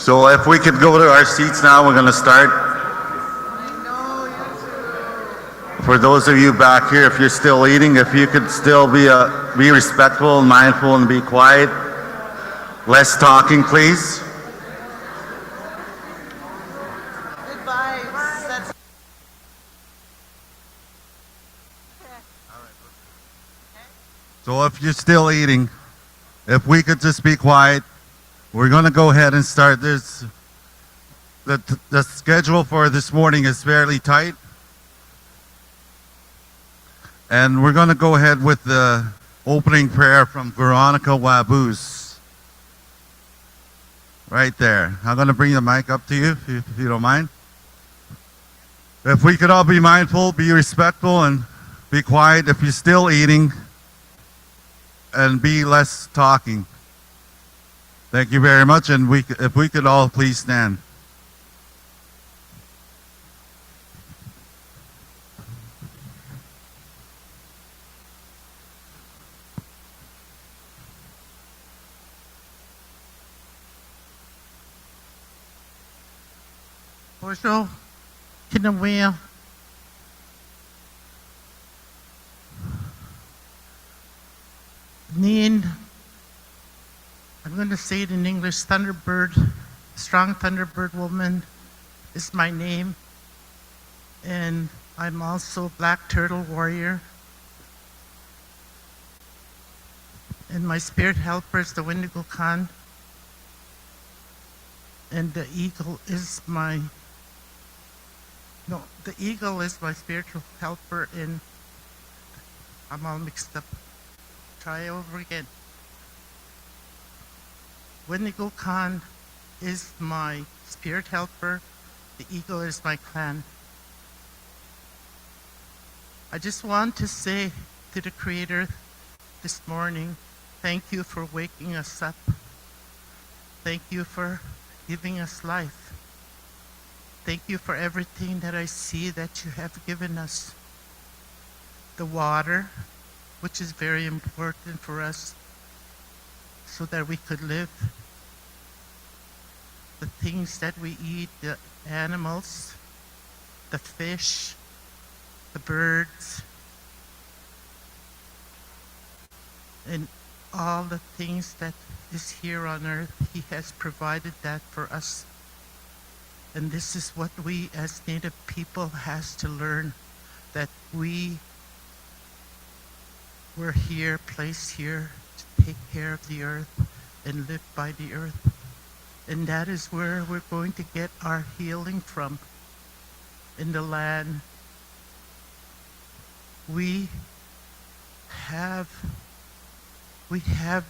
So if we could go to our seats now, we're going to start. For those of you back here, if you're still eating, if you could still be respectful and mindful and be quiet. Less talking, please. So if you're still eating, if we could just be quiet, we're going to go ahead and start this. The schedule for this morning is fairly tight. And we're going to go ahead with the opening prayer from Veronica Wabus. Right there. I'm going to bring the mic up to you, if you don't mind. If we could all be mindful, be respectful, and be quiet if you're still eating. And be less talking. Thank you very much, and if we could all please stand. Bonjour, Kinawea. Nin, I'm going to say it in English, Thunderbird, Strong Thunderbird Woman is my name. And I'm also Black Turtle Warrior. And my spirit helper is the Wendigo Khan. And the eagle is my spiritual helper, and I'm all mixed up. Try over again. Wendigo Khan is my spirit helper. The eagle is my clan. I just want to say to the Creator this morning, thank you for waking us up. Thank you for giving us life. Thank you for everything that I see that you have given us. The water, which is very important for us so that we could live. The things that we eat, the animals, the fish, the birds, and all the things that is here on earth. He has provided that for us. And this is what we as Native people has to learn, that we were here, placed here to take care of the earth and live by the earth. And that is where we're going to get our healing from. In the land, we have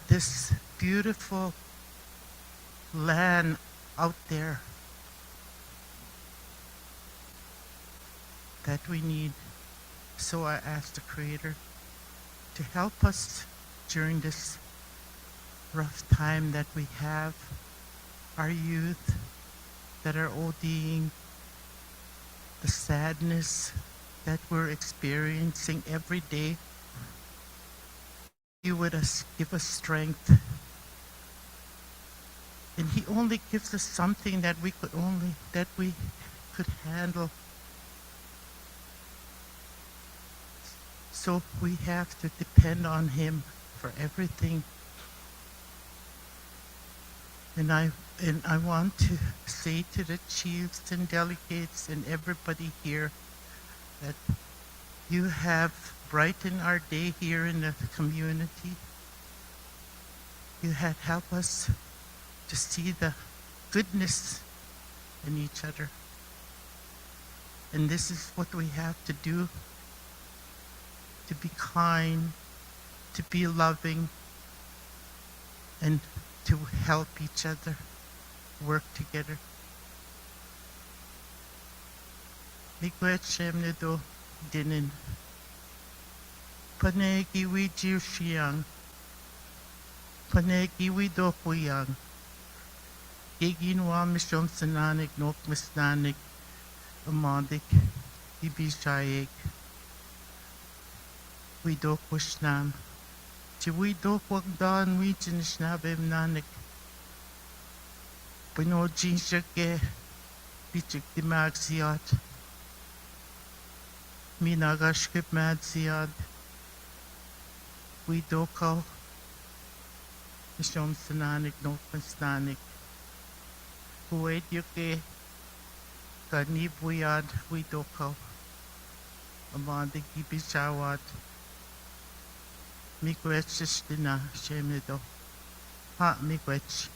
this beautiful land out there that we need. So I ask the Creator to help us during this rough time that we have, our youth that are ODing, the sadness that we're experiencing every day. You would give us strength. And He only gives us something that we could handle. So we have to depend on Him for everything. And I want to say to the chiefs and delegates and everybody here that you have brightened our day here in the community. You had helped us to see the goodness in each other. And this is what we have to do, to be kind, to be loving, and to help each other work together. Miigwech Shem Nido Dinin. Panegi wi jiu shiang. Panegi wi do kuyang. Giginwa mishom sananik nok misnanik. Amadik ibishayek. We do kushnam. Chi we do wagdan we chinishnabem nanik. Pinojinshake, Pichik the Maxiot, Minagashkip Madziad, Widoko, Mishom Sananik, no Pastanik, Kuwait Yuke, Kanib Wiad, Widoko, Amanda Gibishawat, Miigwech Dina, Shemido, Ha Miigwech.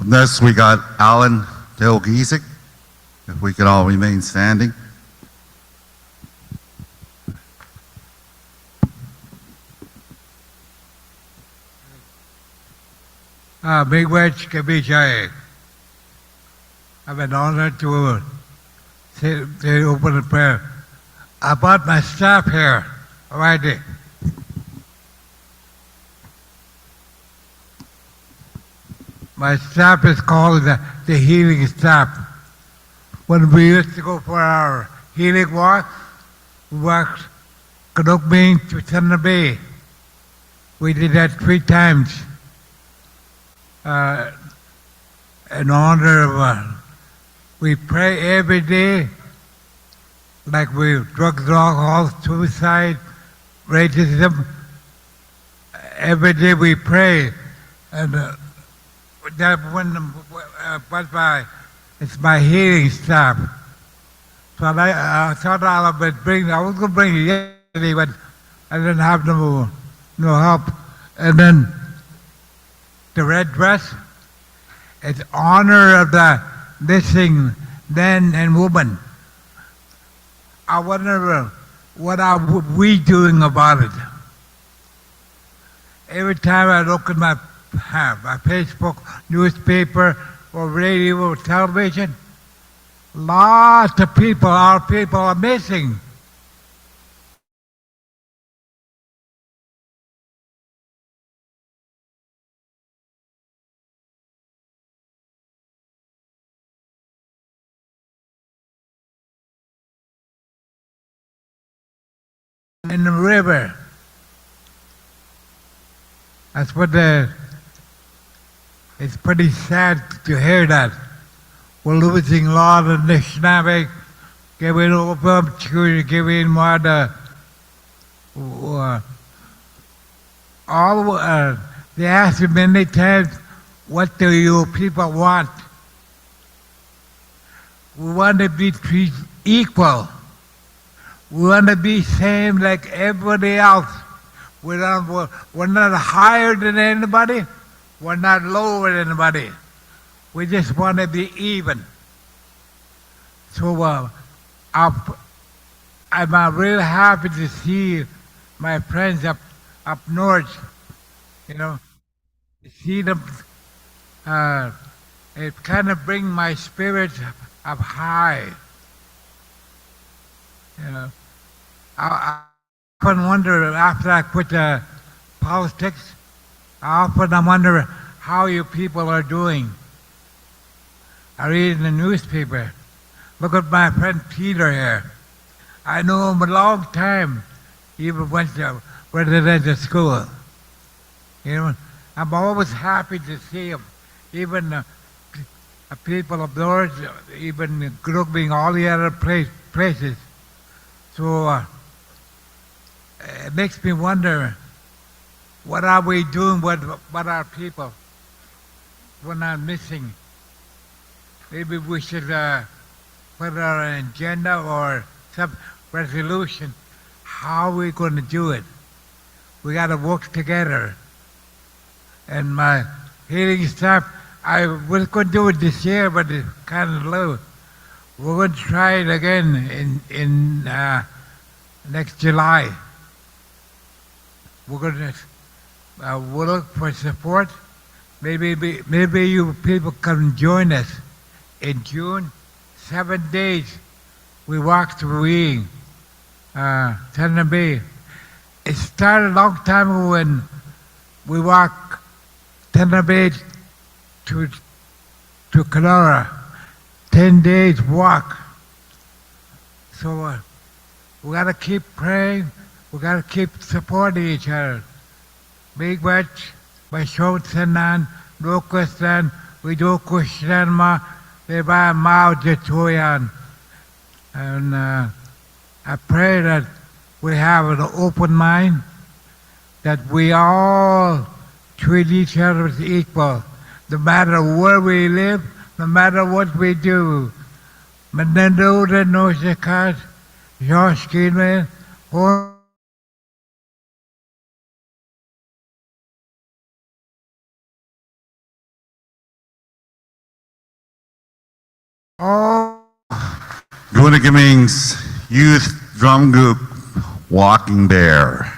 Next, we got Alan Delgiesic. If we could all remain standing. Miigwech Kabijay. I'm an honor to say open a prayer. I brought my staff here already. My staff is called the healing staff. When we used to go for our healing walk, we walked Kadokbing to Thunder Bay. We did that 3 times. In honor of, we pray every day, like we drugs, alcohol, suicide, racism. Every day we pray, and that when it's my healing staff. So I thought I was going to bring it yesterday, but I didn't have no help. And then the red dress, it's honor of the missing men and women. I wonder what are we doing about it? Every time I look at my Facebook, newspaper, or radio, or television, lots of people, our people are missing. In the river. That's what it's pretty sad to hear that. We're losing a lot of Anishinaabe, giving over to giving more they ask me many times, what do you people want? We want to be treated equal. We want to be same like everybody else. We're not higher than anybody. We're not lower than anybody. We just want to be even. So I'm real happy to see my friends up north. See them. It kind of brings my spirits up high. I often wonder, after I quit politics, I often wonder how you people are doing. I read in the newspaper. Look at my friend Peter here. I know him a long time. He even went to residential school. I'm always happy to see him. Even people of north, even grouping all the other places. So it makes me wonder, what are we doing with our people? We're not missing. Maybe we should put our agenda or some resolution. How are we going to do it? We got to work together. And my healing staff, I was going to do it this year, but it's kind of low. We're going to try it again in next July. We're going to we'll look for support. Maybe you people can join us in June. 7 days we walk through Thunder Bay. It started a long time ago when we walked Thunder Bay to Kenora. 10 days walk. So we got to keep praying. We got to keep supporting each other. Miigwech, Bashotanan, Lokastan, Vidokushanma, Deva Mao Jetoyan. And I pray that we have an open mind, that we all treat each other as equal, no matter where we live, no matter what we do. Menendo de Noshakat, Joshkin, or all Gunagiming's Youth Drum Group, Walking Bear.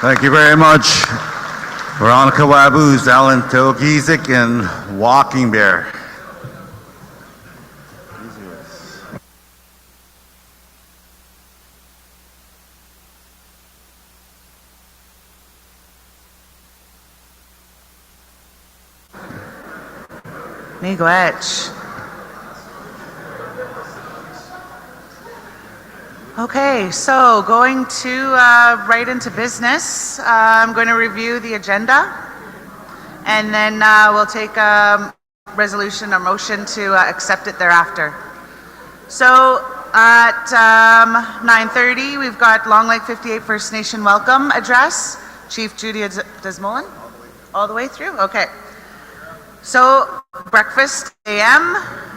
Thank you very much. Veronica Wabuz, Alan Togizik, and Walking Bear. Miigwech. Okay, so going to right into business. I'm going to review the agenda, and then we'll take a resolution or motion to accept it thereafter. So at 9:30, we've got Long Lake 58 First Nation Welcome Address. Chief Judy Desmolin? All the way through? Okay. So breakfast a.m.,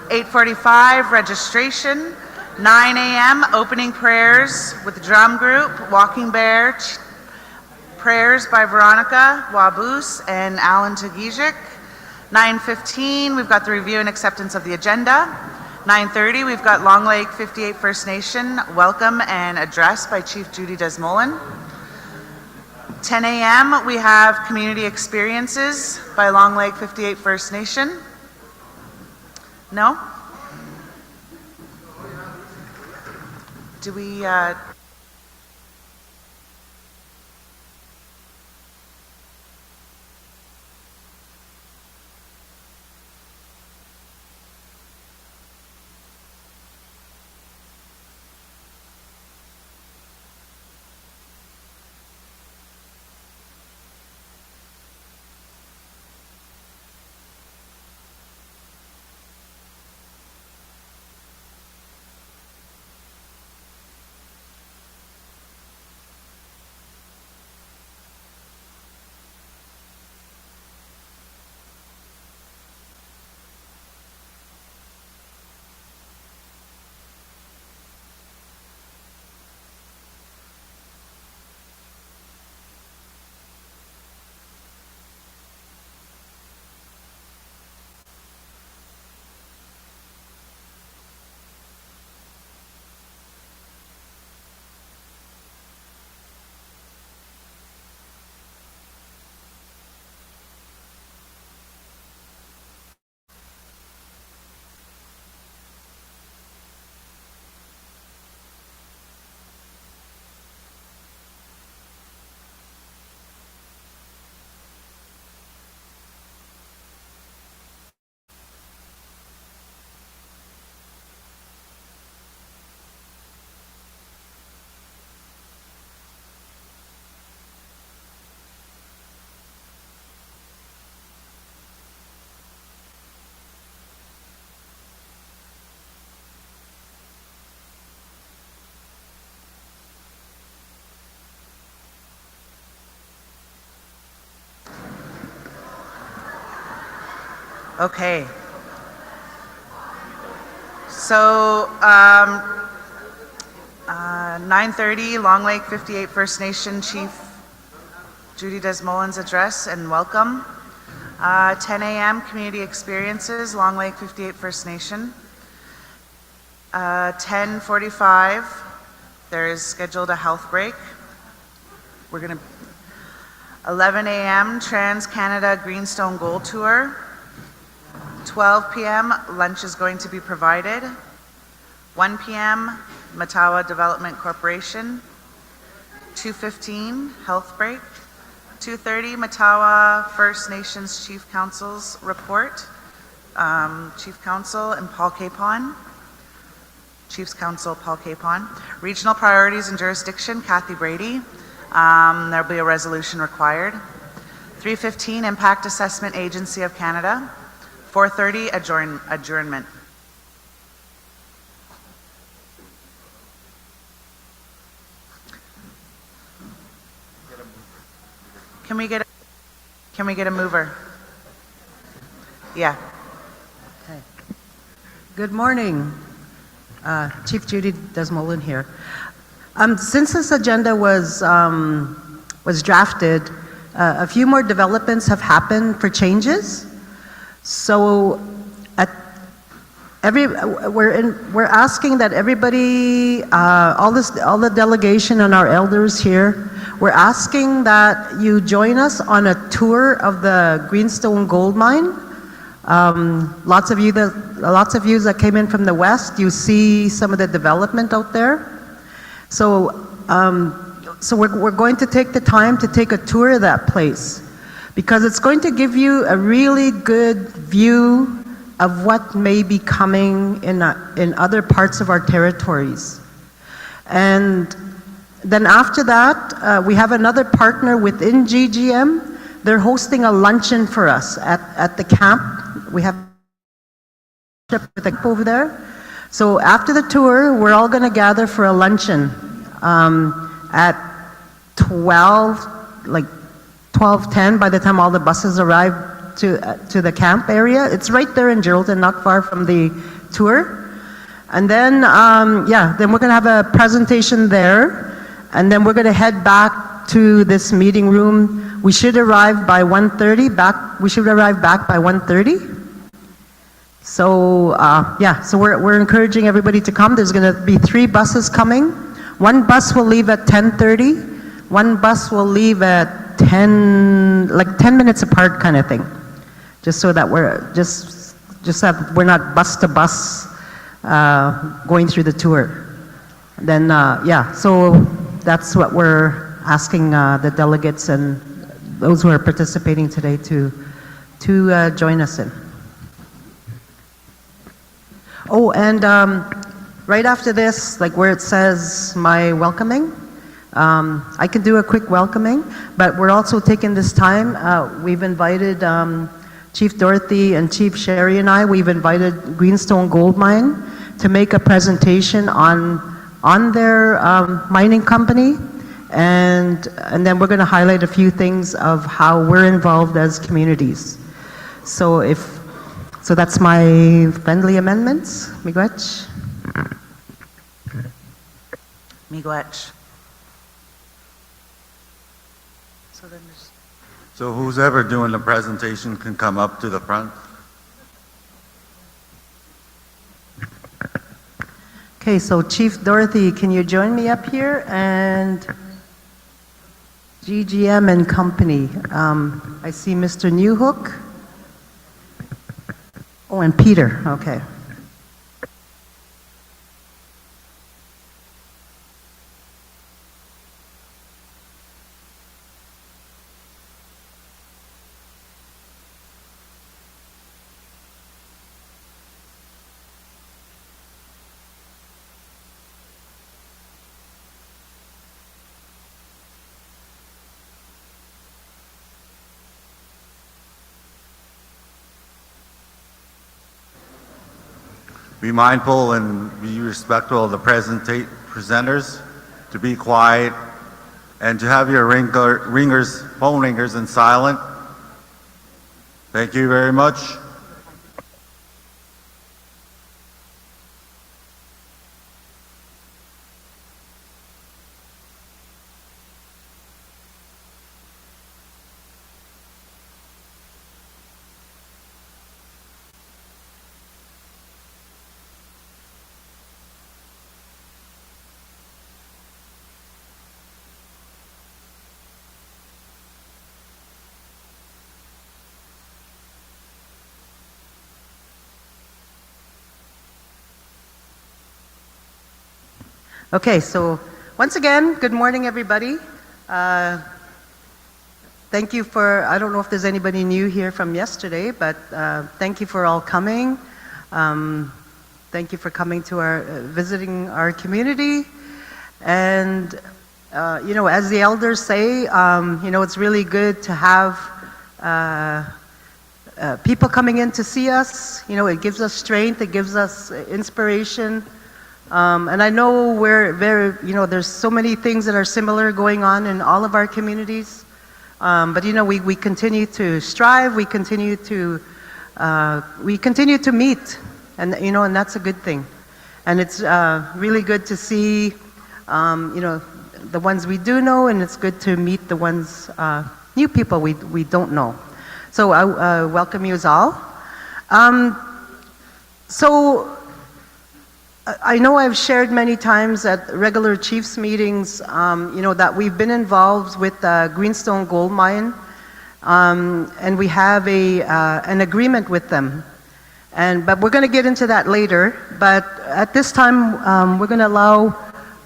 8:45 registration, 9 a.m. opening prayers with the drum group, Walking Bear, prayers by Veronica Wabus and Alan Tagijic. 9:15 we've got the review and acceptance of the agenda. 9:30 we've got Long Lake 58 First Nation welcome and address by Chief Judy Desmolin. 10 a.m. we have community experiences by Long Lake 58 First Nation. No? Do we okay. So 9:30 Long Lake 58 First Nation Chief Judy Desmolin's address and welcome. 10 a.m. community experiences Long Lake 58 First Nation. 10:45 there is scheduled a health break. We're going to 11 a.m. Trans-Canada Greenstone Gold Tour. 12 p.m. lunch is going to be provided. 1 p.m. Matawa Development Corporation. 2:15 health break. 2:30 Matawa First Nations Chief Council's report. Chief Council and Paul Capon. Chief's Council Paul Capon. Regional Priorities and Jurisdiction Kathy Brady. There'll be a resolution required. 3:15 Impact Assessment Agency of Canada. 4:30 adjournment. Can we get a mover? Yeah. Okay. Good morning. Chief Judy Desmolin here. Since this agenda was drafted, a few more developments have happened for changes. So we're asking that everybody, all the delegation and our elders here, we're asking that you join us on a tour of the Greenstone Gold Mine. Lots of you that came in from the west, you see some of the development out there. So, we're going to take the time to take a tour of that place because it's going to give you a really good view of what may be coming in other parts of our territories. And then after that, we have another partner within GGM. They're hosting a luncheon for us at the camp. We have a camp over there. So after the tour, we're all going to gather for a luncheon at 12:10 by the time all the buses arrive to the camp area. It's right there in Geraldton, not far from the tour. And then, then we're going to have a presentation there. And then we're going to head back to this meeting room. We should arrive by 1:30. We should arrive back by 1:30. So, so we're encouraging everybody to come. There's going to be 3 buses coming. One bus will leave at 10:30. One bus will leave at 10 minutes apart kind of thing. Just so that we're we're not bus to bus going through the tour. Then, so that's what we're asking the delegates and those who are participating today to join us in. Oh, and right after this, like where it says my welcoming, I can do a quick welcoming, but we're also taking this time, we've invited Chief Dorothy and Chief Sherry and we've invited Greenstone Gold Mine to make a presentation on their mining company, and then we're going to highlight a few things of how we're involved as communities. So that's my friendly amendments. Miigwech. Miigwech. So who's ever doing the presentation can come up to the front. Okay, so Chief Dorothy, can you join me up here? And GGM and Company. I see Mr. Newhook. Oh, and Peter, okay. Be mindful and be respectful of the presenters, to be quiet, and to have your phone ringers in silent. Thank you very much. Okay, so once again, good morning, everybody. Thank you for, I don't know if there's anybody new here from yesterday, but thank you for all coming. Thank you for coming to visiting our community. And, as the elders say, it's really good to have people coming in to see us. It gives us strength, it gives us inspiration. And I know there's so many things that are similar going on in all of our communities. But we continue to strive, we continue to meet, and and that's a good thing. And it's really good to see, the ones we do know, and it's good to meet the ones, new people we don't know. So I welcome you all. I know I've shared many times at regular chiefs meetings, that we've been involved with Greenstone Gold Mine, and we have an agreement with them. But we're going to get into that later. But at this time, we're going to allow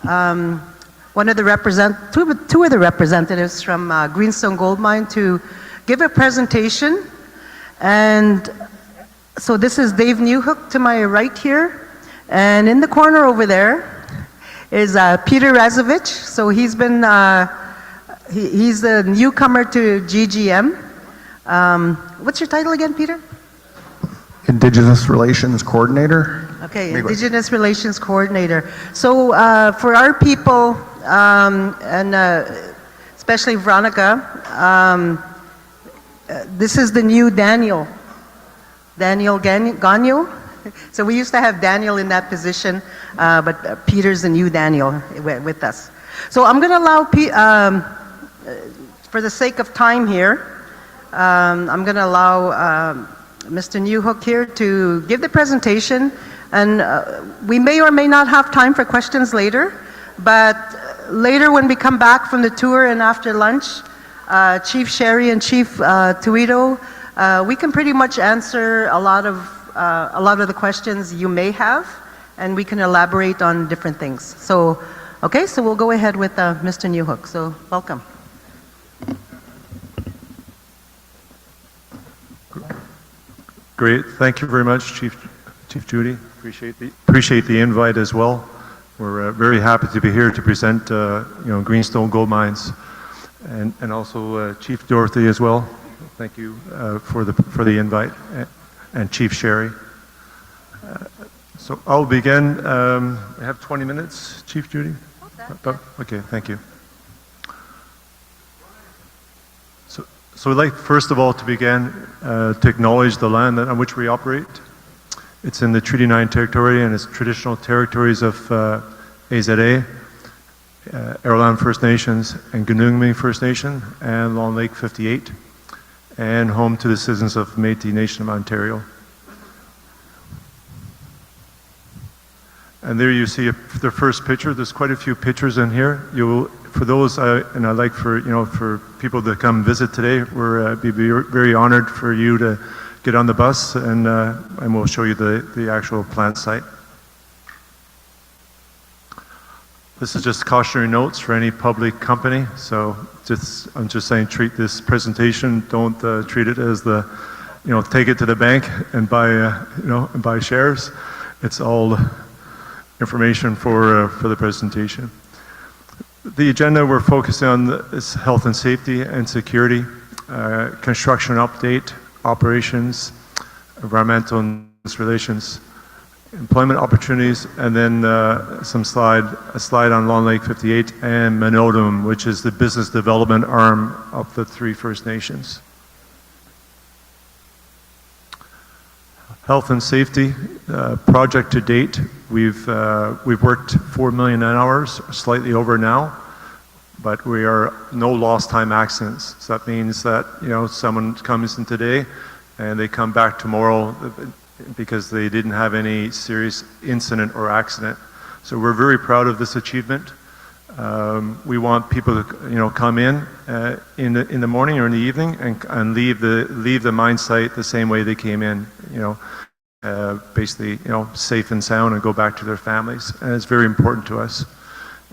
two of the representatives from Greenstone Gold Mine to give a presentation. And so this is Dave Newhook to my right here. And in the corner over there is Peter Razovich. So he's been, he's the newcomer to GGM. What's your title again, Peter? Indigenous Relations Coordinator. Okay, Indigenous Relations Coordinator. So for our people, and especially Veronica, this is the new Daniel Gagno. So we used to have Daniel in that position, but Peter's the new Daniel with us. So I'm going to allow, for the sake of time here, I'm going to allow Mr. Newhook here to give the presentation, and we may or may not have time for questions later, but later when we come back from the tour and after lunch, Chief Sherry and Chief Tuito, we can pretty much answer a lot of the questions you may have, and we can elaborate on different things. So, okay, so we'll go ahead with Mr. Newhook. So, welcome. Great, thank you very much, Chief Judy. Appreciate the invite as well. We're very happy to be here to present, Greenstone Gold Mines, and also Chief Dorothy as well. Thank you for the invite, and Chief Sherry. So I'll begin. I have 20 minutes, Chief Judy. Okay, thank you. So we'd like, first of all, to begin to acknowledge the land on which we operate. It's in the Treaty 9 territory, and it's traditional territories of AZA, Aroland First Nations, and Ganungmi First Nation, and Long Lake 58, and home to the citizens of Métis Nation of Ontario. And there you see the first picture. There's quite a few pictures in here. For those, and I'd like for people to come visit today, we're be very honored for you to get on the bus, and we'll show you the actual plant site. This is just cautionary notes for any public company. So I'm just saying, treat this presentation. Don't treat it as take it to the bank and buy shares. It's all information for the presentation. The agenda we're focusing on is health and safety and security, construction update, operations, environmental and relations, employment opportunities, and then a slide on Long Lake 58 and Manodum, which is the business development arm of the 3 First Nations. Health and safety project to date, we've worked 4 million hours, slightly over now, but we are no lost time accidents. So that means that someone comes in today and they come back tomorrow because they didn't have any serious incident or accident. So we're very proud of this achievement. We want people to come in the morning or in the evening and leave the mine site the same way they came in. Basically safe and sound, and go back to their families. And it's very important to us.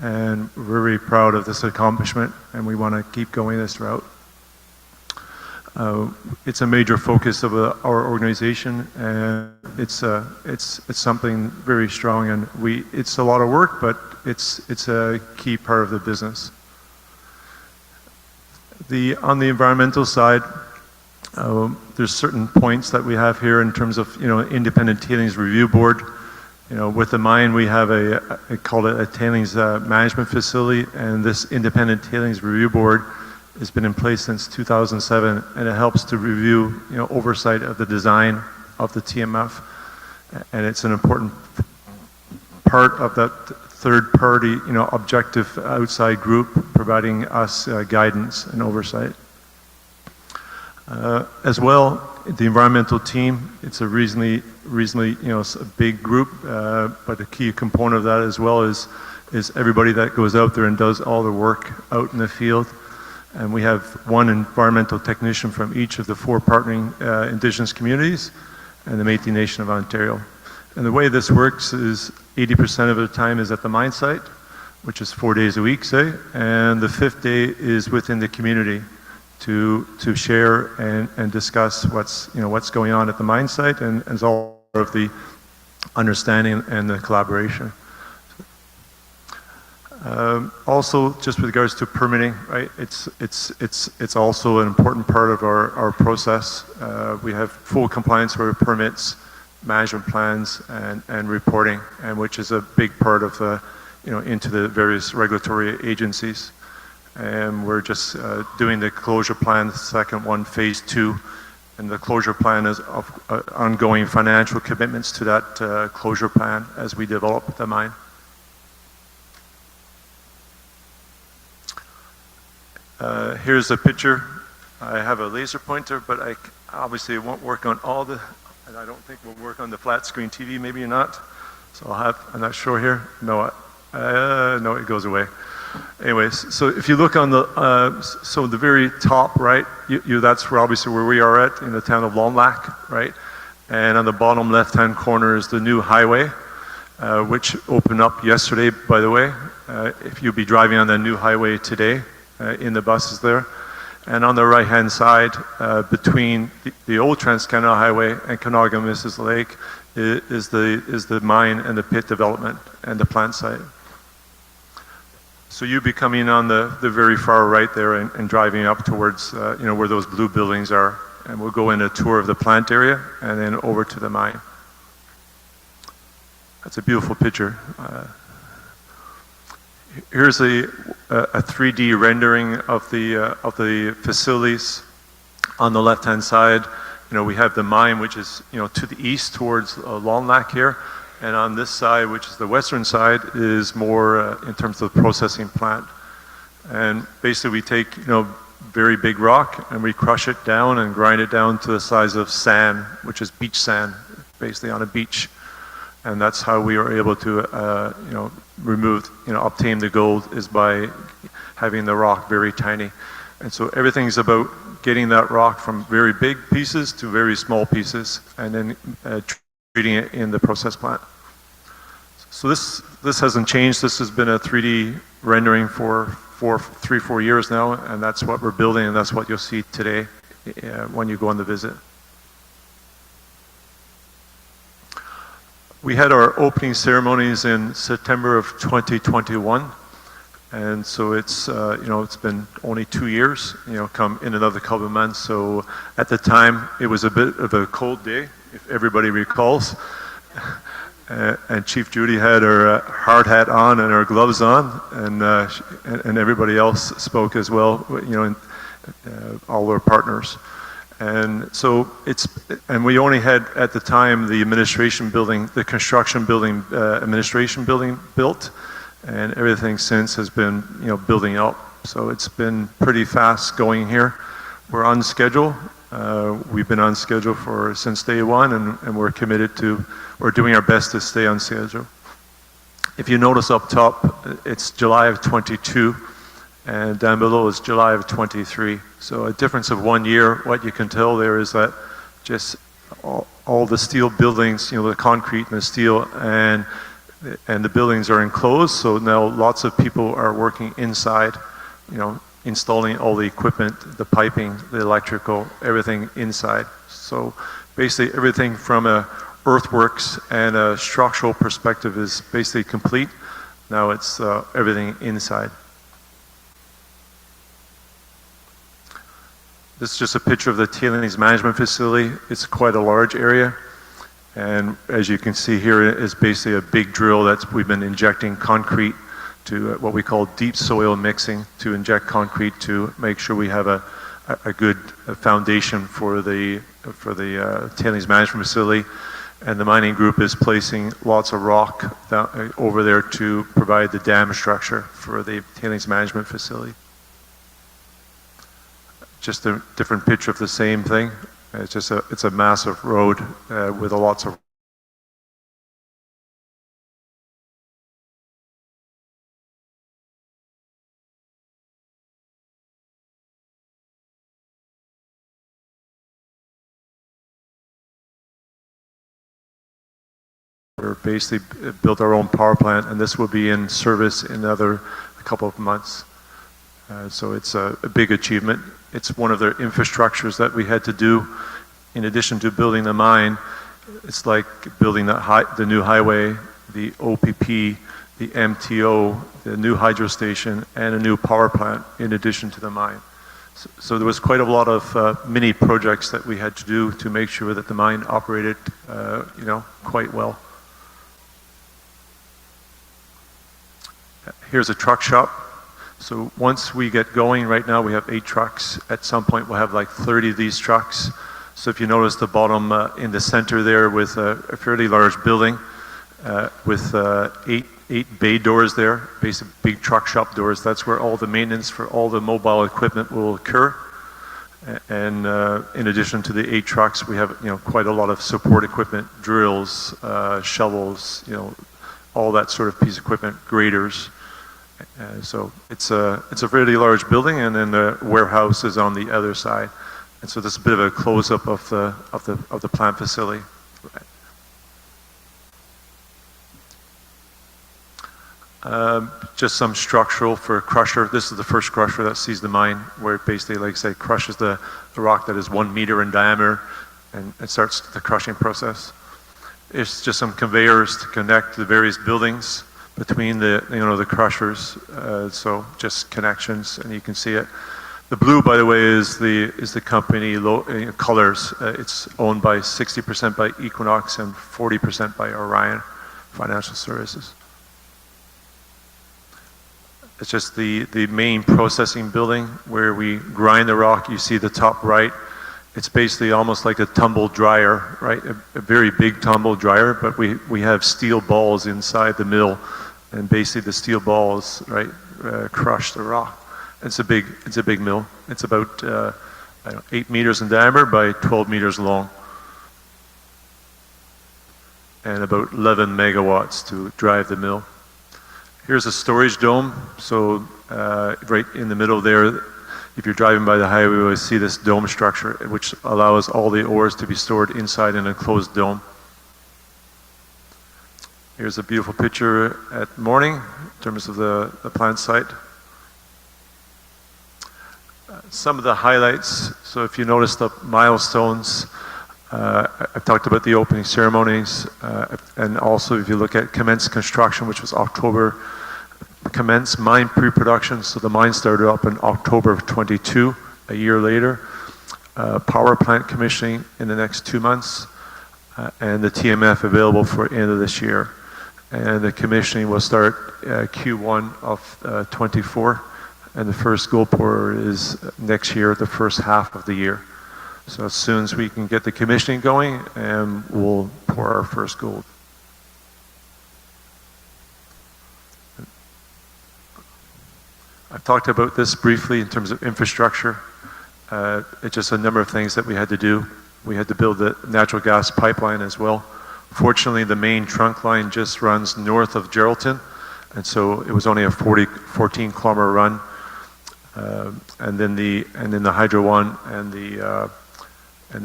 And we're very proud of this accomplishment, and we want to keep going this route. It's a major focus of our organization, and it's something very strong, and it's a lot of work, but it's a key part of the business. On the environmental side, there's certain points that we have here in terms of independent tailings review board. With the mine, we have I call it a tailings management facility, and this independent tailings review board has been in place since 2007, and it helps to review oversight of the design of the TMF, and it's an important part of that third party objective outside group providing us guidance and oversight. As well, the environmental team, it's a reasonably, a big group, but a key component of that as well is everybody that goes out there and does all the work out in the field. And we have one environmental technician from each of the 4 partnering Indigenous communities and the Métis Nation of Ontario. And the way this works is 80% of the time is at the mine site, which is 4 days a week, say, and the 5th day is within the community to share and discuss what's going on at the mine site and as all of the understanding and the collaboration. Also, just with regards to permitting, right? It's also an important part of our process. We have full compliance with permits, management plans, and reporting, and which is a big part of the, into the various regulatory agencies. And we're just doing the closure plan, the second one, phase 2, and the closure plan is of ongoing financial commitments to that closure plan as we develop the mine. Here's a picture. I have a laser pointer, but obviously it won't work on all the, and I don't think we'll work on the flat screen TV, maybe not. So I'm not sure here. No, no, it goes away. Anyways, so if you look on the, so the very top right, that's where obviously where we are at in the town of Long Lac, right? And on the bottom left-hand corner is the new highway, which opened up yesterday, by the way. If you'll be driving on the new highway today, in the buses there. And on the right-hand side, between the old Trans-Canada Highway and Kenogami-Mrs. Lake is the mine and the pit development and the plant site. So you'll be coming on the very far right there and driving up towards where those blue buildings are. And we'll go in a tour of the plant area and then over to the mine. That's a beautiful picture. Here's a 3D rendering of the facilities. On the left-hand side, we have the mine, which is to the east towards Long Lac here, and on this side, which is the western side, is more in terms of the processing plant. And basically, we take very big rock and we crush it down and grind it down to the size of sand, which is beach sand, basically on a beach. And that's how we are able to, obtain the gold is by having the rock very tiny. And so everything's about getting that rock from very big pieces to very small pieces and then treating it in the process plant. So this hasn't changed. This has been a 3D rendering for 3-4 years now, and that's what we're building, and that's what you'll see today when you go on the visit. We had our opening ceremonies in September of 2021, and so it's it's been only 2 years, come in another couple of months. So at the time it was a bit of a cold day, if everybody recalls, and Chief Judy had her hard hat on and her gloves on, and everybody else spoke as well, all our partners. And so and we only had at the time the administration building, the construction building, administration building built, and everything since has been, building up. So it's been pretty fast going here. We're on schedule. We've been on schedule since day one, and we're committed to, we're doing our best to stay on schedule. If you notice up top, it's July of 22. And down below is July of 23. So a difference of 1 year. What you can tell there is that just all the steel buildings, the concrete and the steel and the buildings are enclosed. So now lots of people are working inside, installing all the equipment, the piping, the electrical, everything inside. So basically everything from a earthworks and a structural perspective is basically complete. Now it's everything inside. This is just a picture of the tailings management facility. It's quite a large area. And as you can see here, is basically a big drill that we've been injecting concrete to what we call deep soil mixing, to inject concrete to make sure we have a good foundation for the tailings management facility. And the mining group is placing lots of rock over there to provide the dam structure for the tailings management facility. Just a different picture of the same thing. It's a massive road with lots of We're basically built our own power plant, and this will be in service in another couple of months. So it's a big achievement. It's one of the infrastructures that we had to do in addition to building the mine. It's like building the new highway, the OPP, the MTO, the new hydro station, and a new power plant in addition to the mine. So there was quite a lot of mini projects that we had to do to make sure that the mine operated, quite well. Here's a truck shop. So once we get going, right now we have 8 trucks. At some point we'll have like 30 of these trucks. So if you notice the bottom in the center there with a fairly large building with 8 bay doors there, basically big truck shop doors, that's where all the maintenance for all the mobile equipment will occur. And in addition to the 8 trucks, we have quite a lot of support equipment, drills, shovels, all that sort of piece of equipment, graders. So it's a really large building, and then the warehouse is on the other side. And so this is a bit of a close-up of the plant facility. Just some structural for crusher. This is the first crusher that sees the mine, where it basically, like I say, crushes the rock that is 1 meter in diameter, and it starts the crushing process. It's just some conveyors to connect the various buildings between the crushers, so just connections, and you can see it. The blue, by the way, is the company colors. It's owned by 60% by Equinox and 40% by Orion Financial Services. It's just the main processing building where we grind the rock. You see the top right. It's basically almost like a tumble dryer, right? A very big tumble dryer, but we have steel balls inside the mill, and basically the steel balls, right, crush the rock. It's a big mill. It's about 8 meters in diameter by 12 meters long, and about 11 megawatts to drive the mill. Here's a storage dome. So right in the middle there, if you're driving by the highway, you will see this dome structure, which allows all the ores to be stored inside an enclosed dome. Here's a beautiful picture at morning in terms of the plant site. Some of the highlights, so if you notice the milestones, I've talked about the opening ceremonies, and also if you look at commenced construction, which was October, commenced mine pre-production, so the mine started up in October of 22, a year later. Power plant commissioning in the next 2 months, and the TMF available for end of this year. And the commissioning will start Q1 of 24, and the first gold pour is next year, the first half of the year. So as soon as we can get the commissioning going, we'll pour our first gold. I've talked about this briefly in terms of infrastructure. It's just a number of things that we had to do. We had to build the natural gas pipeline as well. Fortunately, the main trunk line just runs north of Geraldton, and so it was only a 14-kilometer run. And then the Hydro One and the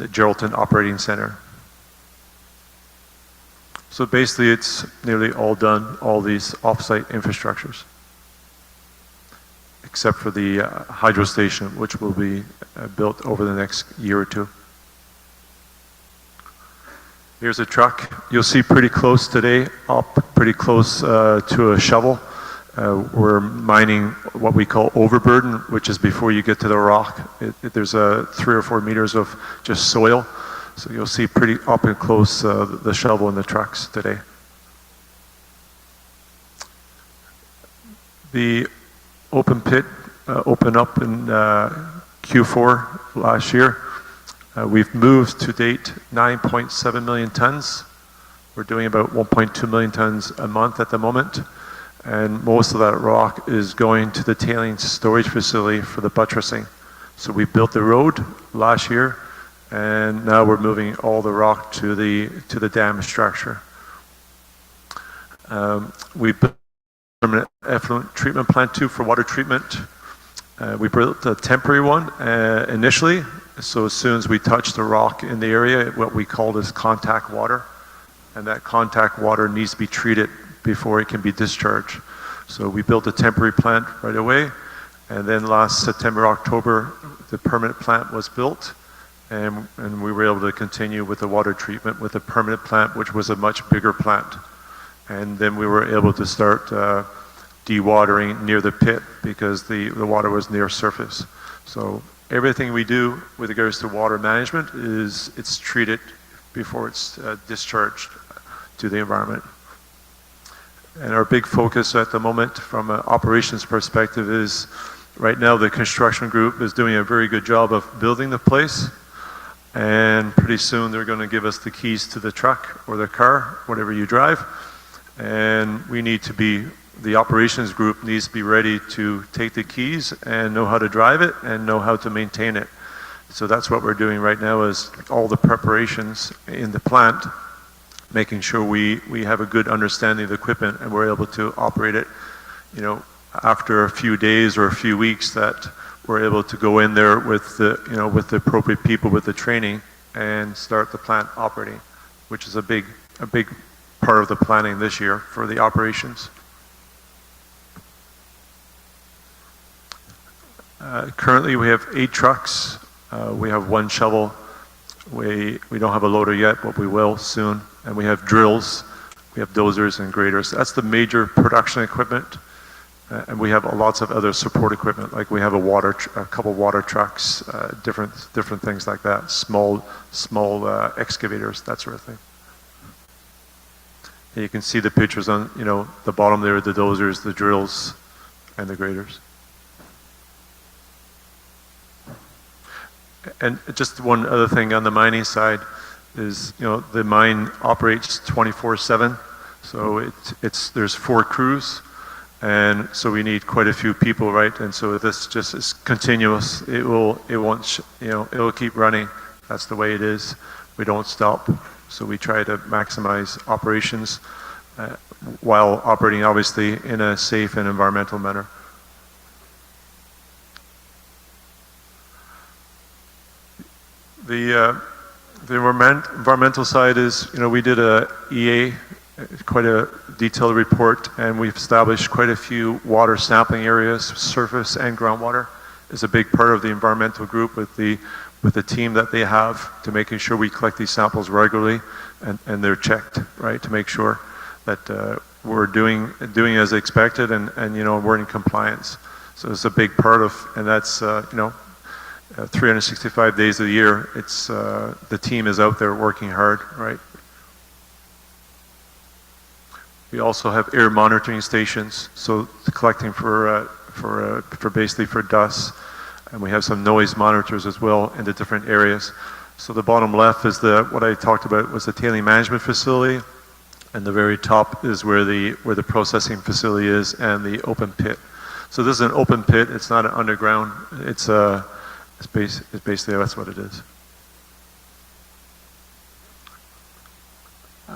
Geraldton Operating Center. So basically, it's nearly all done, all these off-site infrastructures, except for the hydro station, which will be built over the next year or two. Here's a truck. You'll see pretty close today, up pretty close to a shovel. We're mining what we call overburden, which is before you get to the rock. There's 3 or 4 meters of just soil. So you'll see pretty up and close the shovel in the trucks today. The open pit opened up in Q4 last year. We've moved to date 9.7 million tons. We're doing about 1.2 million tons a month at the moment. And most of that rock is going to the tailings storage facility for the buttressing. So we built the road last year, and now we're moving all the rock to the dam structure. We built a permanent effluent treatment plant too for water treatment. We built a temporary one initially, so as soon as we touch the rock in the area, what we call this contact water, and that contact water needs to be treated before it can be discharged. So we built a temporary plant right away, and then last September, October, the permanent plant was built, and we were able to continue with the water treatment with the permanent plant, which was a much bigger plant. And then we were able to start dewatering near the pit because the water was near surface. So everything we do with regards to water management is it's treated before it's discharged to the environment. And our big focus at the moment from an operations perspective is right now the construction group is doing a very good job of building the place, and pretty soon they're going to give us the keys to the truck or the car, whatever you drive, and we need to be, the operations group needs to be ready to take the keys and know how to drive it and know how to maintain it. So that's what we're doing right now, is all the preparations in the plant, making sure we have a good understanding of the equipment and we're able to operate it, you know, after a few days or a few weeks, that we're able to go in there with the, you know, with the appropriate people with the training and start the plant operating, which is a big part of the planning this year for the operations. Currently we have 8 trucks. We have 1 shovel. We don't have a loader yet, but we will soon. And we have drills, we have dozers and graders. That's the major production equipment. And we have lots of other support equipment, like we have a couple water trucks, different things like that, small excavators, that sort of thing. And you can see the pictures on, you know, the bottom there, the dozers, the drills, and the graders. And just one other thing on the mining side is, you know, the mine operates 24/7, so there's 4 crews, and so we need quite a few people, right? And so this just is continuous. It'll keep running. That's the way it is. We don't stop. So we try to maximize operations while operating obviously in a safe and environmental manner. The environmental side is, you know, we did a EA, quite a detailed report, and we've established quite a few water sampling areas, surface and groundwater is a big part of the environmental group with the team that they have, to making sure we collect these samples regularly and they're checked, right, to make sure that we're doing as expected and you know, we're in compliance. So it's a big part of, and that's, you know, 365 days of the year, it's the team is out there working hard, right? We also have air monitoring stations, so collecting for basically for dust, and we have some noise monitors as well in the different areas. So the bottom left is what I talked about was the tailing management facility, and the very top is where the processing facility is and the open pit. So this is an open pit. It's not an underground. It's basically that's what it is.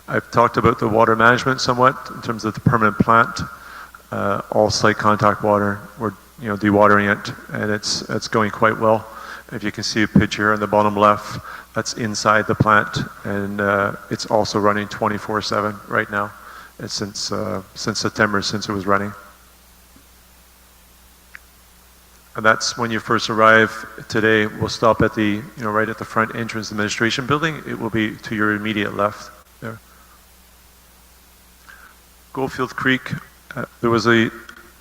I've talked about the water management somewhat in terms of the permanent plant. All site contact water, we're, you know, dewatering it, and it's going quite well. If you can see a picture on the bottom left, that's inside the plant, and it's also running 24/7 right now. It's since September, since it was running. And that's when you first arrive today. We'll stop at the, you know, right at the front entrance administration building. It will be to your immediate left there. Goldfield Creek,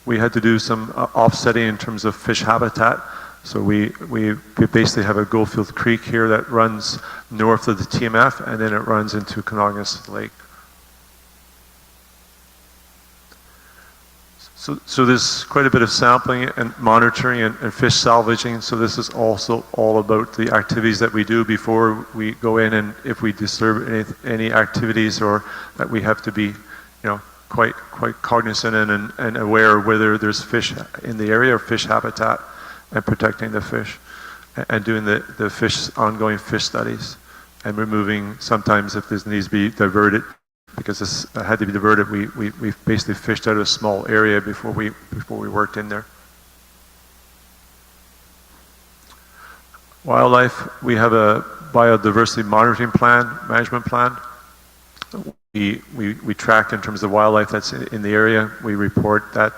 we had to do some offsetting in terms of fish habitat. So we basically have a Goldfield Creek here that runs north of the TMF, and then it runs into Canogas Lake. So there's quite a bit of sampling and monitoring and fish salvaging. So this is also all about the activities that we do before we go in, and if we disturb any activities, or that we have to be, you know, quite cognizant and aware whether there's fish in the area or fish habitat, and protecting the fish. and doing the fish, ongoing fish studies, and removing, sometimes if this needs to be diverted, because this had to be diverted, we basically fished out a small area before we worked in there. Wildlife, we have a biodiversity monitoring plan, management plan. We track in terms of wildlife that's in the area. We report that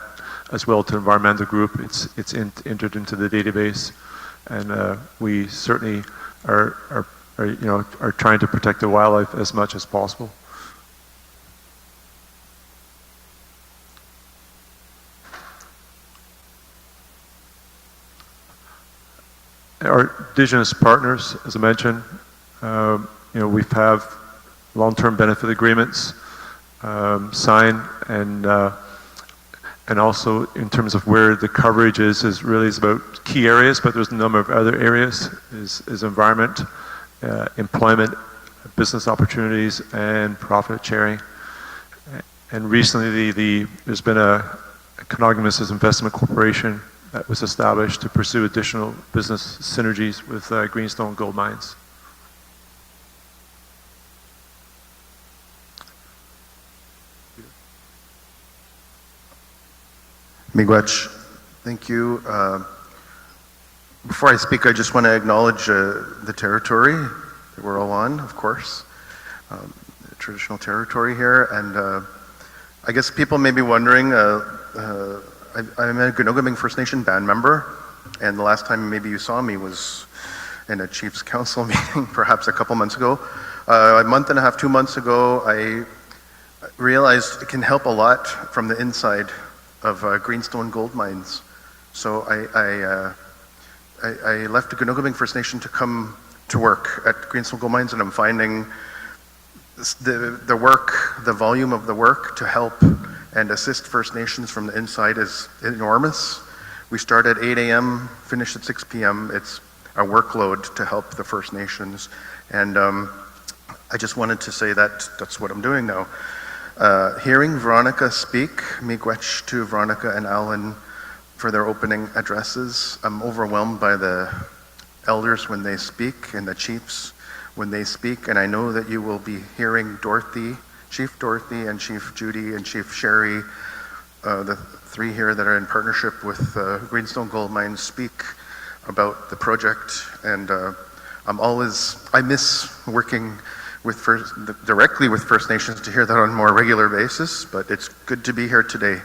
as well to the environmental group. It's entered into the database, and we certainly are trying to protect the wildlife as much as possible. Our Indigenous partners, as I mentioned, we have long-term benefit agreements signed, and also in terms of where the coverage is really about key areas, but there's a number of other areas, is environment, employment, business opportunities, and profit sharing. And recently there's been a Conognomus Investment Corporation that was established to pursue additional business synergies with Greenstone Gold Mines. Miigwech, thank you. Before I speak, I just want to acknowledge the territory that we're all on, of course, the traditional territory here. And I guess people may be wondering, I'm a Gunoguming First Nation band member, and the last time maybe you saw me was in a Chiefs Council meeting, perhaps a couple months ago. A month and a half, 2 months ago, I realized it can help a lot from the inside of Greenstone Gold Mines. So I left the Gunoguming First Nation to come to work at Greenstone Gold Mines, and I'm finding the work, the volume of the work to help and assist First Nations from the inside is enormous. We start at 8 a.m., finish at 6 p.m. It's a workload to help the First Nations. And I just wanted to say that that's what I'm doing now. Hearing Veronica speak, miigwech to Veronica and Alan for their opening addresses. I'm overwhelmed by the elders when they speak and the chiefs when they speak, and I know that you will be hearing Dorothy, Chief Dorothy and Chief Judy and Chief Sherry, the three here that are in partnership with Greenstone Gold Mines, speak about the project. And I miss working with directly with First Nations to hear that on a more regular basis, but it's good to be here today.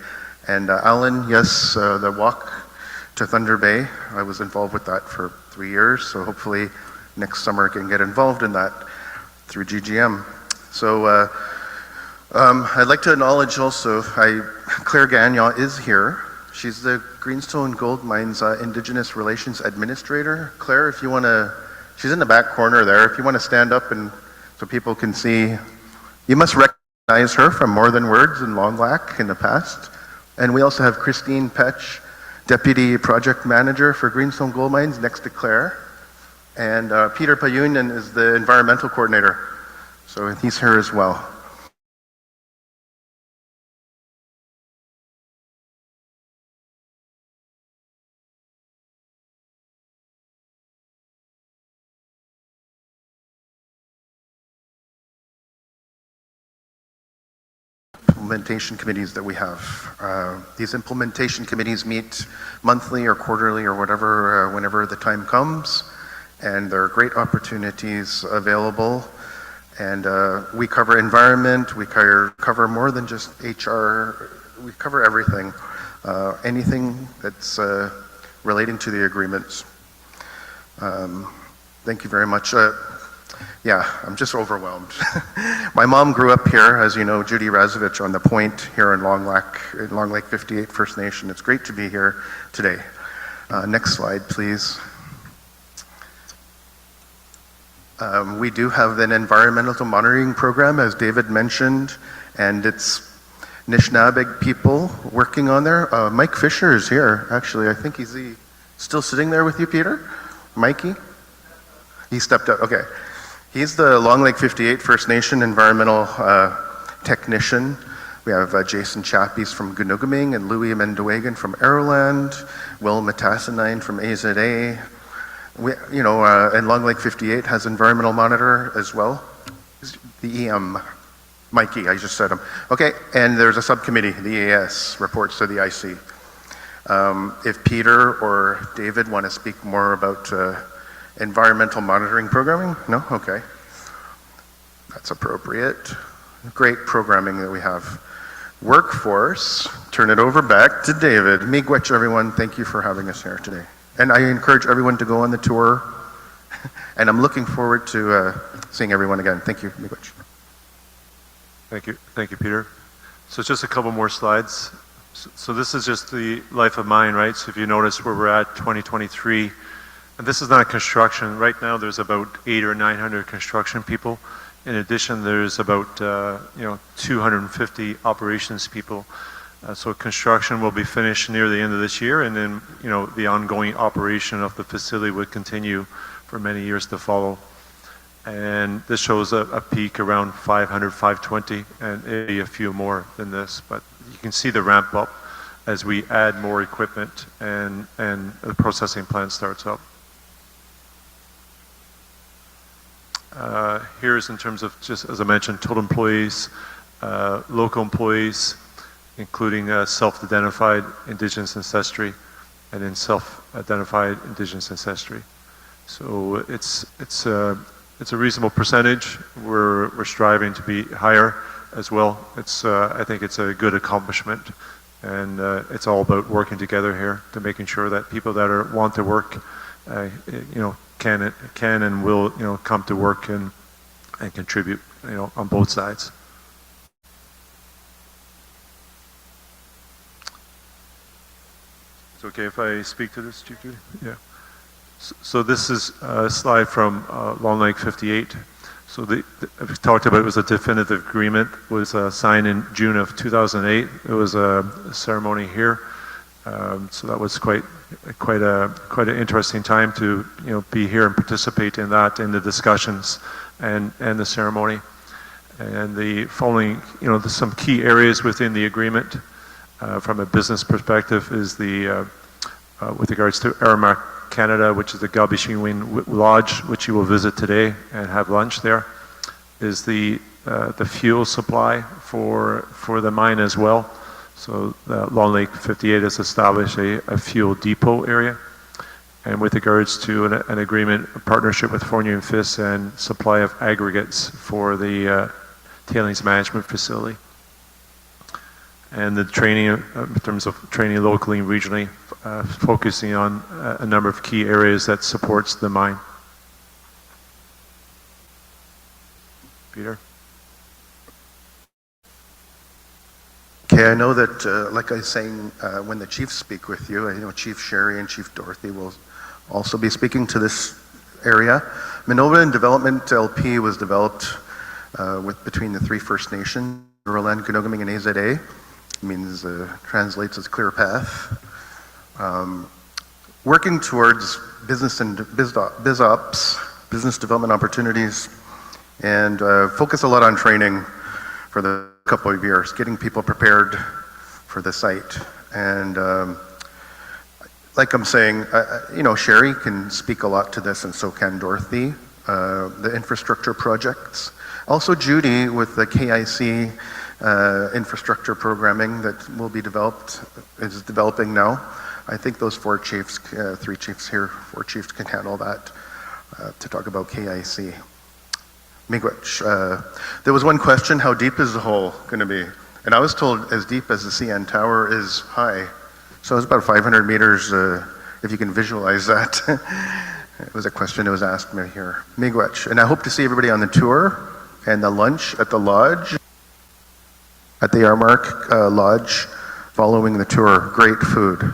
And Alan, yes, the walk to Thunder Bay, I was involved with that for 3 years, so hopefully next summer I can get involved in that through GGM. So I'd like to acknowledge also, Claire Gagnon is here. She's the Greenstone Gold Mines Indigenous Relations Administrator. Claire, if you want to, she's in the back corner there. If you want to stand up and so people can see, you must recognize her from More Than Words in Long Lac in the past. And we also have Christine Petch, Deputy Project Manager for Greenstone Gold Mines, next to Claire. And Peter Payunian is the Environmental Coordinator. So he's here as well. Implementation committees that we have. These implementation committees meet monthly or quarterly or whatever, whenever the time comes, and there are great opportunities available. And we cover environment, we cover more than just HR, we cover everything, anything that's relating to the agreements. Thank you very much. Yeah, I'm just overwhelmed. My mom grew up here, as you know, Judy Razovich, on the point here in Long Lake 58 First Nation. It's great to be here today. Next slide, please. We do have an environmental monitoring program, as David mentioned, and it's Nishnabeg people working on there. Mike Fisher is here, actually. I think he's still sitting there with you, Peter? Mikey? He stepped up, okay. He's the Long Lake 58 First Nation environmental technician. We have Jason Chappies from Gunoguming and Louis Mendoegan from Arrowland, Will Matasanine from AZA, And Long Lake 58 has environmental monitor as well. The EM, Mikey, I just said him. Okay, and there's a subcommittee, the EAS, reports to the IC. If Peter or David want to speak more about environmental monitoring programming, no? Okay. That's appropriate. Great programming that we have. Workforce, turn it over back to David. Miigwech, everyone, thank you for having us here today. And I encourage everyone to go on the tour, and I'm looking forward to seeing everyone again. Thank you, Miigwech. Thank you, Peter. So just a couple more slides. So this is just the life of mine, right? So if you notice where we're at, 2023, and this is not construction. Right now there's about 800 or 900 construction people. In addition, there's about 250 operations people. So construction will be finished near the end of this year, and then the ongoing operation of the facility would continue for many years to follow. And this shows a peak around 500, 520, and maybe a few more than this. But you can see the ramp up as we add more equipment and the processing plant starts up. Here's in terms of, just as I mentioned, total employees, local employees, including self-identified Indigenous ancestry, and then self-identified Indigenous ancestry. So it's a reasonable percentage. We're striving to be higher as well. I think it's a good accomplishment, and it's all about working together here to making sure that people that want to work, can and will come to work and contribute on both sides. It's okay if I speak to this, Chief Judy? Yeah. So this is a slide from Long Lake 58. So we talked about, it was a definitive agreement, was signed in June of 2008. There was a ceremony here. So that was quite an interesting time to be here and participate in that, in the discussions and the ceremony. And the following, there's some key areas within the agreement from a business perspective is the with regards to Aramark Canada, which is the Gabishingwin Lodge, which you will visit today and have lunch there, is the fuel supply for the mine as well. So Long Lake 58 has established a fuel depot area, and with regards to an agreement, a partnership with Fournier and Fiss and supply of aggregates for the tailings management facility. And the training, in terms of training locally and regionally, focusing on a number of key areas that supports the mine. Peter? Okay, I know that, like I was saying, when the chiefs speak with you, I know Chief Sherry and Chief Dorothy will also be speaking to this area. Manova Development LP was developed between the three First Nations, Roland, Gunoguming, and AZA. Means translates as clear path. Working towards business and biz ops, business development opportunities, and focus a lot on training for the couple of years, getting people prepared for the site. And like I'm saying, Sherry can speak a lot to this, and so can Dorothy, the infrastructure projects. Also Judy with the KIC infrastructure programming that will be developed, is developing now. I think those four chiefs, three chiefs here, four chiefs can handle that to talk about KIC. Miigwech, there was one question, how deep is the hole going to be? And I was told as deep as the CN Tower is high. So it's about 500 meters, if you can visualize that. It was a question that was asked me here. Miigwech, and I hope to see everybody on the tour and the lunch at the lodge, at the Aramark Lodge, following the tour. Great food.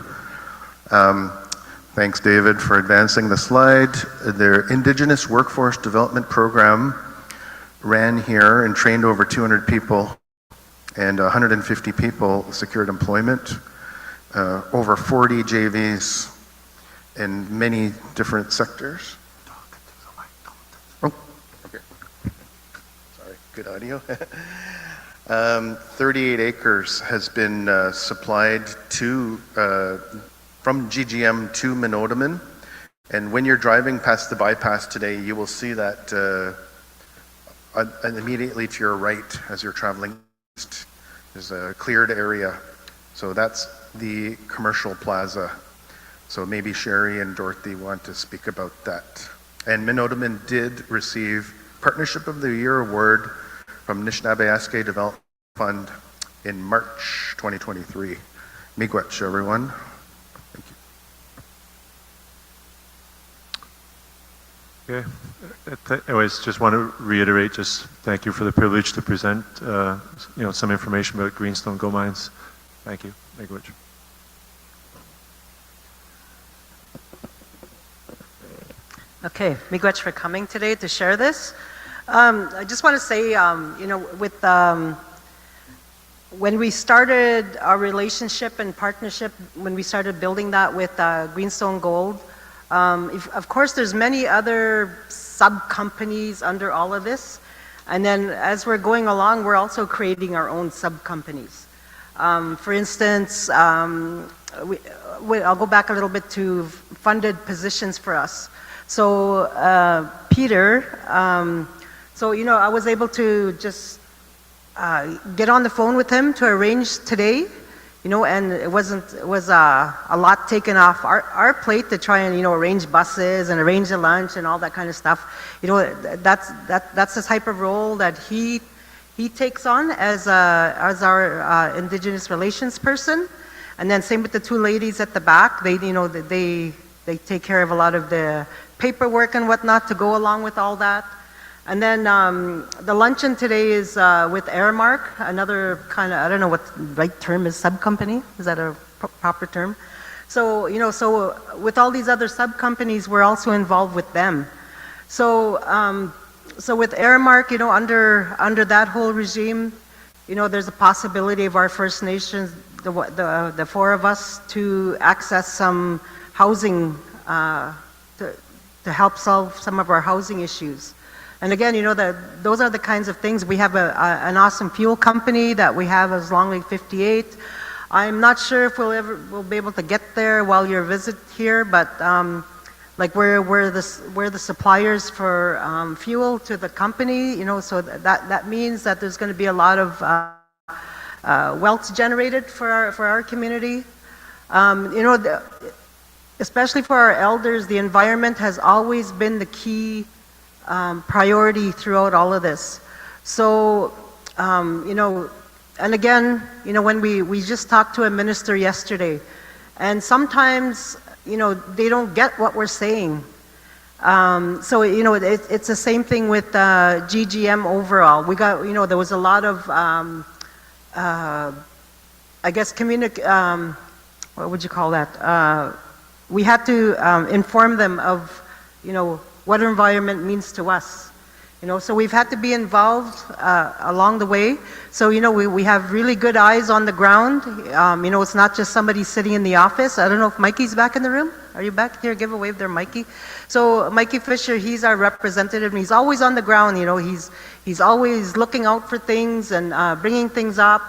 Thanks, David, for advancing the slide. Their Indigenous Workforce Development Program ran here and trained over 200 people, and 150 people secured employment. Over 40 JVs in many different sectors. Oh, okay. Sorry, good audio. 38 acres has been supplied to from GGM to Menodamin, And when you're driving past the bypass today, you will see that and immediately to your right as you're traveling east is a cleared area. So that's the commercial plaza. So maybe Sherry and Dorothy want to speak about that. And Minotamin did receive Partnership of the Year award from Anishinaabe Development Fund in March 2023. Miigwech, everyone. Thank you. Okay. Anyways, just want to reiterate, just thank you for the privilege to present, some information about Greenstone Gold Mines. Thank you. Miigwech. Okay, miigwech for coming today to share this. I just want to say, with when we started our relationship and partnership, when we started building that with Greenstone Gold, of course there's many other sub-companies under all of this. And then as we're going along, we're also creating our own sub-companies. For instance, I'll go back a little bit to funded positions for us. So Peter, I was able to just get on the phone with him to arrange today, and it was a lot taken off our plate to try and arrange buses and arrange a lunch and all that kind of stuff. That's the type of role that he takes on as our Indigenous relations person, and then same with the two ladies at the back. They take care of a lot of the paperwork and whatnot to go along with all that. And then the luncheon today is with Airmark, another kind of, I don't know what the right term is, sub-company? Is that a proper term? So, so with all these other sub-companies, we're also involved with them. So, so with Airmark, under that whole regime, there's a possibility of our First Nations, the four of us, to access some housing, to help solve some of our housing issues. And again, those are the kinds of things. We have an awesome fuel company that we have as Long Lake 58. I'm not sure if we'll be able to get there while your visit here, but like we're the suppliers for fuel to the company, so that means that there's going to be a lot of wealth generated for our community. Especially for our elders, the environment has always been the key priority throughout all of this. So, and again, when we just talked to a minister yesterday, and sometimes, they don't get what we're saying. So, it's the same thing with GGM overall. We got, there was a lot of, I guess, what would you call that? We had to inform them of, what environment means to us. So we've had to be involved along the way. So, we have really good eyes on the ground. It's not just somebody sitting in the office. I don't know if Mikey's back in the room. Are you back here? Give a wave there, Mikey. So Mikey Fisher, he's our representative, and he's always on the ground. He's always looking out for things and bringing things up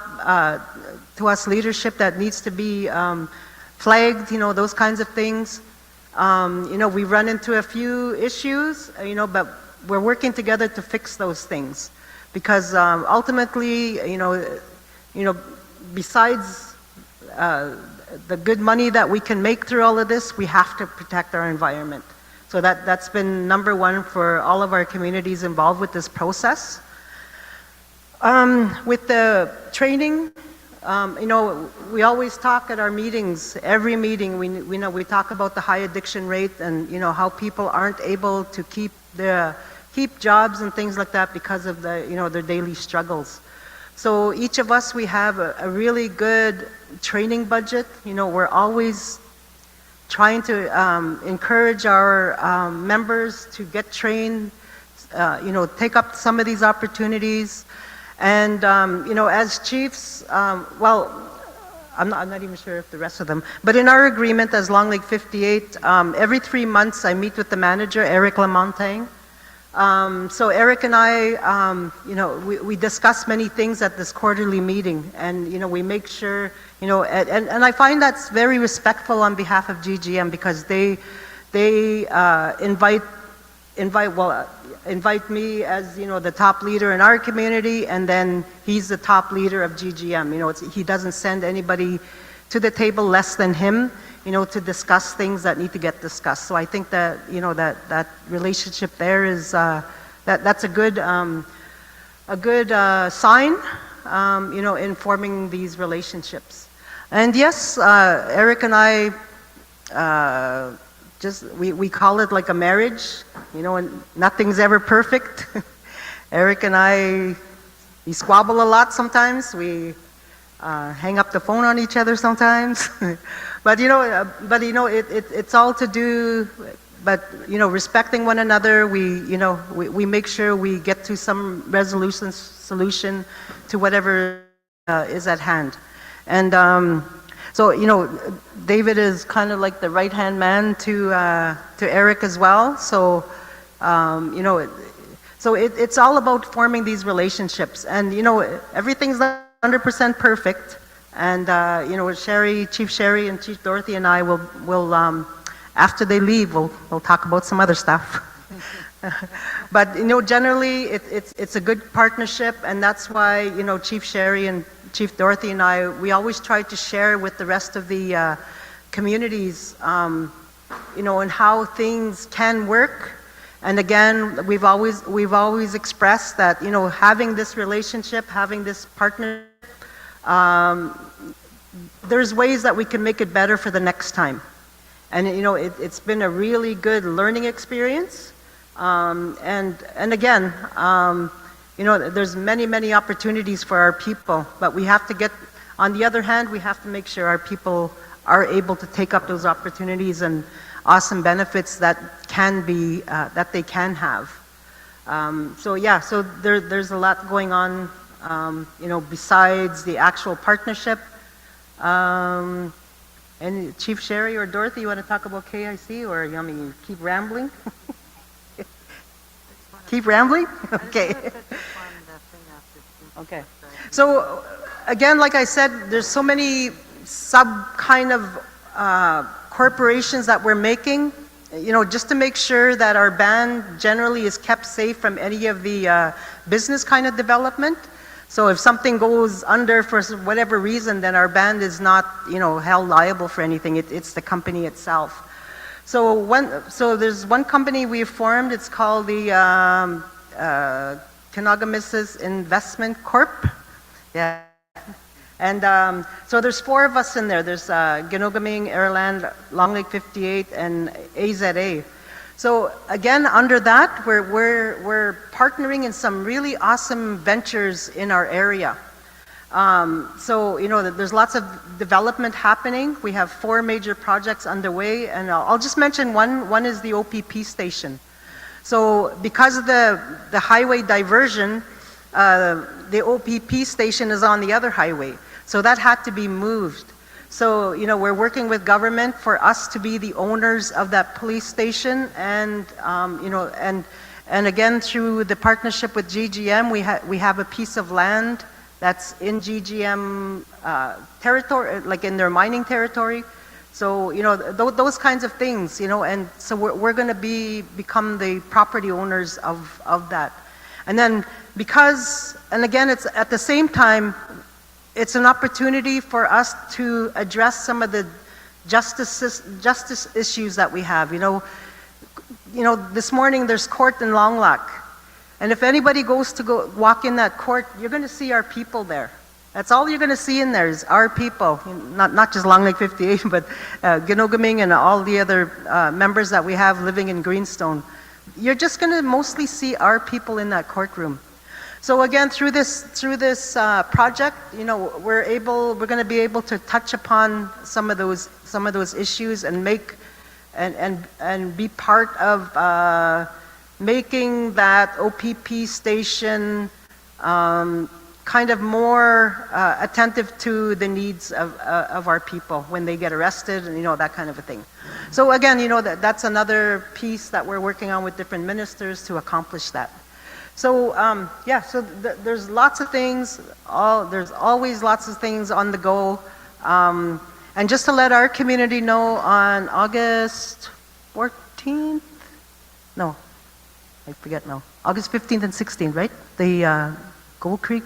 to us leadership that needs to be flagged, those kinds of things. We run into a few issues, but we're working together to fix those things, because ultimately, besides the good money that we can make through all of this, we have to protect our environment. So that's been number one for all of our communities involved with this process. With the training, we always talk at our meetings, every meeting, we talk about the high addiction rate and, how people aren't able to keep jobs and things like that because of their daily struggles. So each of us, we have a really good training budget. We're always trying to encourage our members to get trained, take up some of these opportunities. And, as chiefs, I'm not even sure if the rest of them, but in our agreement as Long Lake 58, every 3 months I meet with the manager, Eric Lamontagne. So Eric and I, we discuss many things at this quarterly meeting, and, we make sure, and I find that's very respectful on behalf of GGM, because they they invite me as, you know, the top leader in our community, and then he's the top leader of GGM. You know, he doesn't send anybody to the table less than him, you know, to discuss things that need to get discussed. So I think that, you know, that relationship there is, that's a good sign, you know, in forming these relationships. And yes, Eric and I, we call it like a marriage, you know, and nothing's ever perfect. Eric and I, we squabble a lot sometimes. We hang up the phone on each other sometimes. but you know, it's all to do. But you know, respecting one another, we make sure we get to some solution to whatever is at hand. And so, you know, David is kind of like the right-hand man to Eric as well. So, you know, it's all about forming these relationships. And, you know, everything's not 100% perfect. And, you know, Chief Sherry and Chief Dorothy and I will after they leave, we'll talk about some other stuff. But, you know, generally, it's a good partnership, and that's why, you know, Chief Sherry and Chief Dorothy and I, we always try to share with the rest of the communities, you know, and how things can work. And again, we've always expressed that, you know, having this relationship, having this partnership, there's ways that we can make it better for the next time. And, you know, it's been a really good learning experience. And again, you know, there's many opportunities for our people, but we have to get, on the other hand, we have to make sure our people are able to take up those opportunities and awesome benefits that can be, that they can have. So yeah, so there's a lot going on, you know, besides the actual partnership. And Chief Sherry or Dorothy, you want to talk about KIC, or you want me to keep rambling? Keep rambling? Okay. Okay. So again, like I said, there's so many kind of corporations that we're making, you know, just to make sure that our band generally is kept safe from any of the business kind of development. So if something goes under for whatever reason, then our band is not, you know, held liable for anything. It's the company itself. So there's one company we formed. It's called the Kenogamisis Investment Corp. Yeah. And so there's 4 of us in there. There's Ginogaming, Airland, Long Lake 58, and AZA. So again, under that, we're partnering in some really awesome ventures in our area. So, you know, there's lots of development happening. We have 4 major projects underway, and I'll just mention one. One is the OPP station. So because of the highway diversion, the OPP station is on the other highway. So that had to be moved. So, you know, we're working with government for us to be the owners of that police station, and, you know, and again, through the partnership with GGM, we have a piece of land that's in GGM territory, like in their mining territory. So, you know, those kinds of things, you know, and so we're going to become the property owners of that. And then and again, it's at the same time, it's an opportunity for us to address some of the justice issues that we have. You know, this morning there's court in Long Lac. And if anybody goes to walk in that court, you're going to see our people there. That's all you're going to see in there is our people. Not just Long Lake 58, but Ginogaming and all the other members that we have living in Greenstone. You're just going to mostly see our people in that courtroom. So again, through this project, you know, we're going to be able to touch upon some of those issues and and be part of making that OPP station kind of more attentive to the needs of our people when they get arrested, and, you know, that kind of a thing. So again, you know, that's another piece that we're working on with different ministers to accomplish that. So yeah, so there's lots of things. There's always lots of things on the go. And just to let our community know, on August 4th, 15th? No, I forget now. August 15th and 16th, right? The Goldfield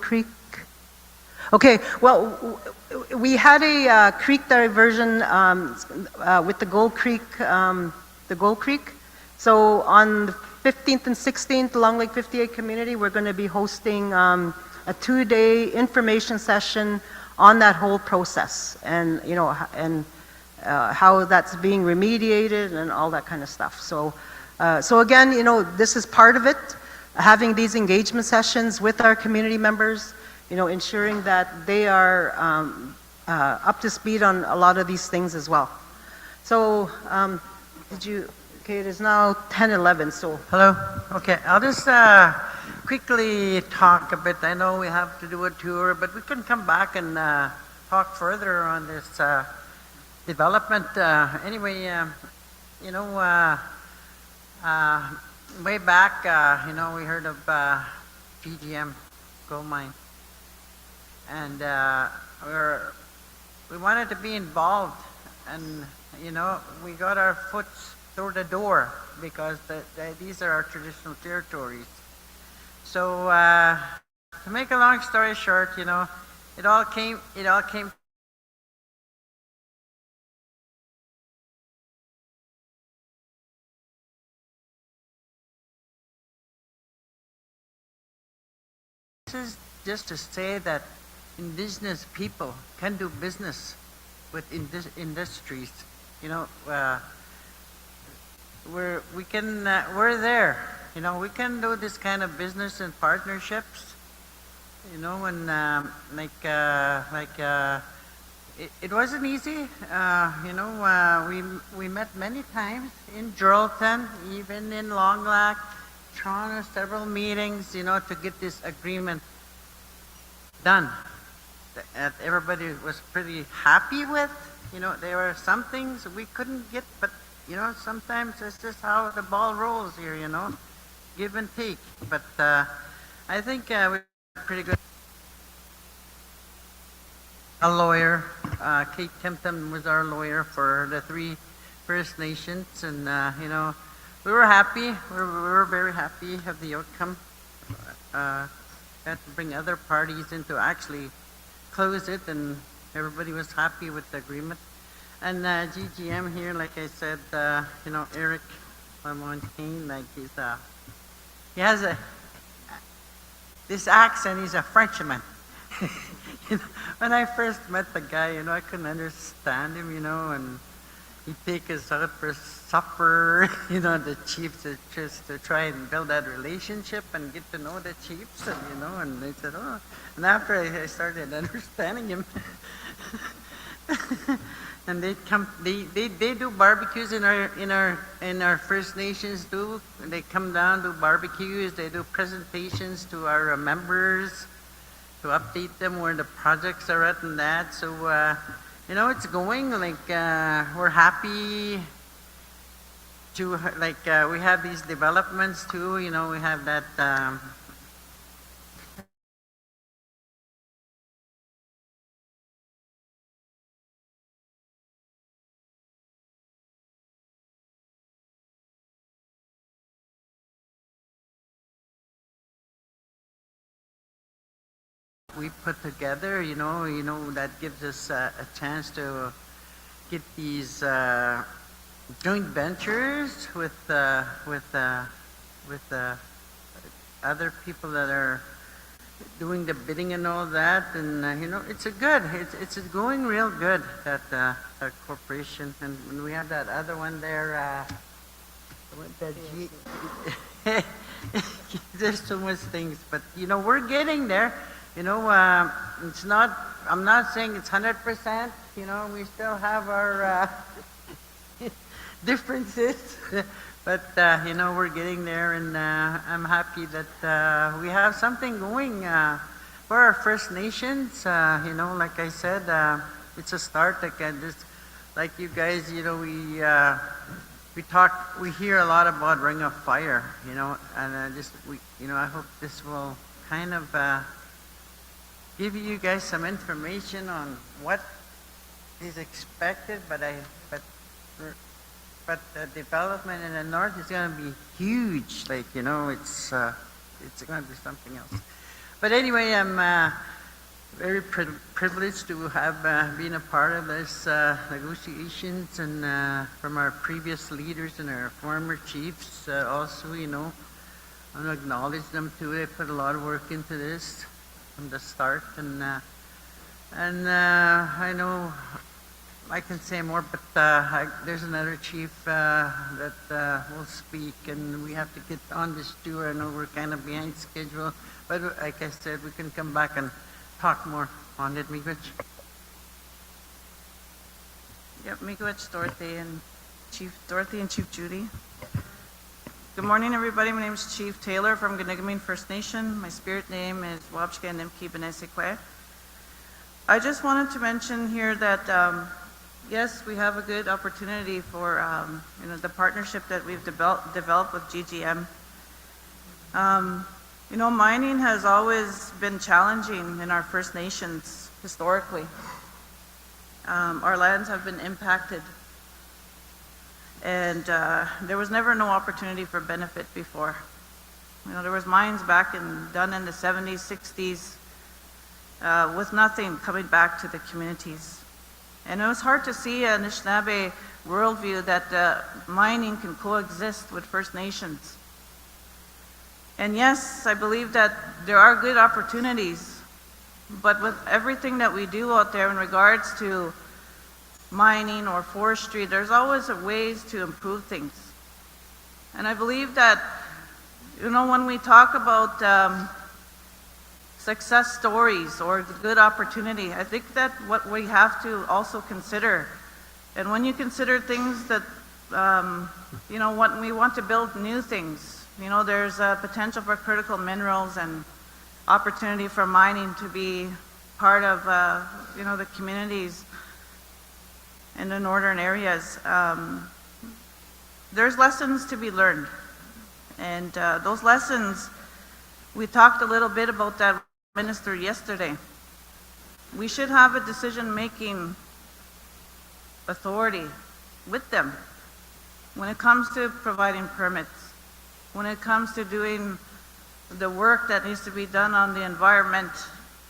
Creek. Okay, well, we had a creek diversion with the Gold Creek, So on the 15th and 16th, Long Lake 58 community, we're going to be hosting a 2-day information session on that whole process, and how that's being remediated and all that kind of stuff. So again, this is part of it, having these engagement sessions with our community members, ensuring that they are up to speed on a lot of these things as well. So, okay, it is now 10:11, so. Hello. Okay, I'll just quickly talk a bit. I know we have to do a tour, but we can come back and talk further on this development. Anyway, way back, we heard of GGM gold mine, and we wanted to be involved, and we got our foot through the door because these are our traditional territories. So to make a long story short, it all came. This is just to say that indigenous people can do business with industries. We're there. We can do this kind of business and partnerships. And it wasn't easy. We met many times in Geraldton, even in Long Lake, Toronto, several meetings, to get this agreement done that everybody was pretty happy with. There were some things we couldn't get, but sometimes it's just how the ball rolls here, give and take. But I think we're pretty good. A lawyer, Kate Timpton was our lawyer for the 3 First Nations, and we were happy. We were very happy of the outcome. Had to bring other parties in to actually close it, and everybody was happy with the agreement. And GGM here, like I said, Eric Lamontagne, he has this accent. He's a Frenchman. When I first met the guy, I couldn't understand him, and he'd take us out for supper, the chiefs, just to try and build that relationship and get to know the chiefs, and they said, oh, and after I started understanding him, and they do barbecues in our First Nations too. They come down, do barbecues, they do presentations to our members to update them where the projects are at and that. So it's going, we're happy to, we have these developments too, we have that we put together, that gives us a chance to get these joint ventures with other people that are doing the bidding and all that, and it's going real good, that corporation, and we have that other one there. There's so much things, but we're getting there. It's not. I'm not saying it's 100%. We still have our differences, but we're getting there, and I'm happy that we have something going for our First Nations. Like I said, it's a start. Like you guys, we hear a lot about Ring of Fire, and I hope this will kind of give you guys some information on what is expected, but But the development in the north is going to be huge. Like, you know, it's going to be something else. But anyway, I'm very privileged to have been a part of this negotiations, and from our previous leaders and our former chiefs also, you know, I want to acknowledge them too. They put a lot of work into this from the start, and I know I can say more, but there's another chief that will speak, and we have to get on this tour. I know we're kind of behind schedule, but like I said, we can come back and talk more on it, Miigwech. Yep, Miigwech, Dorothy, and Chief Judy. Good morning, everybody. My name is Chief Taylor from Ganigamin First Nation. My spirit name is Wabshka Nimki Benesekwe. I just wanted to mention here that yes, we have a good opportunity for you know, the partnership that we've developed with GGM. You know, mining has always been challenging in our First Nations historically. Our lands have been impacted, and there was never no opportunity for benefit before. You know, there was mines done in the 70s, 60s, with nothing coming back to the communities. And it was hard to see an Anishinaabe worldview that mining can coexist with First Nations. And yes, I believe that there are good opportunities, but with everything that we do out there in regards to mining or forestry, there's always ways to improve things. And I believe that, you know, when we talk about success stories or good opportunity, I think that what we have to also consider, and when you consider things that, you know, when we want to build new things, you know, there's a potential for critical minerals and opportunity for mining to be part of, you know, the communities in the northern areas. There's lessons to be learned. And those lessons, we talked a little bit about that, Minister, yesterday. We should have a decision-making authority with them when it comes to providing permits, when it comes to doing the work that needs to be done on the environment,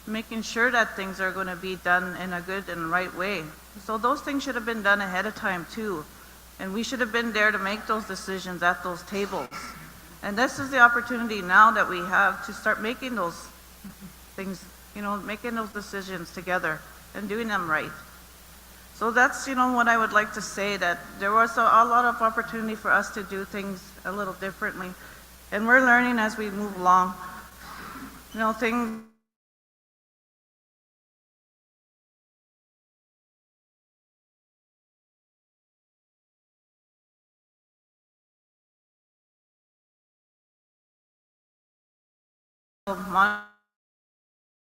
making sure that things are going to be done in a good and right way. So those things should have been done ahead of time too. And we should have been there to make those decisions at those tables. And this is the opportunity now that we have to start making those things, you know, making those decisions together and doing them right. So that's, you know, what I would like to say, that there was a lot of opportunity for us to do things a little differently. And we're learning as we move along. You know, things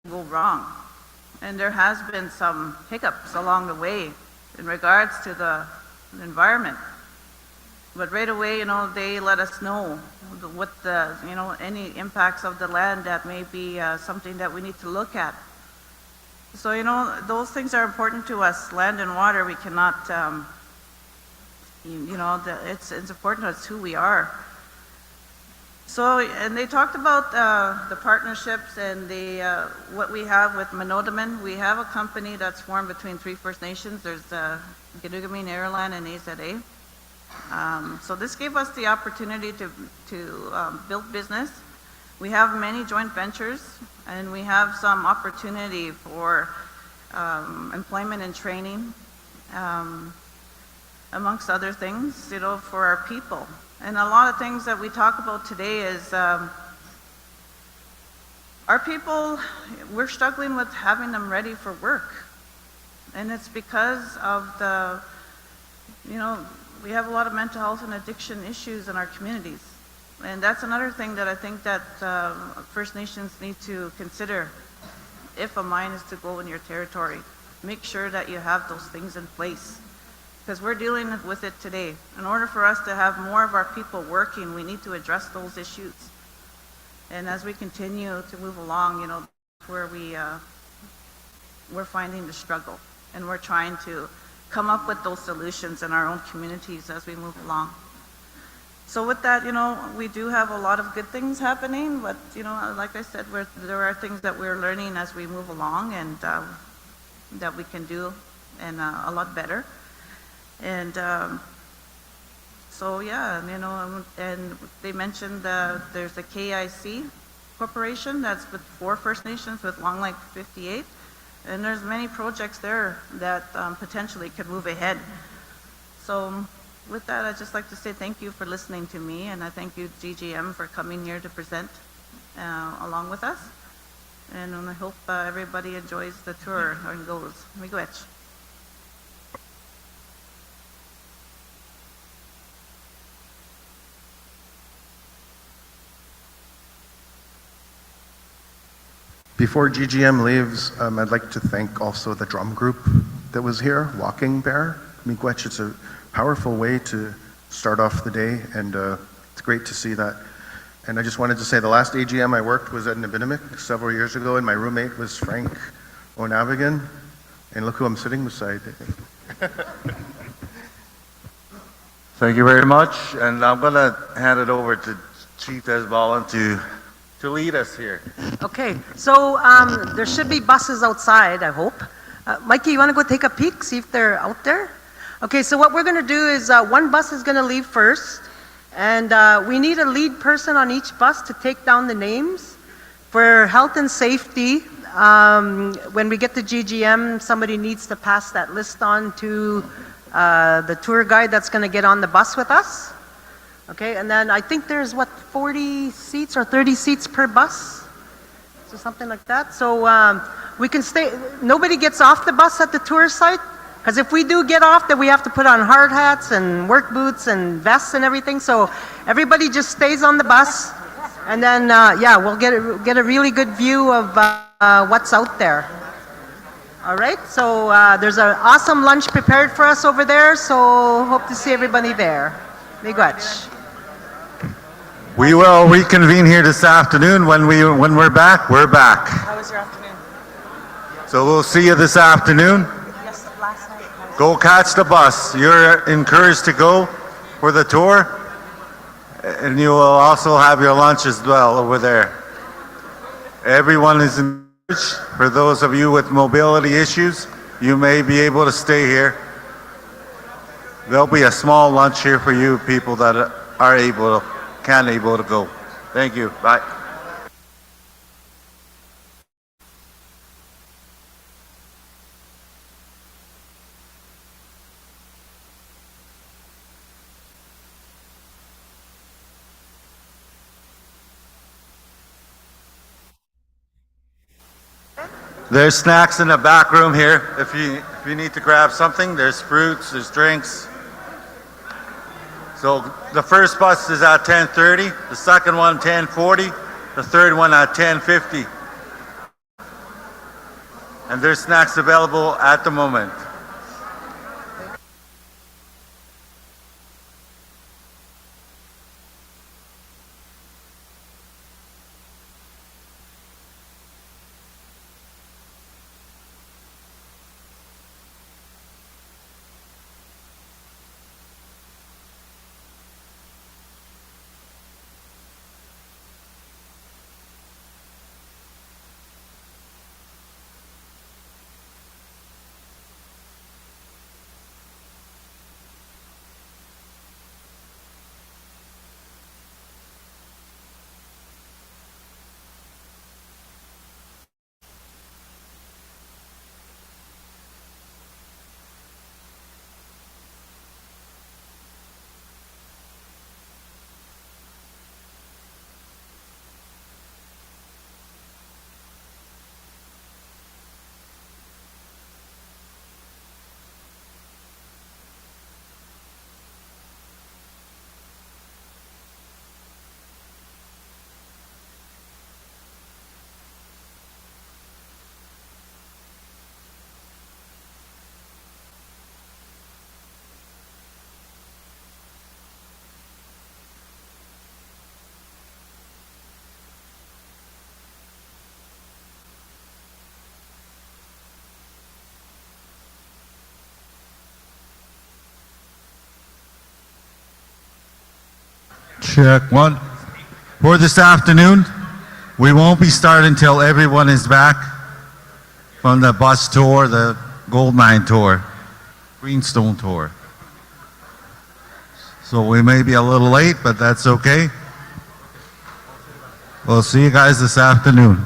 go wrong. And there has been some hiccups along the way in regards to the environment. But right away, you know, they let us know what the, you know, any impacts of the land that may be something that we need to look at. So, you know, those things are important to us. Land and water, we cannot, you know, it's important to us who we are. So, and they talked about the partnerships and the what we have with Manodaman. We have a company that's formed between 3 First Nations. There's Ganigamin, Airline, and AZA. So this gave us the opportunity to build business. We have many joint ventures, and we have some opportunity for employment and training, amongst other things, you know, for our people. And a lot of things that we talk about today is our people, we're struggling with having them ready for work. And it's because of the, you know, we have a lot of mental health and addiction issues in our communities. And that's another thing that I think that First Nations need to consider if a mine is to go in your territory. Make sure that you have those things in place, because we're dealing with it today. In order for us to have more of our people working, we need to address those issues. And as we continue to move along, you know, where we're finding the struggle, and we're trying to come up with those solutions in our own communities as we move along. So with that, we do have a lot of good things happening, but, like I said, there are things that we're learning as we move along and that we can do and a lot better. And so, yeah, and they mentioned there's a KIC corporation that's with 4 First Nations with Long Lake 58. And there's many projects there that potentially could move ahead. So with that, I'd just like to say thank you for listening to me, and I thank you, GGM, for coming here to present along with us. And I hope everybody enjoys the tour and goes. Miigwech. Before GGM leaves, I'd like to thank also the drum group that was here, Walking Bear. Miigwech, it's a powerful way to start off the day, and it's great to see that. And I just wanted to say the last AGM I worked was at Nabinimik several years ago, and my roommate was Frank O'Navigan, and look who I'm sitting beside. Thank you very much, and I'm going to hand it over to Chief Esbalan to lead us here. Okay, so there should be buses outside, I hope. Mikey, you want to go take a peek, see if they're out there? Okay, so what we're going to do is one bus is going to leave first, and we need a lead person on each bus to take down the names. For health and safety, when we get to GGM, somebody needs to pass that list on to the tour guide that's going to get on the bus with us. Okay, and then I think there's 40 seats or 30 seats per bus, so something like that. So we can stay, nobody gets off the bus at the tour site, because if we do get off, then we have to put on hard hats and work boots and vests and everything. So everybody just stays on the bus, and then yeah, we'll get a really good view of what's out there. All right, so there's an awesome lunch prepared for us over there, so hope to see everybody there. Miigwech. We will reconvene here this afternoon. When we're back, we're back. How was your afternoon? So we'll see you this afternoon. Yes, last night. Go catch the bus. You're encouraged to go for the tour, and you will also have your lunch as well over there. Everyone is encouraged. For those of you with mobility issues, you may be able to stay here. There'll be a small lunch here for you people that are able to go. Thank you. Bye. There's snacks in the back room here. If you need to grab something, there's fruits, there's drinks. So the first bus is at 10:30, the second one 10:40, the third one at 10:50. And there's snacks available at the moment. Check one. For this afternoon, we won't be starting until everyone is back from the bus tour, the gold mine tour, Greenstone tour. So we may be a little late, but that's okay. We'll see you guys this afternoon.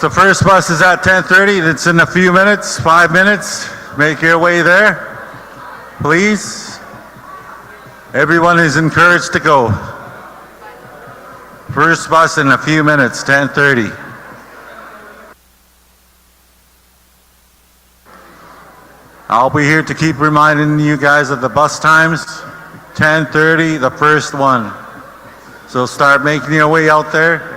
The first bus is at 10:30. It's in a few minutes, 5 minutes. Make your way there, please. Everyone is encouraged to go. First bus in a few minutes, 10:30. I'll be here to keep reminding you guys of the bus times. 10:30, the first one. So start making your way out there.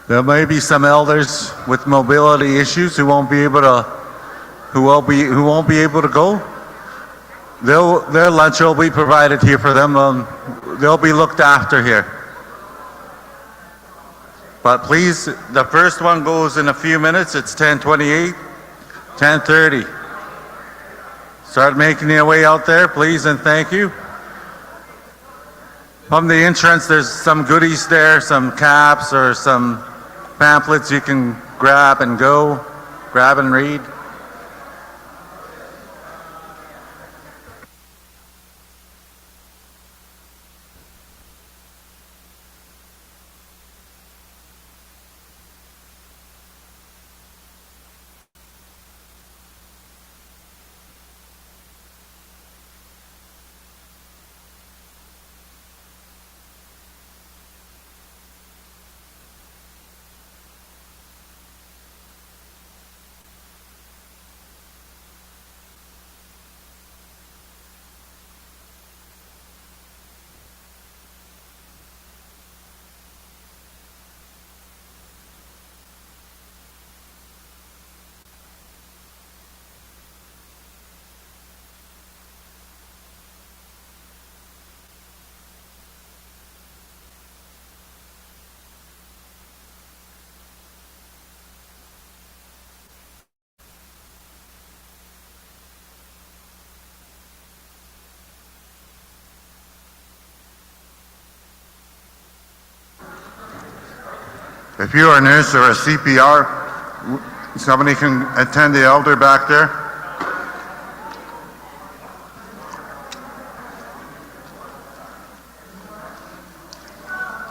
There may be some elders with mobility issues who won't be able to go. Their lunch will be provided here for them. They'll be looked after here. But please, the first one goes in a few minutes. It's 10:28, 10:30. Start making your way out there, please, and thank you. From the entrance, there's some goodies there, some caps or some pamphlets you can grab and go, grab and read. If you're a nurse or a CPR, somebody can attend the elder back there.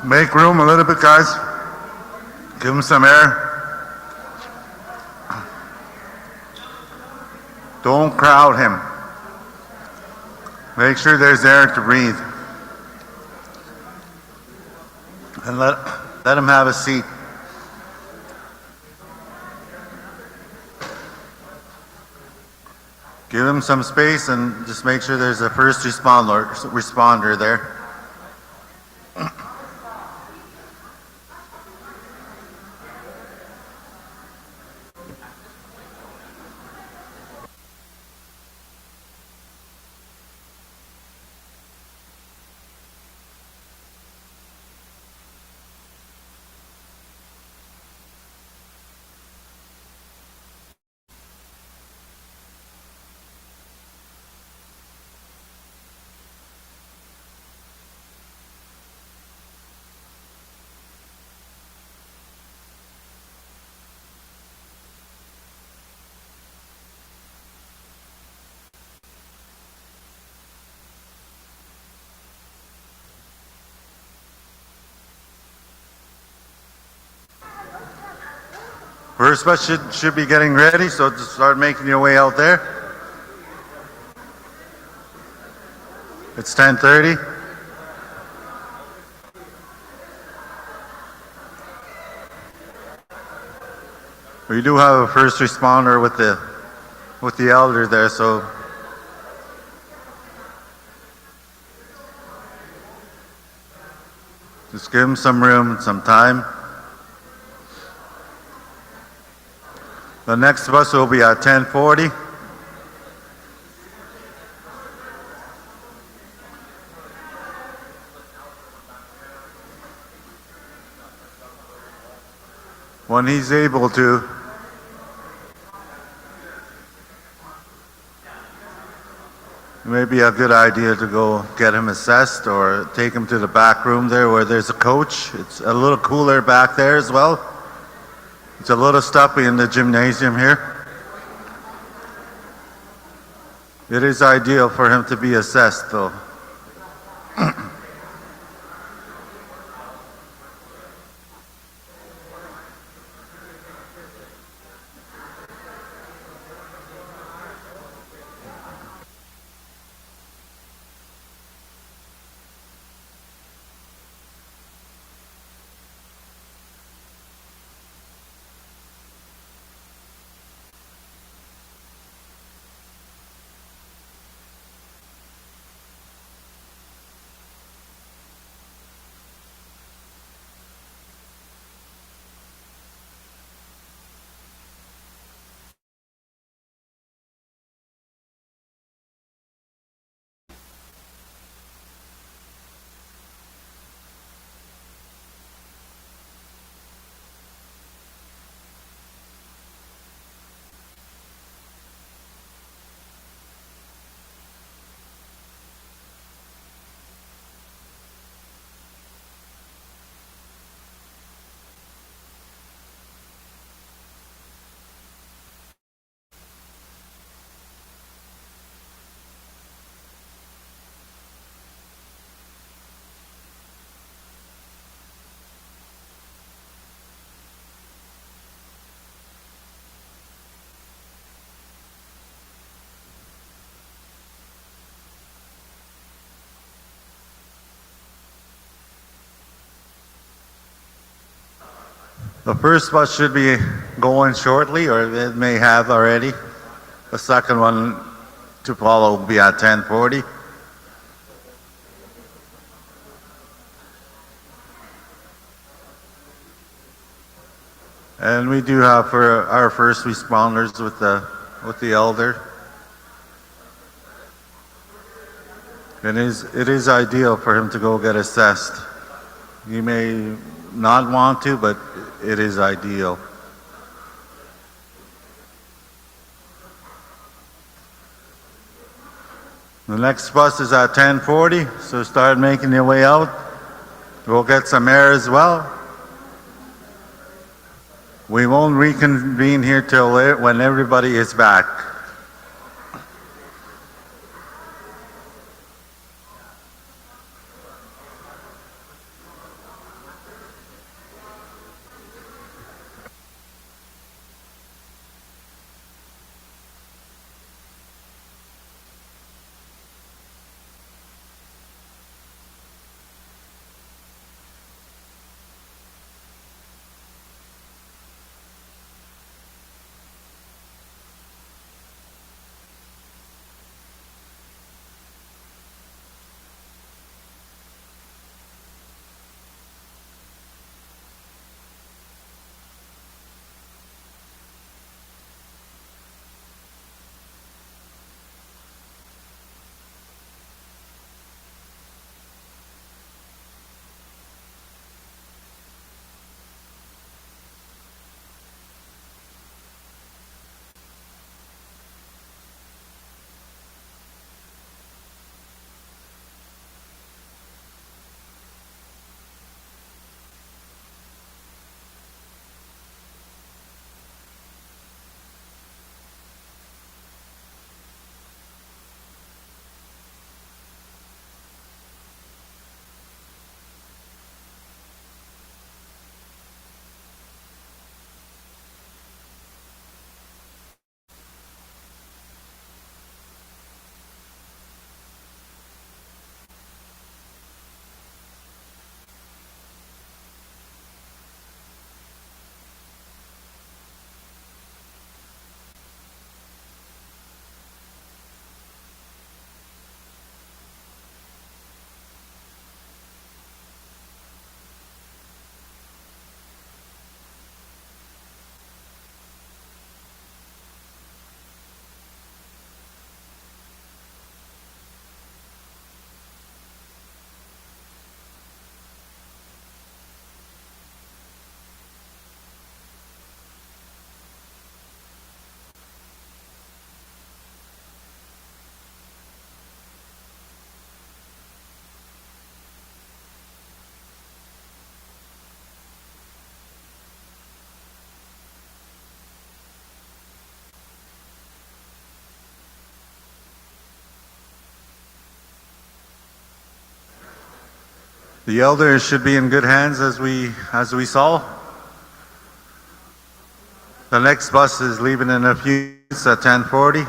Make room a little bit, guys. Give him some air. Don't crowd him. Make sure there's air to breathe. And let him have a seat. Give him some space and just make sure there's a first responder there. First bus should be getting ready, so just start making your way out there. It's 10:30. We do have a first responder with the elder there, so just give him some room and some time. The next bus will be at 10:40. When he's able to, it may be a good idea to go get him assessed or take him to the back room there where there's a coach. It's a little cooler back there as well. It's a little stuffy in the gymnasium here. It is ideal for him to be assessed though. The first bus should be going shortly, or it may have already. The second one to follow will be at 10:40. And we do have for our first responders with the elder. It is ideal for him to go get assessed. You may not want to, but it is ideal. The next bus is at 10:40, so start making your way out. We'll get some air as well. We won't reconvene here till when everybody is back. The elders should be in good hands as we saw. The next bus is leaving in a few minutes at 10:40.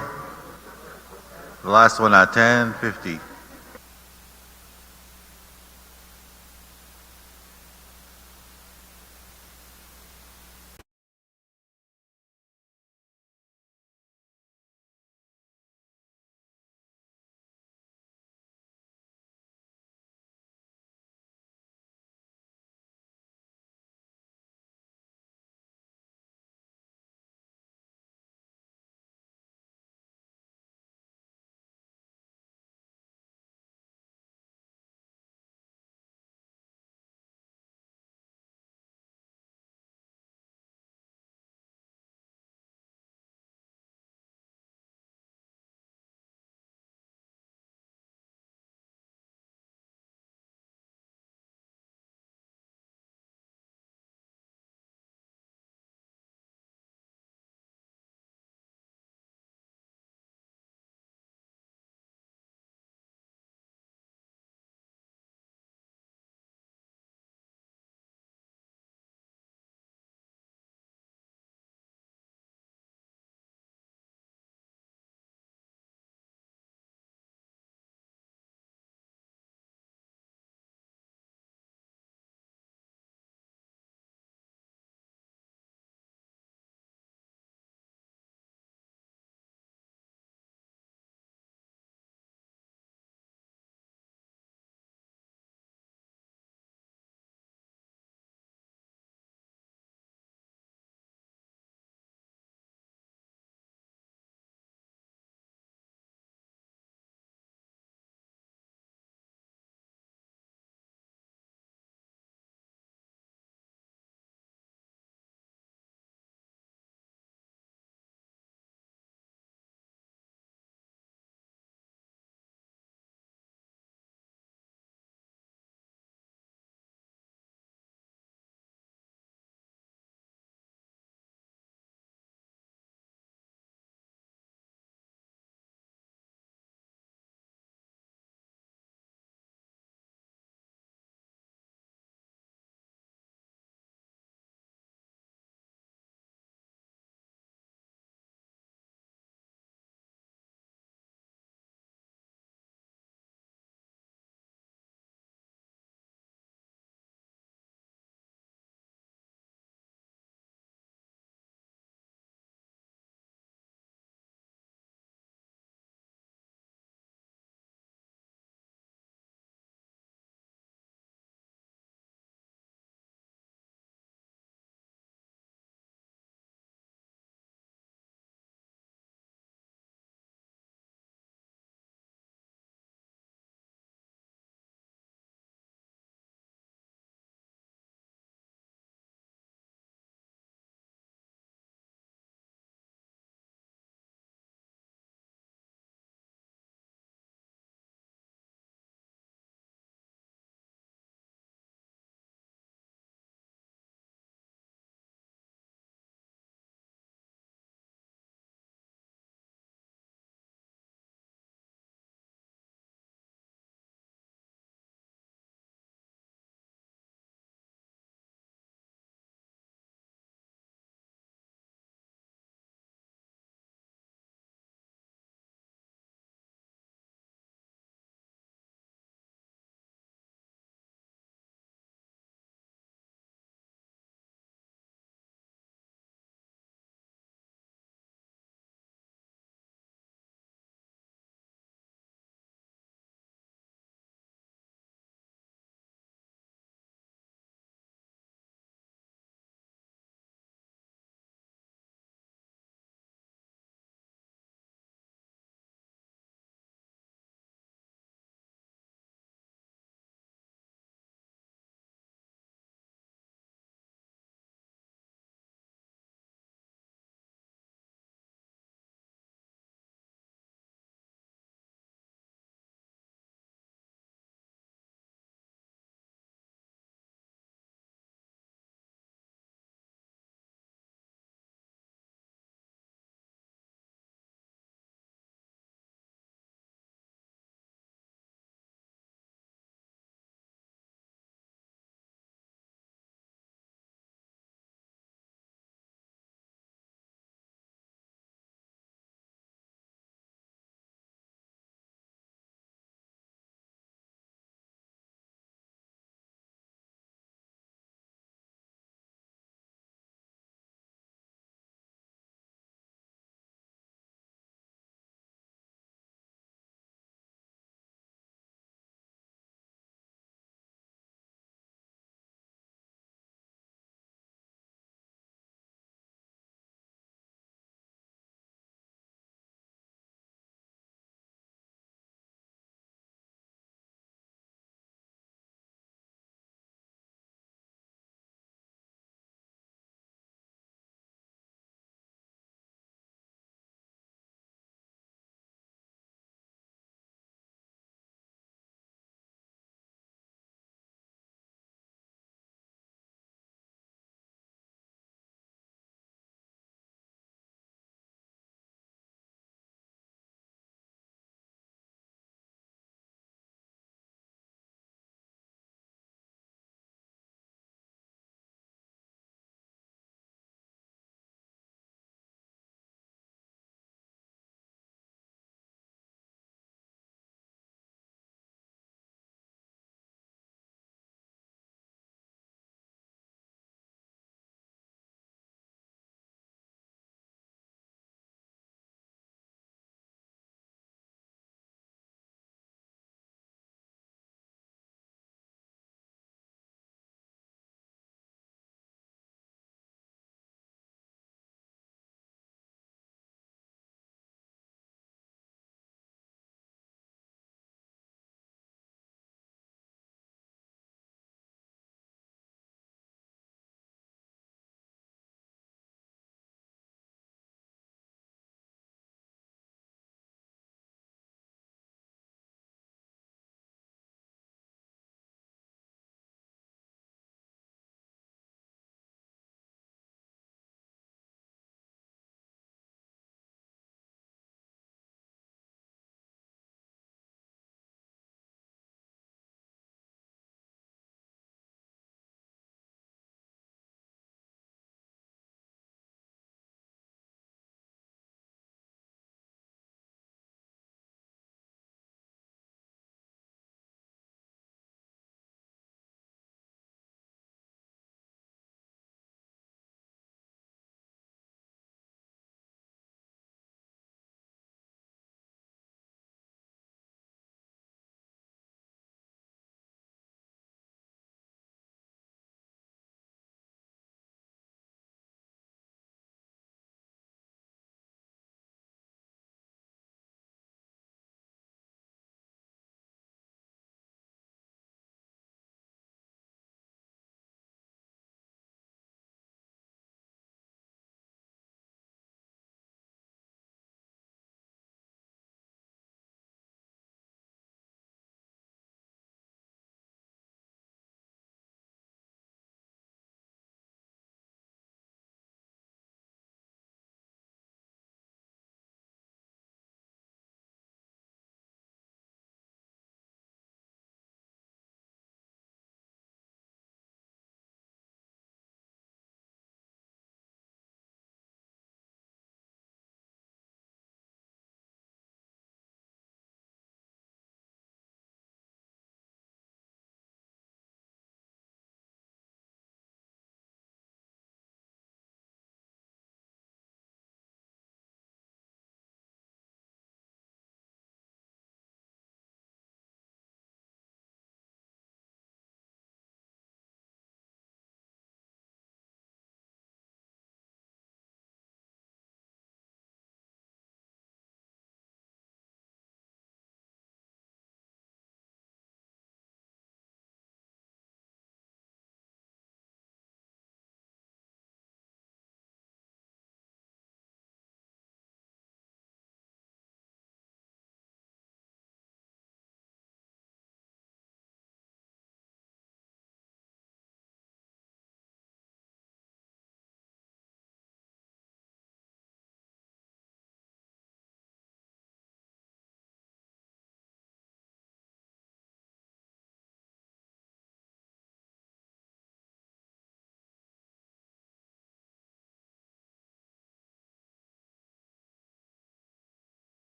The last one at 10:50.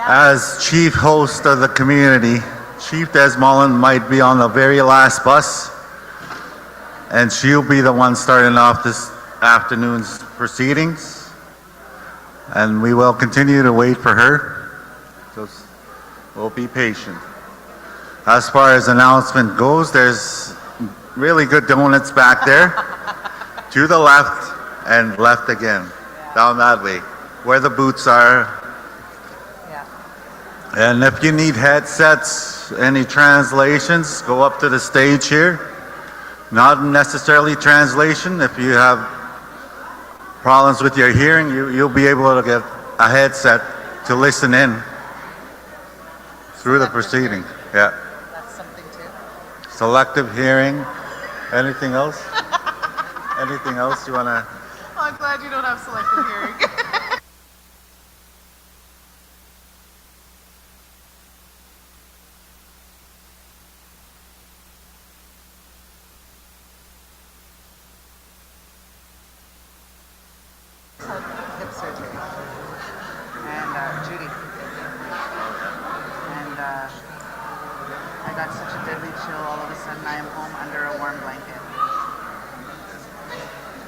As chief host of the community, Chief Desmolin might be on the very last bus, and she'll be the one starting off this afternoon's proceedings. And we will continue to wait for her. So we'll be patient. As far as announcement goes, there's really good donuts back there. To the left and left again. Down that way, where the boots are. And if you need headsets, any translations, go up to the stage here. Not necessarily translation. If you have problems with your hearing, you'll be able to get a headset to listen in through the proceeding. Yeah. That's something too. Selective hearing. Anything else? Anything else you want to? Oh, I'm glad you don't have selective hearing. Hip surgery. And Judy. And I got such a deadly chill all of a sudden. I am home under a warm blanket.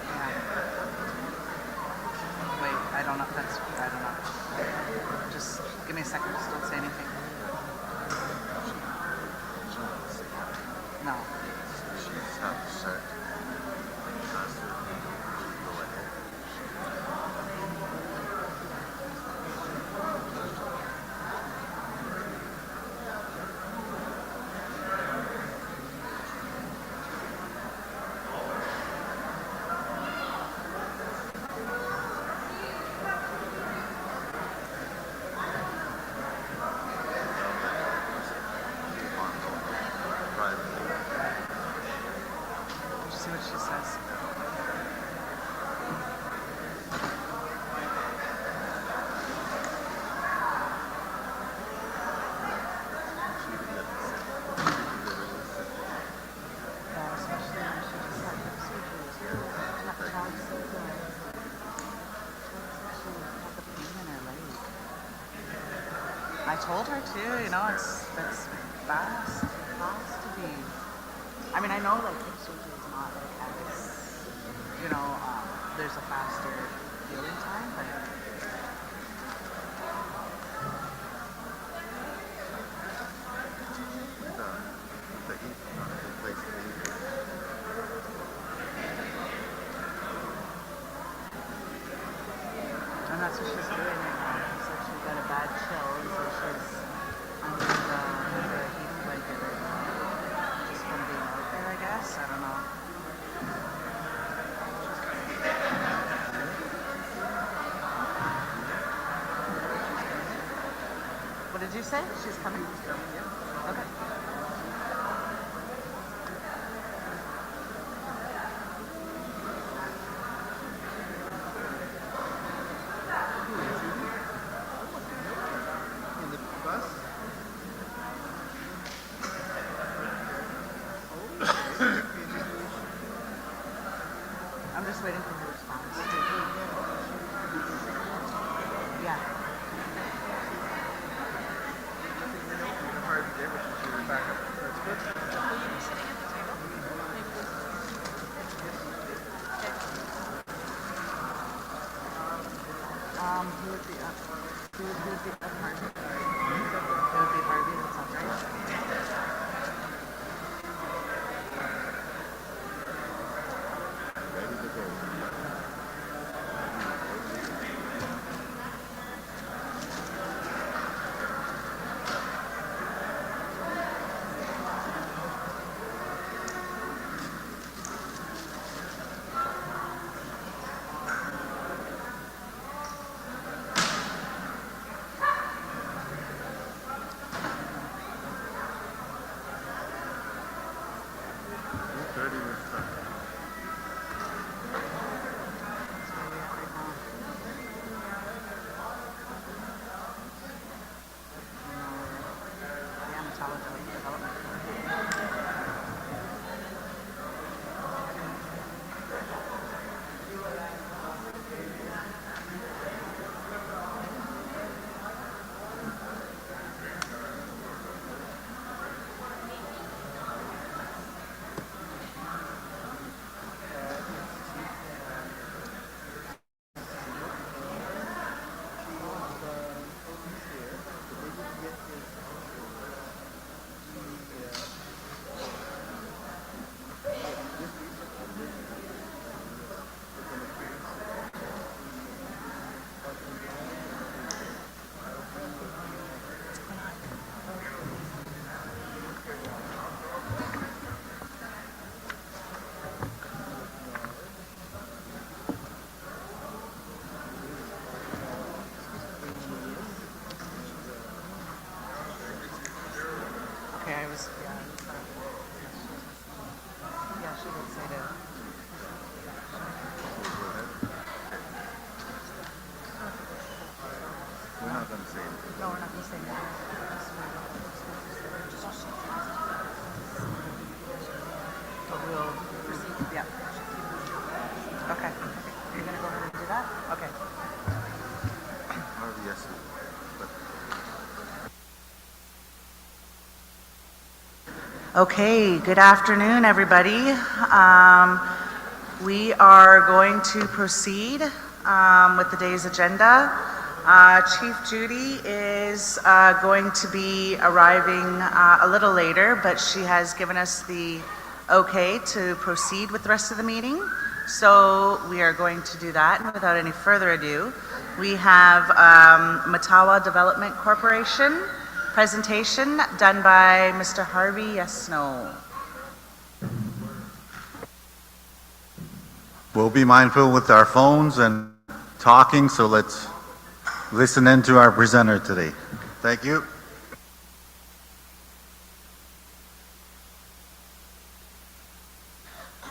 Yeah. Wait, I don't know. I don't know. Just give me a second. Just don't say anything. No. See what she says. I told her too, you know, it's fast to be. I mean, I know like hip surgery is not like as, you know, there's a faster healing time, but and that's what she's doing right now. She said she got a bad chill, and so she's under the heating blanket right now. Just from being out there, I guess. I don't know. What did you say? She's coming? Okay. I'm just waiting for her response. Yeah. Who would be up? Who would be up Harvey? It would be Harvey, that sounds right. Okay. You're going to go ahead and do that? Okay. Okay, good afternoon, everybody. We are going to proceed with the day's agenda. Chief Judy is going to be arriving a little later, but she has given us the okay to proceed with the rest of the meeting. So we are going to do that, and without any further ado, we have Matawa Development Corporation presentation done by Mr. Harvey Yesno. We'll be mindful with our phones and talking, so let's listen in to our presenter today. Thank you.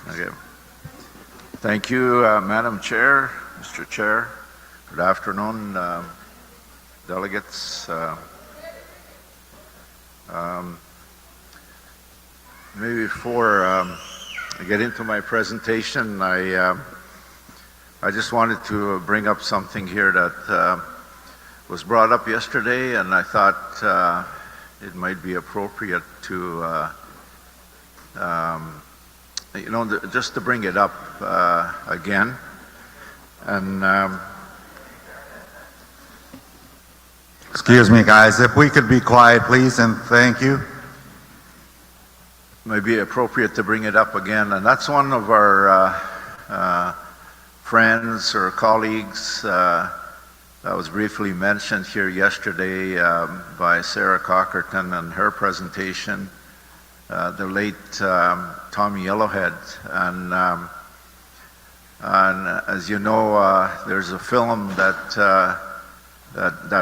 Okay. Thank you, Madam Chair, Mr. Chair. Good afternoon, delegates. Maybe before I get into my presentation, I just wanted to bring up something here that was brought up yesterday, and I thought it might be appropriate to, just to bring it up again. And Excuse me, guys, if we could be quiet, please, and thank you. May be appropriate to bring it up again, and that's one of our friends or colleagues that was briefly mentioned here yesterday by Sarah Cockerton in her presentation, the late Tommy Yellowhead. And as you know, there's a film that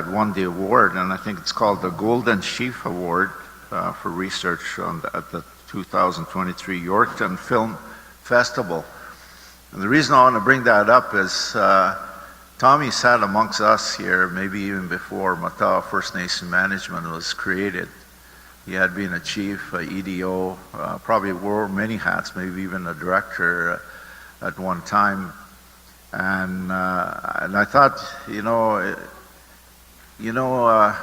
won the award, and I think it's called the Golden Sheaf Award for research at the 2023 Yorkton Film Festival. And the reason I want to bring that up is Tommy sat amongst us here maybe even before Matawa First Nation Management was created. He had been a chief, a EDO, probably wore many hats, maybe even a director at one time. And I thought,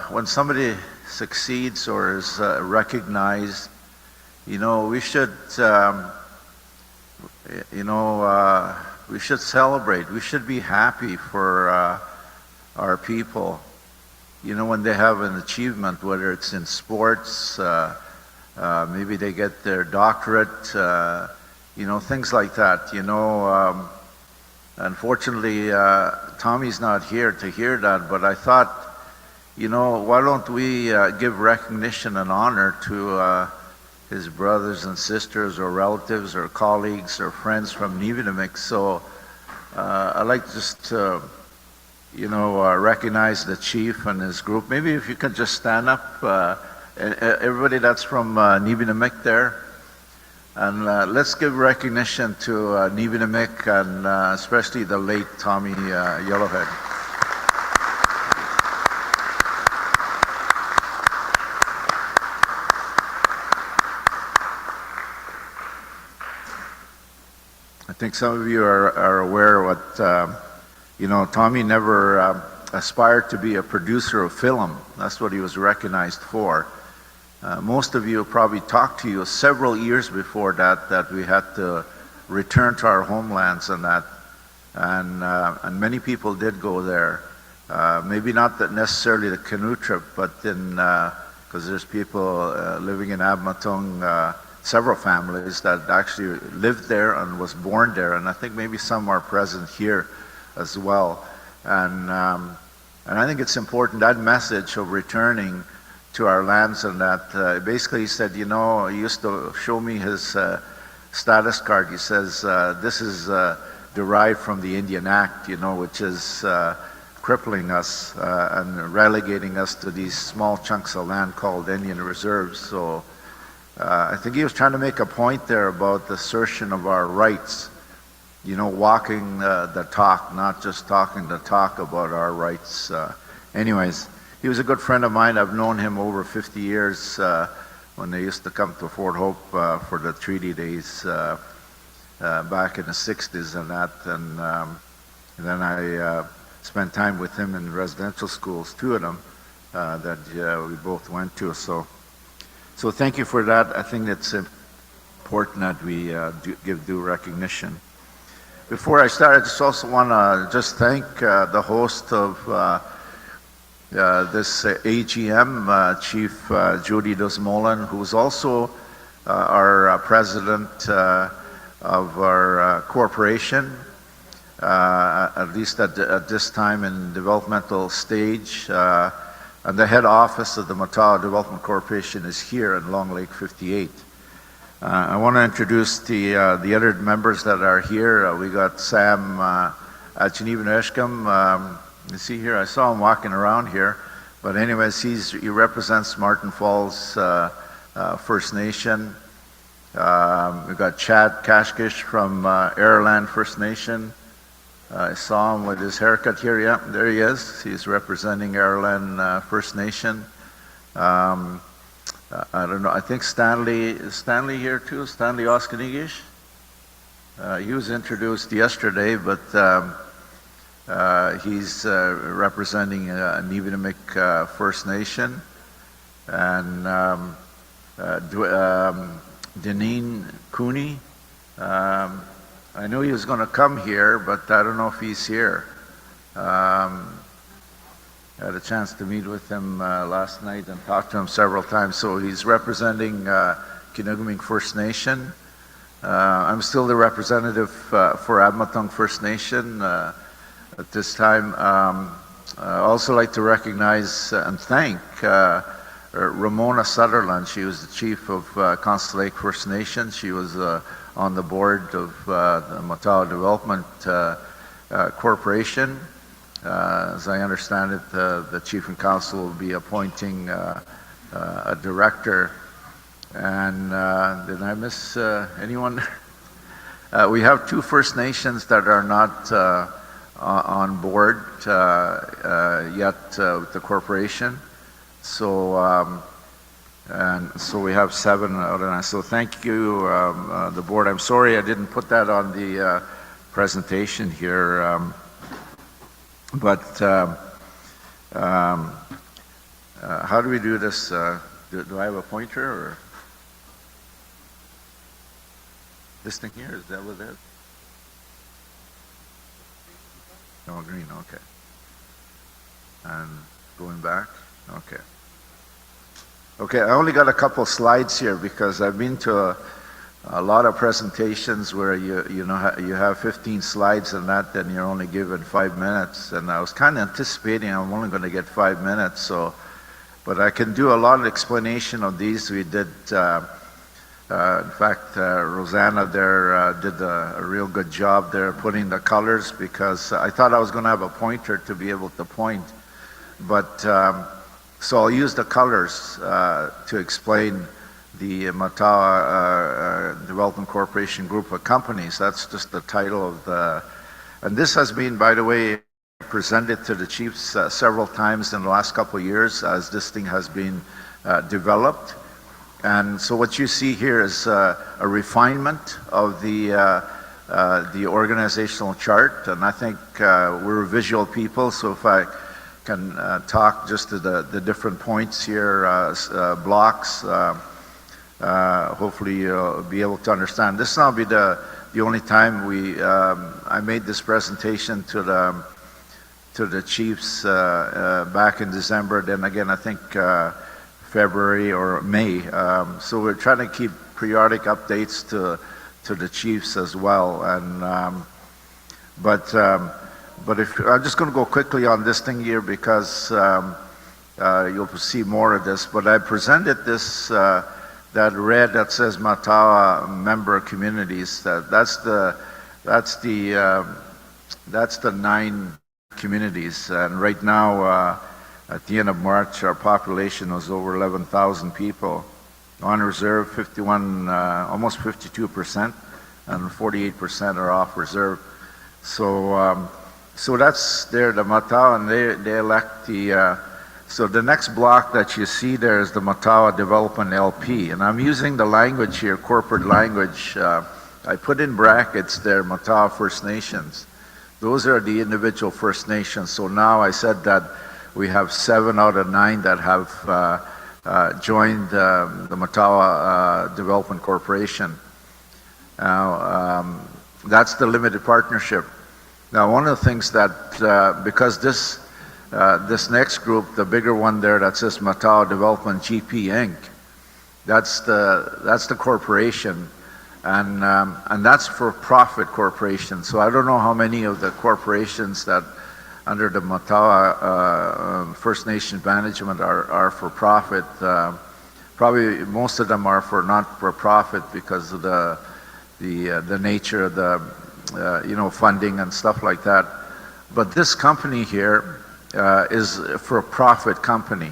when somebody succeeds or is recognized, we should, we should celebrate. We should be happy for our people. When they have an achievement, whether it's in sports, maybe they get their doctorate, things like that. Unfortunately, Tommy's not here to hear that, but I thought, why don't we give recognition and honor to his brothers and sisters or relatives or colleagues or friends from Nivitamic. So I'd like just to, recognize the chief and his group. Maybe if you could just stand up, everybody that's from Nivitamic there. And let's give recognition to Nivitamic and especially the late Tommy Yellowhead. I think some of you are aware what, Tommy never aspired to be a producer of film. That's what he was recognized for. Most of you probably talked to you several years before that we had to return to our homelands and that. And many people did go there. Maybe not that necessarily the canoe trip, but because there's people living in Abmatung, several families that actually lived there and was born there, and I think maybe some are present here as well. And I think it's important, that message of returning to our lands, and that basically he said, he used to show me his status card. He says, this is derived from the Indian Act, which is crippling us and relegating us to these small chunks of land called Indian reserves. So I think he was trying to make a point there about the assertion of our rights, walking the talk, not just talking the talk about our rights. Anyways, he was a good friend of mine. I've known him over 50 years when they used to come to Fort Hope for the treaty days. back in the 60s and that. And then I spent time with him in residential schools, two of them that we both went to. So thank you for that. I think it's important that we give due recognition. Before I start, I just also want to just thank the host of this AGM, Chief Judy Desmoulin, who's also our president of our corporation, at least at this time in developmental stage. And the head office of the Matawa Development Corporation is here in Long Lake 58. I want to introduce the other members that are here. We got Sam Geneva Eshcom. You see here, I saw him walking around here. But anyways, he represents Martin Falls First Nation. We got Chad Kashkish from Airland First Nation. I saw him with his haircut here. Yeah, there he is. He's representing Airland First Nation. I don't know. I think is Stanley here too? Stanley Oskanigish? He was introduced yesterday, but he's representing Nivinimek First Nation. And Deneen Cooney. I knew he was going to come here, but I don't know if he's here. I had a chance to meet with him last night and talk to him several times. So he's representing Kinuguming First Nation. I'm still the representative for Admatong First Nation at this time. I also like to recognize and thank Ramona Sutherland. She was the chief of Council Lake First Nation. She was on the board of the Matawa Development Corporation. As I understand it, the chief and council will be appointing a director. And did I miss anyone? We have two First Nations that are not on board yet with the corporation. So we have 7 out of 9. So thank you, the board. I'm sorry I didn't put that on the presentation here. But how do we do this? Do I have a pointer or this thing here? Is that what it is? No, green. Okay. And going back. Okay. Okay. I only got a couple slides here because I've been to a lot of presentations where you have 15 slides and that, then you're only given 5 minutes. And I was kind of anticipating I'm only going to get 5 minutes. So, but I can do a lot of explanation of these. We did, in fact, Rosanna there did a real good job there putting the colors, because I thought I was going to have a pointer to be able to point. But so I'll use the colors to explain the Matawa Development Corporation group of companies. That's just the title of the, and this has been, by the way, presented to the chiefs several times in the last couple of years as this thing has been developed. And so what you see here is a refinement of the organizational chart, and I think we're visual people, so if I can talk just to the different points here, blocks, hopefully you'll be able to understand. This will be the only time I made this presentation to the chiefs back in December. Then again, I think February or May. So we're trying to keep periodic updates to the chiefs as well. And but if I'm just going to go quickly on this thing here, because you'll see more of this. But I presented this. That red that says Matawa member communities. That's the 9 communities. And right now, at the end of March, our population was over 11,000 people. On reserve, 51, almost 52%, and 48% are off reserve. So that's there, the Matawa, and they elect the. So the next block that you see there is the Matawa Development LP, and I'm using the language here, corporate language, I put in brackets there Matawa First Nations. Those are the individual First Nations. So now I said that we have 7 out of 9 that have joined the Matawa Development Corporation. Now, that's the limited partnership. Now, one of the things that, because this next group, the bigger one there that says Matawa Development GP Inc., that's the corporation, and that's for profit corporation. So I don't know how many of the corporations that under the Matawa First Nation management are for profit. Probably most of them are for not for profit because of the nature of the funding and stuff like that. But this company here is for a profit company.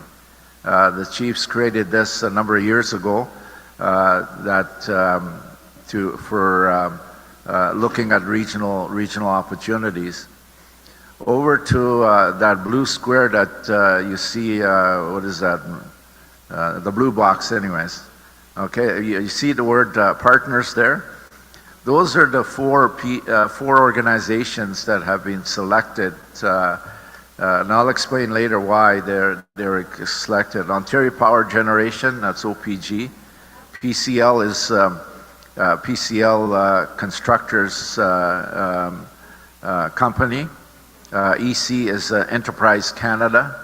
The chiefs created this a number of years ago for looking at regional opportunities. Over to that blue square that you see, what is that? The blue box anyways. Okay, you see the word partners there? Those are the four organizations that have been selected, and I'll explain later why they're selected. Ontario Power Generation, that's OPG. PCL is PCL Constructors Company. EC is Enterprise Canada,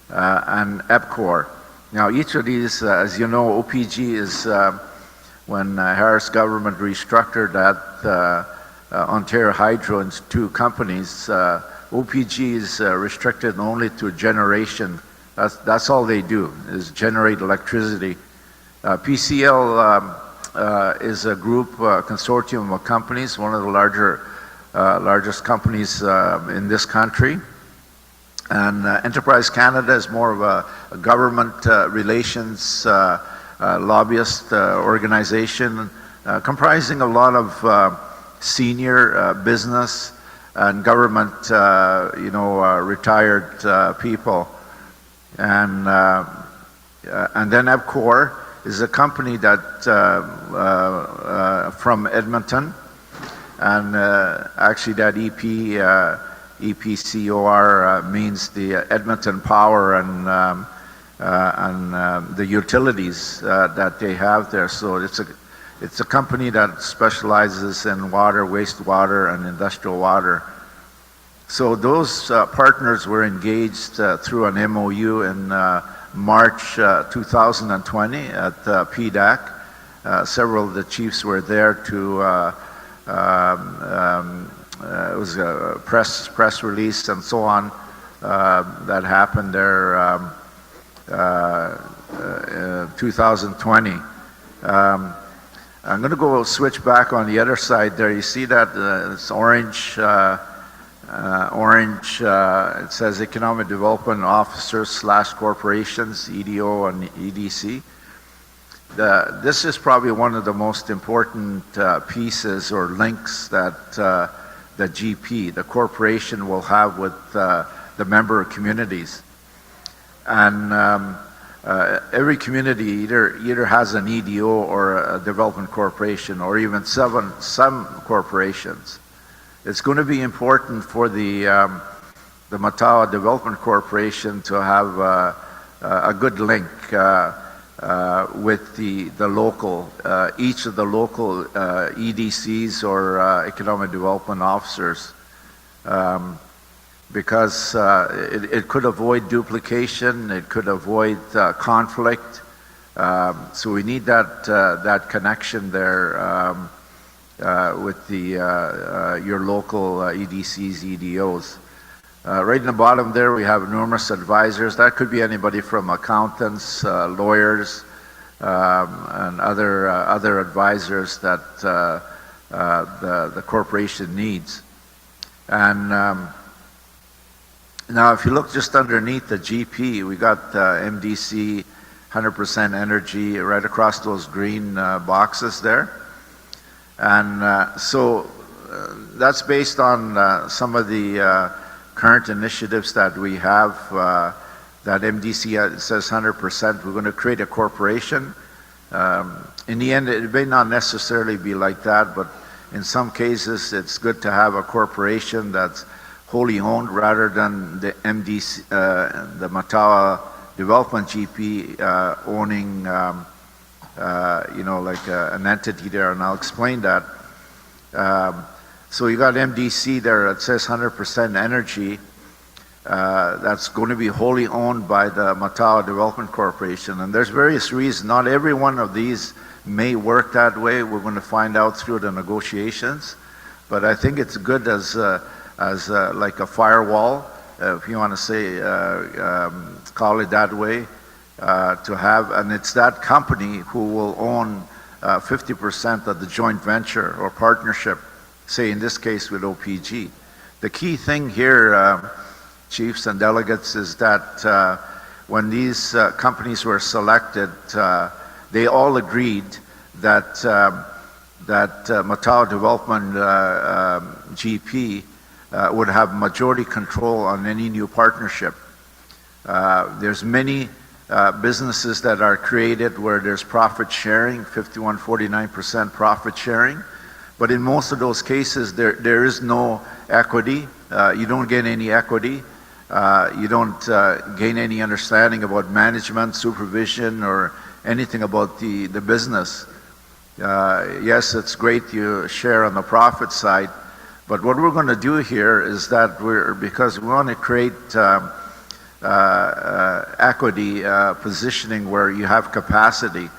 and EPCOR. Now each of these, as you know, OPG is when Harris government restructured that Ontario Hydro into 2 companies, OPG is restricted only to generation. That's all they do, is generate electricity. PCL is a group, consortium of companies, one of the largest companies in this country. And Enterprise Canada is more of a government relations lobbyist organization comprising a lot of senior business and government, retired people. And then EPCOR is a company that from Edmonton, and actually that EPCOR means the Edmonton Power and the utilities that they have there. So it's a company that specializes in water, wastewater, and industrial water. So those partners were engaged through an MOU in March 2020 at PDAC. Several of the chiefs were there to, it was a press release and so on that happened there 2020. I'm going to go switch back on the other side there. You see that it's orange. It says Economic Development Officers / Corporations, EDO and EDC. This is probably one of the most important pieces or links that the GP, the corporation, will have with the member communities. And every community either has an EDO or a development corporation, or even some corporations. It's going to be important for the Matawa Development Corporation to have a good link with the local, each of the local EDCs or economic development officers, because it could avoid duplication, it could avoid conflict. So we need that connection there with your local EDCs, EDOs. Right in the bottom there, we have numerous advisors. That could be anybody from accountants, lawyers, and other advisors that the corporation needs. And now, if you look just underneath the GP, we got MDC, 100% energy, right across those green boxes there. And so that's based on some of the current initiatives that we have, that MDC says 100%. We're going to create a corporation. In the end, it may not necessarily be like that, but In some cases, it's good to have a corporation that's wholly owned rather than the MDC, the Matawa Development GP owning, like an entity there, and I'll explain that. So you got MDC there that says 100% energy. That's going to be wholly owned by the Matawa Development Corporation, and there's various reasons. Not every one of these may work that way. We're going to find out through the negotiations, but I think it's good as like a firewall, if you want to say, call it that way, to have, and it's that company who will own 50% of the joint venture or partnership, say in this case with OPG. The key thing here, chiefs and delegates, is that when these companies were selected, they all agreed that Matawa Development GP would have majority control on any new partnership. There's many businesses that are created where there's profit sharing, 51-49% profit sharing, but in most of those cases there is no equity. You don't get any equity. You don't gain any understanding about management, supervision, or anything about the business. Yes, it's great you share on the profit side, but what we're going to do here is that because we want to create equity positioning where you have capacity,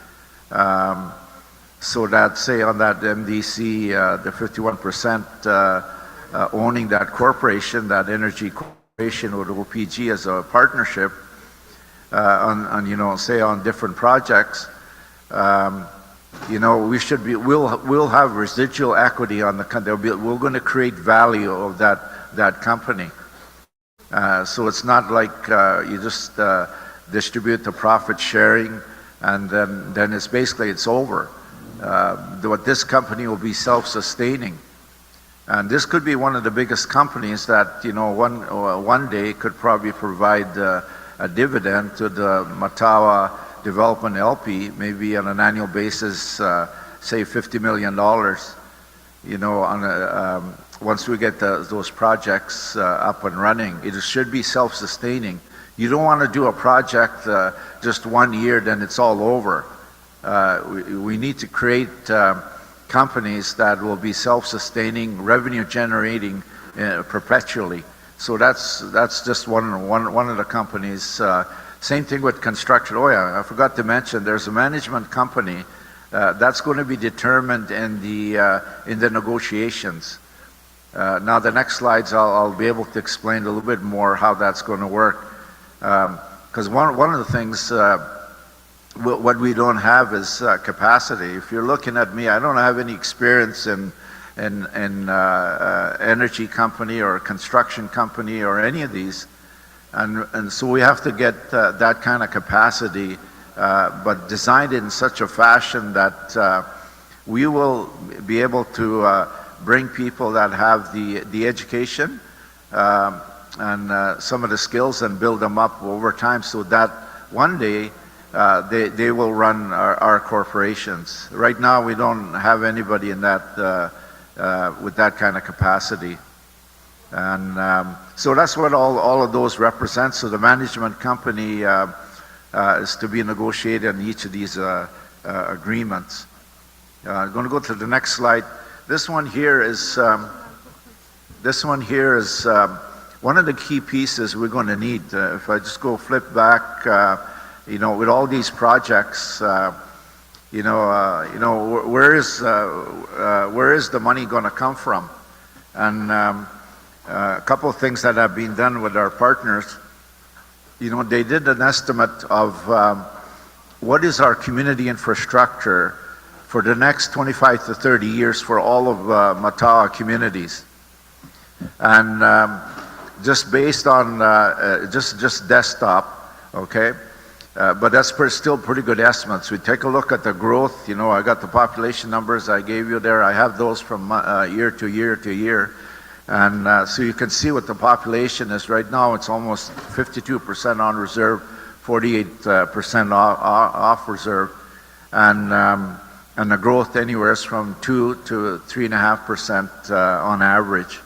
so that, say, on that MDC, the 51% owning that corporation, that energy corporation with OPG as a partnership, on say on different projects, we'll have residual equity on the company. We're going to create value of that company. So it's not like you just distribute the profit sharing and then it's over. What this company will be self-sustaining. And this could be one of the biggest companies that, one day could probably provide a dividend to the Matawa Development LP, maybe on an annual basis, say $50 million, once we get those projects up and running. It should be self-sustaining. You don't want to do a project just 1 year, then it's all over. We need to create companies that will be self-sustaining, revenue generating perpetually. So that's just one of the companies. Same thing with construction. Oh yeah, I forgot to mention, there's a management company that's going to be determined in the negotiations. Now the next slides, I'll be able to explain a little bit more how that's going to work. Because one of the things what we don't have is capacity. If you're looking at me, I don't have any experience in energy company or construction company or any of these, and so we have to get that kind of capacity, but designed in such a fashion that we will be able to bring people that have the education and some of the skills and build them up over time, so that one day they will run our corporations. Right now we don't have anybody in that with that kind of capacity, and so that's what all of those represent. So the management company is to be negotiated in each of these agreements. I'm going to go to the next slide. This one here is one of the key pieces we're going to need. If I just go flip back, with all these projects, where is the money going to come from? And a couple of things that have been done with our partners. They did an estimate of what is our community infrastructure for the next 25 to 30 years for all of Matawa communities, and just based on just desktop, okay. But that's still pretty good estimates. We take a look at the growth. I got the population numbers I gave you there. I have those from year to year to year. And so you can see what the population is right now. It's almost 52% on reserve, 48% off reserve. And and the growth anywhere from 2 to 3.5% on average.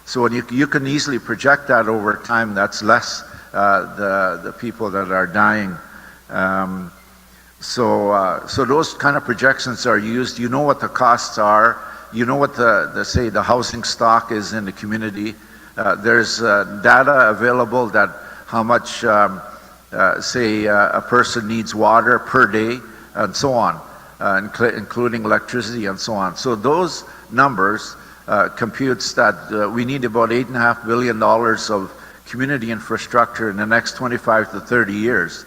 So when you can easily project that over time, that's less the people that are dying. So those kind of projections are used. You know what the costs are. You know what say the housing stock is in the community. There's data available that how much say a person needs water per day and so on, including electricity and so on. So those numbers computes that we need about $8.5 billion of community infrastructure in the next 25 to 30 years.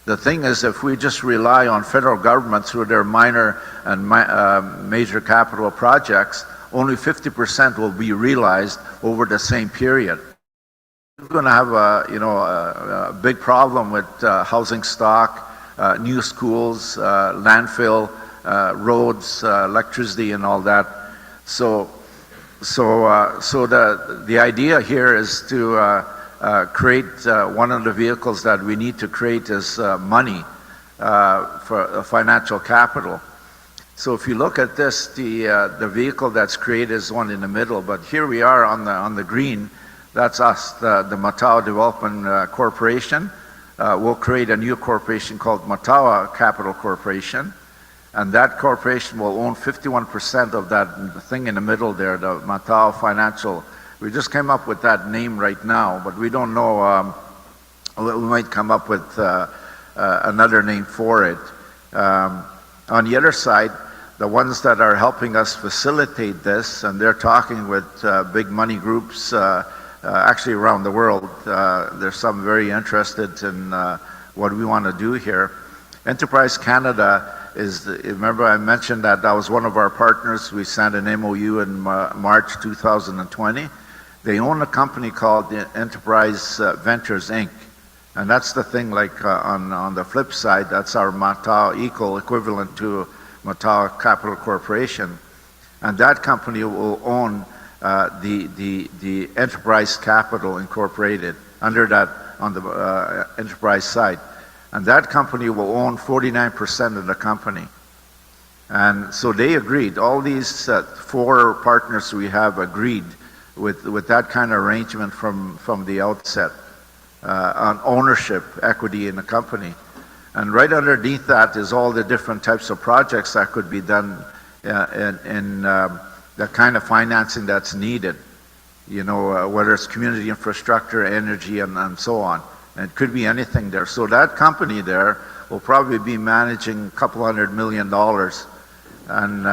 The thing is, if we just rely on federal government through their minor and major capital projects, only 50% will be realized over the same period. We're going to have a big problem with housing stock, new schools, landfill, roads, electricity, and all that. So the idea here is to create one of the vehicles that we need to create is money for financial capital. So if you look at this, the vehicle that's created is one in the middle, but here we are on the green. That's us, the Matawa Development Corporation. We'll create a new corporation called Matawa Capital Corporation, and that corporation will own 51% of that thing in the middle there, the Matawa Financial. We just came up with that name right now, but we don't know, we might come up with another name for it. On the other side, the ones that are helping us facilitate this, and they're talking with big money groups actually around the world. There's some very interested in what we want to do here. Enterprise Canada remember I mentioned that was one of our partners. We signed an MOU in March 2020. They own a company called Enterprise Ventures Inc. And that's the thing, like on the flip side, that's our Matawa equivalent to Matawa Capital Corporation. And that company will own the Enterprise Capital Incorporated under that on the enterprise side. And that company will own 49% of the company. And so they agreed, all these 4 partners we have agreed with that kind of arrangement from the outset on ownership equity in the company. And right underneath that is all the different types of projects that could be done in the kind of financing that's needed, whether it's community infrastructure, energy, and so on. And it could be anything there. So that company there will probably be managing a couple $100 million. And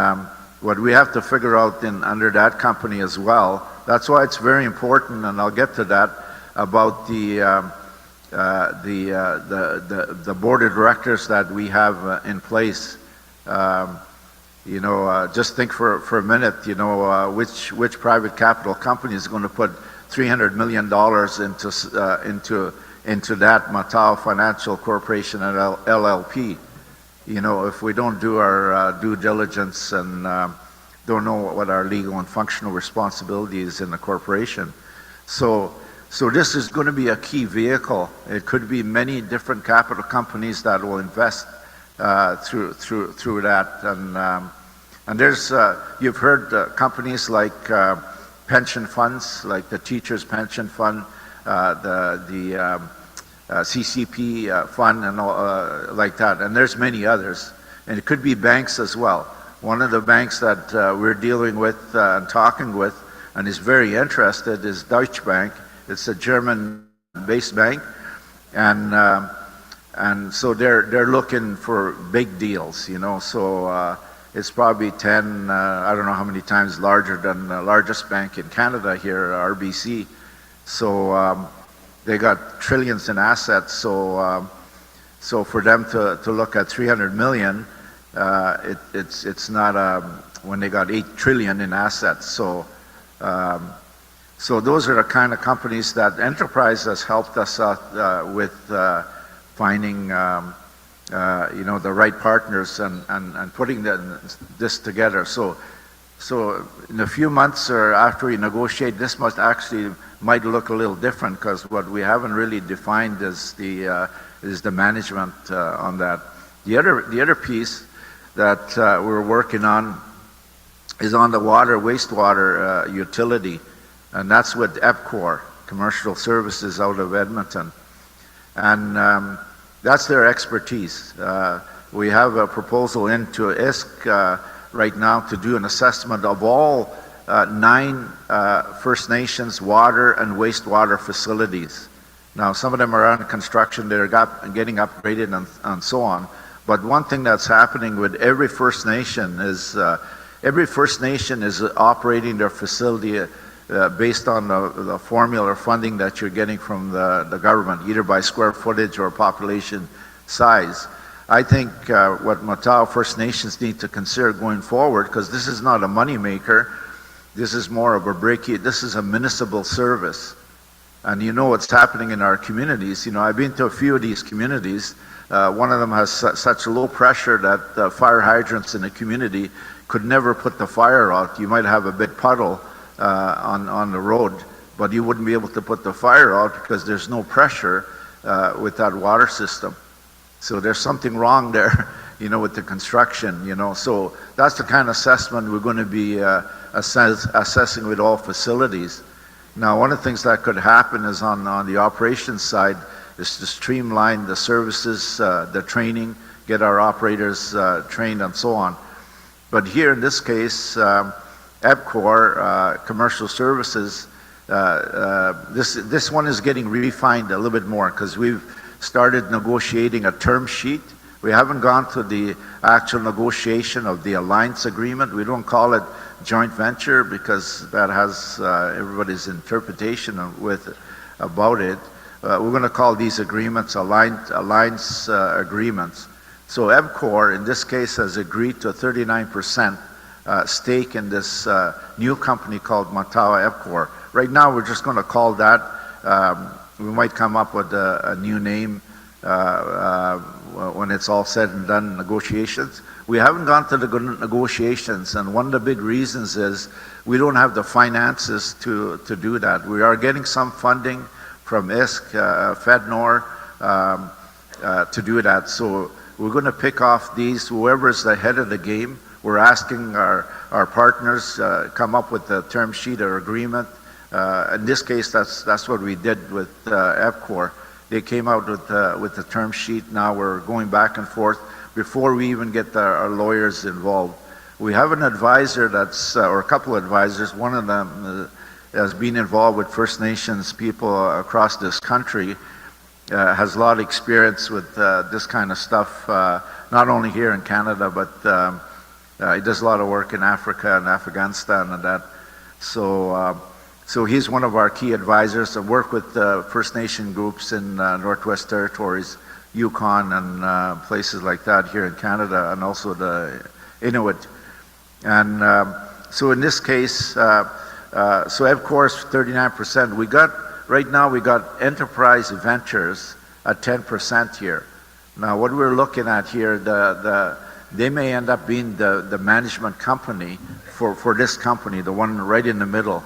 what we have to figure out under that company as well, that's why it's very important, and I'll get to that, about the board of directors that we have in place. Just think for a minute, which private capital company is going to put $300 million into that Matawa Financial Corporation and LLP. If we don't do our due diligence and don't know what our legal and functional responsibility is in the corporation. So this is going to be a key vehicle. It could be many different capital companies that will invest through that. And there's, you've heard companies like pension funds, like the Teachers Pension Fund, the CCP fund, and all, like that. And there's many others. And it could be banks as well. One of the banks that we're dealing with and talking with and is very interested is Deutsche Bank. It's a German-based bank. And so they're looking for big deals, So it's probably 10, I don't know how many times larger than the largest bank in Canada here, RBC. So they got trillions in assets. So for them to look at 300 million, it's not when they got 8 trillion in assets. So those are the kind of companies that Enterprise has helped us out with finding the right partners and putting this together. So in a few months or after we negotiate, this might look a little different, because what we haven't really defined is the management on that. The other piece, that we're working on is on the wastewater utility, and that's with EPCOR, Commercial Services out of Edmonton. And that's their expertise. We have a proposal into ISK right now to do an assessment of all 9 First Nations water and wastewater facilities. Now, some of them are under construction, they're getting upgraded and so on. But one thing that's happening with every First Nation is operating their facility based on the formula or funding that you're getting from the government, either by square footage or population size. I think what Matawa First Nations need to consider going forward, because this is not a money maker, this is more of a this is a municipal service. And you know what's happening in our communities. You know, I've been to a few of these communities. One of them has such low pressure that the fire hydrants in the community could never put the fire out. You might have a big puddle on the road, but you wouldn't be able to put the fire out because there's no pressure with that water system. So there's something wrong there, you know, with the construction, you know. So that's the kind of assessment we're going to be assessing with all facilities. Now, one of the things that could happen is on the operations side is to streamline the services, the training, get our operators trained and so on. But here in this case, EPCOR, Commercial Services, this one is getting refined a little bit more because we've started negotiating a term sheet. We haven't gone to the actual negotiation of the alliance agreement. We don't call it joint venture because that has everybody's interpretation about it. We're going to call these agreements alliance agreements. So EPCOR, in this case, has agreed to a 39% stake in this new company called Matawa EPCOR. Right now, we're just going to call that. We might come up with a new name when it's all said and done, negotiations. We haven't gone to the negotiations, and one of the big reasons is we don't have the finances to do that. We are getting some funding from ISK, FedNor, to do that. So we're going to pick off these, whoever's the head of the game. We're asking our partners come up with a term sheet or agreement. In this case, that's what we did with EPCOR. They came out with the term sheet. Now we're going back and forth before we even get our lawyers involved. We have an advisor or a couple of advisors. One of them has been involved with First Nations people across this country, has a lot of experience with this kind of stuff, not only here in Canada, but he does a lot of work in Africa and Afghanistan and that. So he's one of our key advisors and work with First Nation groups in Northwest Territories, Yukon and places like that here in Canada, and also the Inuit. And so in this case, so EPCOR is 39%. Right now we got Enterprise Ventures at 10% here. Now what we're looking at here, they may end up being the management company for this company, the one right in the middle.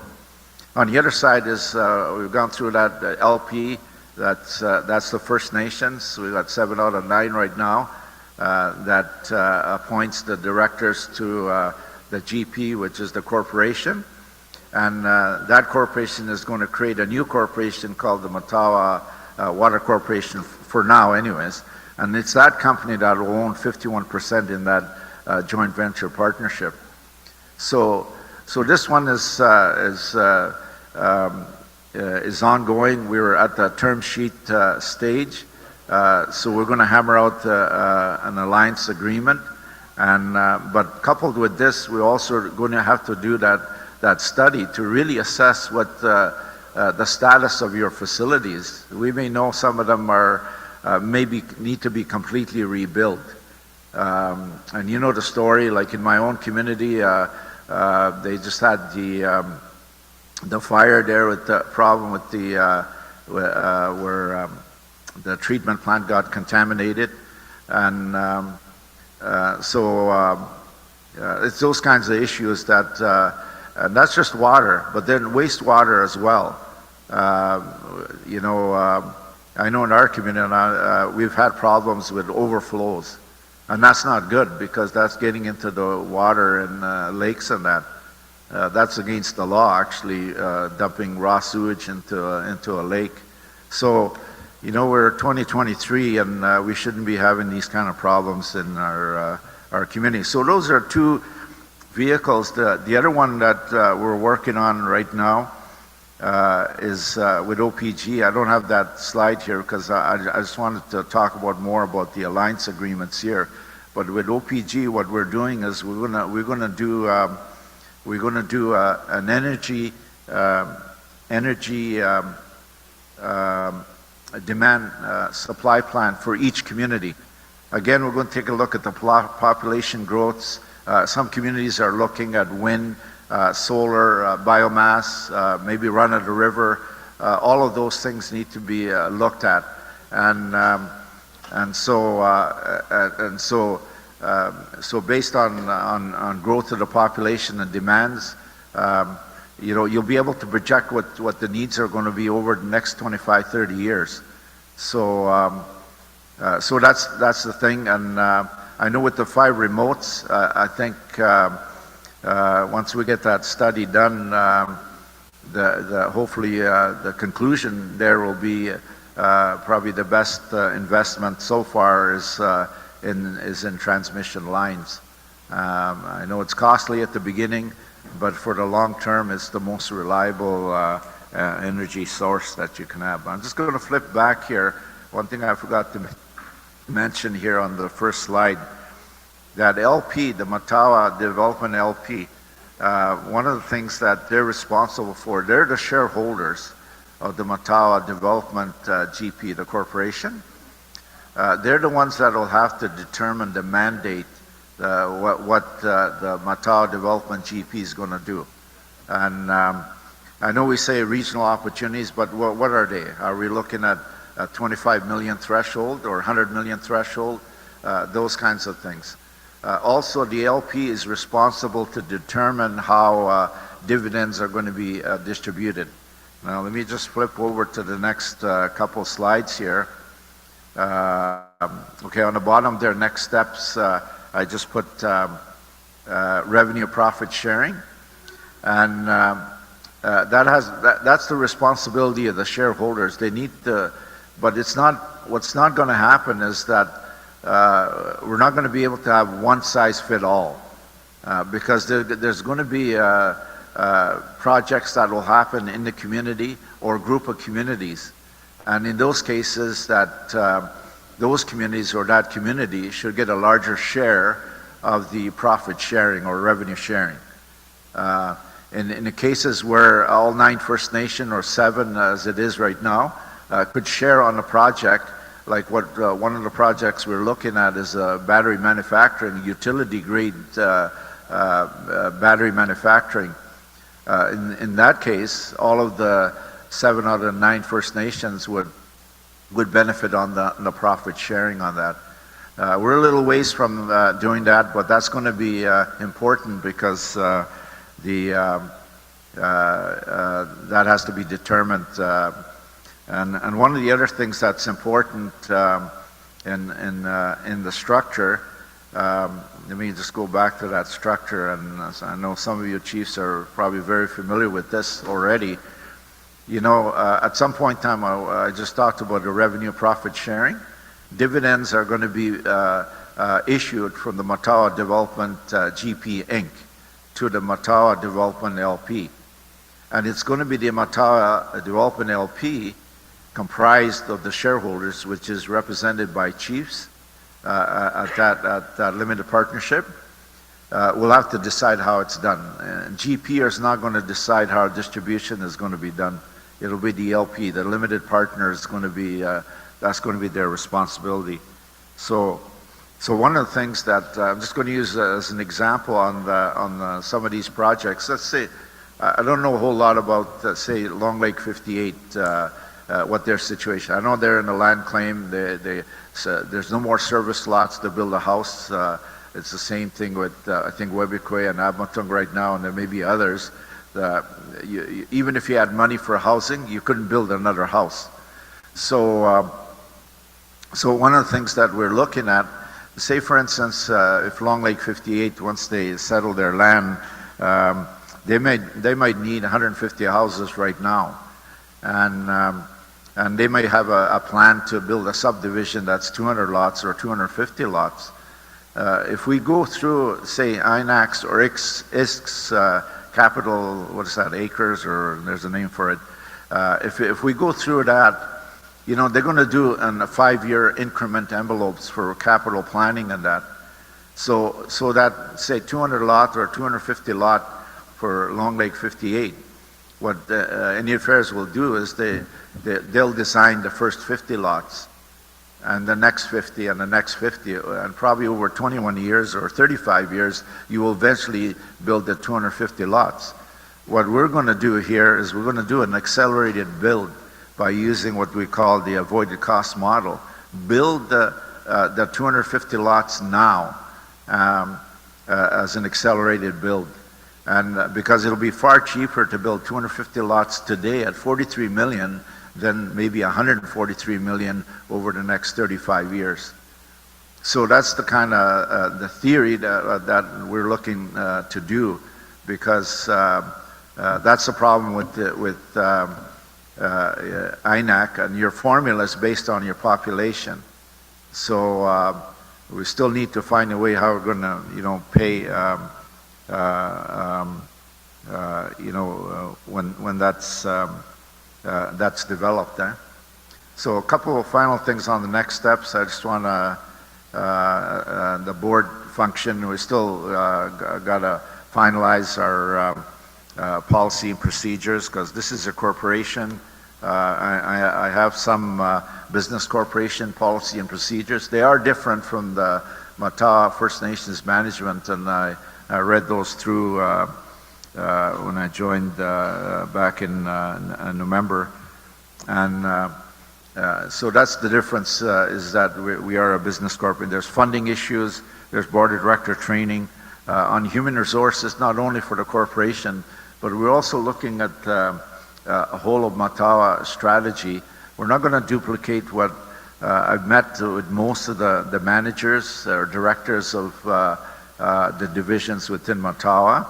On the other side is, we've gone through that LP, that's the First Nations. We've got 7 out of 9 right now that appoints the directors to the GP, which is the corporation. And that corporation is going to create a new corporation called the Matawa Water Corporation, for now anyways. And it's that company that will own 51% in that joint venture partnership. So this one is ongoing. We're at the term sheet stage. So we're going to hammer out an alliance agreement. And but coupled with this, we're also going to have to do that study to really assess what the status of your facilities. We may know some of them are maybe need to be completely rebuilt. And you know the story, like in my own community, they just had the fire there with the problem with where the treatment plant got contaminated, and it's those kinds of issues that, and that's just water, but then wastewater as well. I know in our community we've had problems with overflows, And that's not good because that's getting into the water and lakes and that. That's against the law, actually, dumping raw sewage into a lake. So, you know, we're 2023 and we shouldn't be having these kind of problems in our community. So those are two vehicles. The other one that we're working on right now is with OPG. I don't have that slide here because I just wanted to talk about more about the alliance agreements here. But with OPG, what we're doing is we're gonna do an energy demand supply plan for each community. Again, we're going to take a look at the population growths. Some communities are looking at wind, solar, biomass, maybe run of the river. All of those things need to be looked at, so based on growth of the population and demands, you know, you'll be able to project what the needs are going to be over the next 25, 30 years. So that's the thing. And I know with the 5 remotes, I think once we get that study done, hopefully the conclusion there will be probably the best investment so far is in transmission lines. I know it's costly at the beginning, but for the long term, it's the most reliable energy source that you can have. I'm just going to flip back here. One thing I forgot to mention here on the first slide, that LP, the Matawa Development LP, one of the things that they're responsible for, they're the shareholders of the Matawa Development GP, the corporation. They're the ones that will have to determine the mandate, what the Matawa Development GP is going to do. And I know we say regional opportunities, but what are they? Are we looking at a 25 million threshold or 100 million threshold? Those kinds of things. Also, the LP is responsible to determine how dividends are going to be distributed. Now, let me just flip over to the next couple slides here. Okay, on the bottom there, next steps, I just put revenue profit sharing, and that's the responsibility of the shareholders. They need to, but what's not going to happen is that we're not going to be able to have one size fit all, because there's going to be projects that will happen in the community or group of communities. And in those cases that those communities or that community should get a larger share of the profit sharing or revenue sharing. In the cases where all 9 First Nation or 7 as it is right now could share on a project, like what one of the projects we're looking at is battery manufacturing, utility grade battery manufacturing. In that case, all of the 7 out of 9 First Nations would benefit on the profit sharing on that. We're a little ways from doing that, but that's going to be important because that has to be determined. And one of the other things that's important in the structure, let me just go back to that structure, and I know some of you chiefs are probably very familiar with this already. You know, at some point in time, I just talked about the revenue profit sharing. Dividends are going to be issued from the Matawa Development GP Inc. to the Matawa Development LP. And it's going to be the Matawa Development LP comprised of the shareholders, which is represented by chiefs at that limited partnership. We'll have to decide how it's done. GP is not going to decide how distribution is going to be done. It'll be the LP, the limited partner is going to be, that's going to be their responsibility. So one of the things that I'm just going to use as an example on some of these projects. Let's say, I don't know a whole lot about, say, Long Lake 58, what their situation. I know they're in a land claim. There's no more service lots to build a house. It's the same thing with, I think, Webikwe and Abmatung right now, and there may be others. Even if you had money for housing, you couldn't build another house. So one of the things that we're looking at, say for instance, if Long Lake 58, once they settle their land, they might need 150 houses right now, and they might have a plan to build a subdivision that's 200 lots or 250 lots. If we go through, say, INAX or ISK's capital, what is that, acres, or there's a name for it. If we go through that, you know, they're going to do in a 5-year increment envelopes for capital planning and that. So that, say, 200 lot or 250 lot for Long Lake 58, what Indian Affairs will do is they'll design the first 50 lots, and the next 50 and the next 50, and probably over 21 years or 35 years, you will eventually build the 250 lots. What we're going to do here is we're going to do an accelerated build by using what we call the avoided cost model. Build the 250 lots now as an accelerated build. And because it'll be far cheaper to build 250 lots today at 43 million than maybe 143 million over the next 35 years. So that's the kind of the theory that we're looking to do, because that's the problem with INAC, and your formula is based on your population. So we still need to find a way how we're going to, you know, pay, when that's developed. So a couple of final things on the next steps. I just want to, the board function, we still got to finalize our policy and procedures, because this is a corporation. I have some business corporation policy and procedures. They are different from the Matawa First Nations management, and I read those through when I joined back in November. And so that's the difference, is that we are a business corporation. There's funding issues, there's board of director training. On human resources, not only for the corporation, but we're also looking at a whole of Matawa strategy. We're not going to duplicate what I've met with most of the managers or directors of the divisions within Matawa.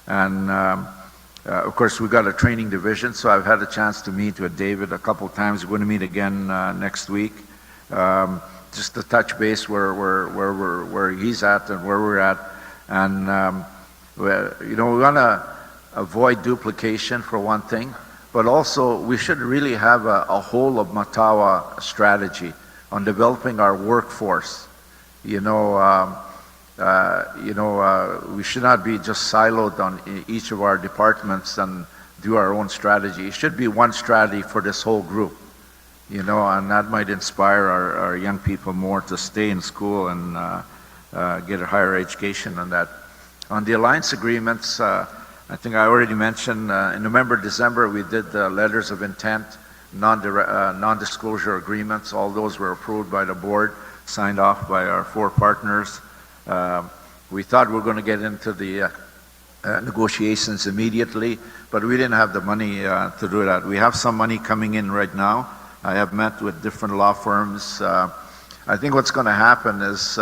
And of course, we've got a training division, so I've had a chance to meet with David a couple of times. We're going to meet again next week, just to touch base where he's at and where we're at. And you know, we want to avoid duplication for one thing, but also we should really have a whole of Matawa strategy on developing our workforce. We should not be just siloed on each of our departments and do our own strategy. It should be one strategy for this whole group, and that might inspire our young people more to stay in school and get a higher education on that. On the alliance agreements, I think I already mentioned in November, December, we did letters of intent, non-disclosure agreements. All those were approved by the board, signed off by our 4 partners. We thought we were going to get into the negotiations immediately, but we didn't have the money to do that. We have some money coming in right now. I have met with different law firms. I think what's going to happen is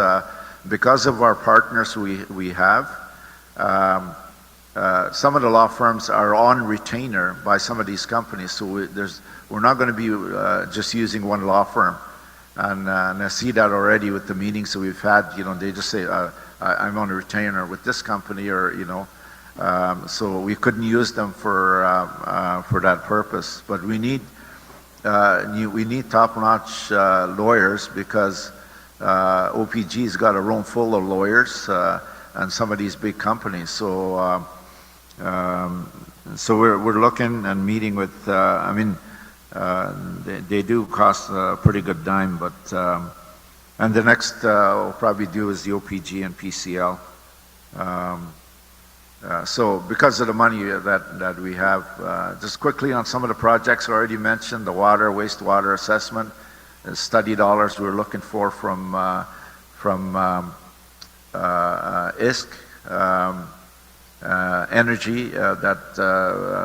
because of our partners we have, some of the law firms are on retainer by some of these companies, so we're not going to be just using one law firm. And I see that already with the meetings that we've had. They just say, I'm on a retainer with this company, or so we couldn't use them for that purpose. But we need top-notch lawyers, because OPG's got a room full of lawyers and some of these big companies. So we're looking and meeting with. They do cost a pretty good dime, but and the next we'll probably do is the OPG and PCL. So because of the money that we have, just quickly on some of the projects I already mentioned, the water, wastewater assessment, study dollars we're looking for from ISK, energy, that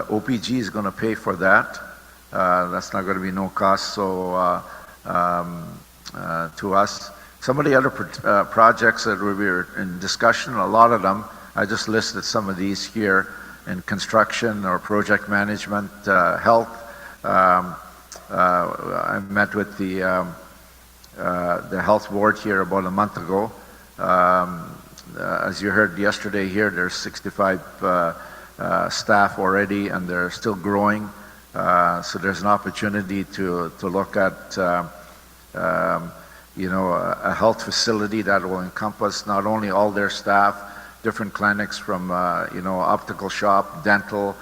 OPG is going to pay for that. That's not going to be no cost to us. Some of the other projects that we were in discussion, a lot of them, I just listed some of these here in construction or project management, health. I met with the health board here about a month ago. As you heard yesterday here, there's 65 staff already, and they're still growing. So there's an opportunity to look at a health facility that will encompass not only all their staff, different clinics from optical shop, dental,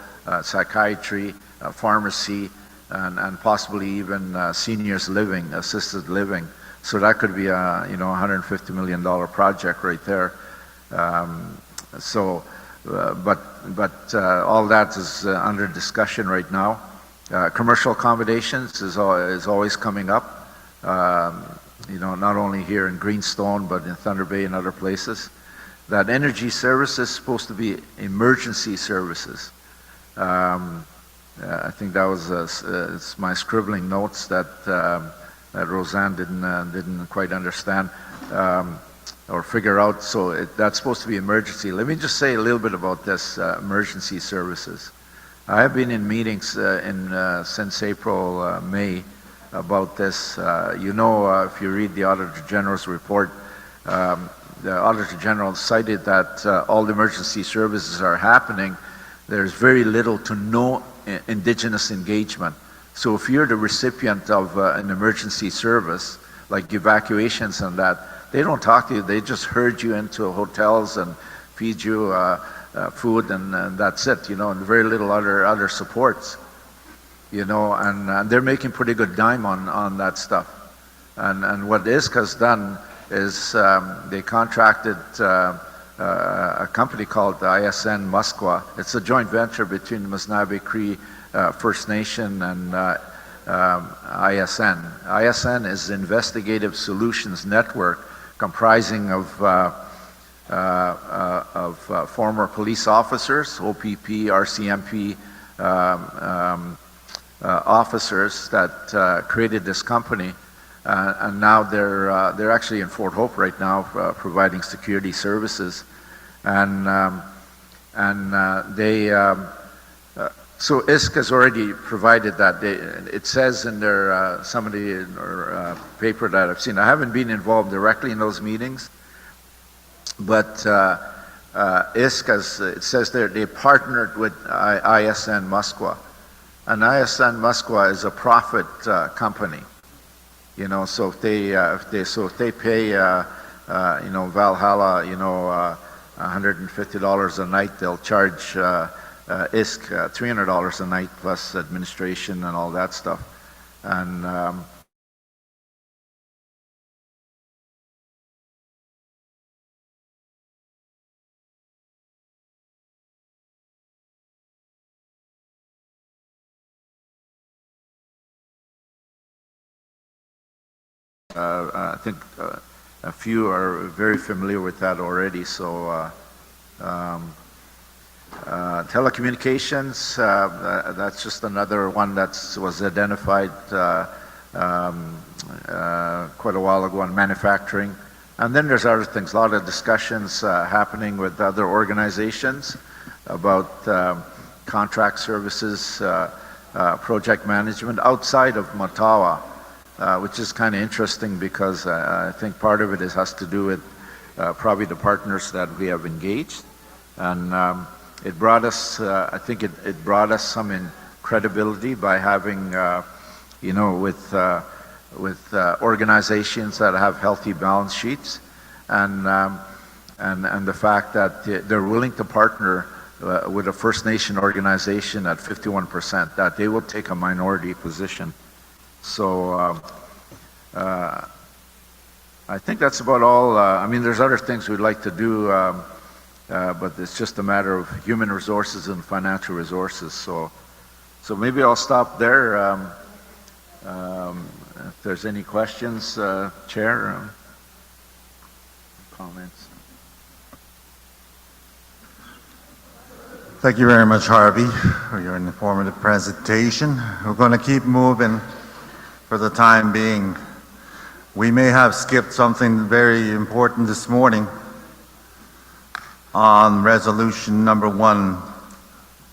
psychiatry, pharmacy, and possibly even seniors living, assisted living. So that could be a $150 million project right there. But all that is under discussion right now. Commercial accommodations is always coming up. Not only here in Greenstone, but in Thunder Bay and other places. That energy service is supposed to be emergency services. I think that was it's my scribbling notes that Roseanne didn't quite understand or figure out. So that's supposed to be emergency. Let me just say a little bit about this emergency services. I have been in meetings since April, May about this. If you read the Auditor General's report, the Auditor General cited that all the emergency services are happening. There's very little to no Indigenous engagement. So if you're the recipient of an emergency service, like evacuations and that, they don't talk to you. They just herd you into hotels and feed you food, and that's it, and very little other supports. And they're making pretty good dime on that stuff. And what ISCA's done is they contracted a company called ISN Musqueam. It's a joint venture between the Misnabie Cree First Nation and ISN. ISN is Investigative Solutions Network, comprising of former police officers, OPP, RCMP officers that created this company. And now they're actually in Fort Hope right now, providing security services, so ISCA's already provided that. It says in their somebody in their paper that I've seen. I haven't been involved directly in those meetings, but ISCA's, it says there they partnered with ISN Musqueam, and ISN Musqueam is a profit company. So if they pay, Valhalla, $150 a night, they'll charge ISK $300 a night plus administration and all that stuff. And I think a few are very familiar with that already. So telecommunications, that's just another one that was identified quite a while ago on manufacturing. And then there's other things, a lot of discussions happening with other organizations about contract services, project management outside of Matawa. Which is kind of interesting because I think part of it has to do with probably the partners that we have engaged. And it brought us, I think it brought us some credibility by having, with organizations that have healthy balance sheets, and the fact that they're willing to partner with a First Nation organization at 51%, that they will take a minority position. So I think that's about all. I mean, there's other things we'd like to do, but it's just a matter of human resources and financial resources. So maybe I'll stop there. If there's any questions, Chair, comments. Thank you very much, Harvey, for your informative presentation. We're going to keep moving for the time being. we may have skipped something very important this morning on resolution number 1,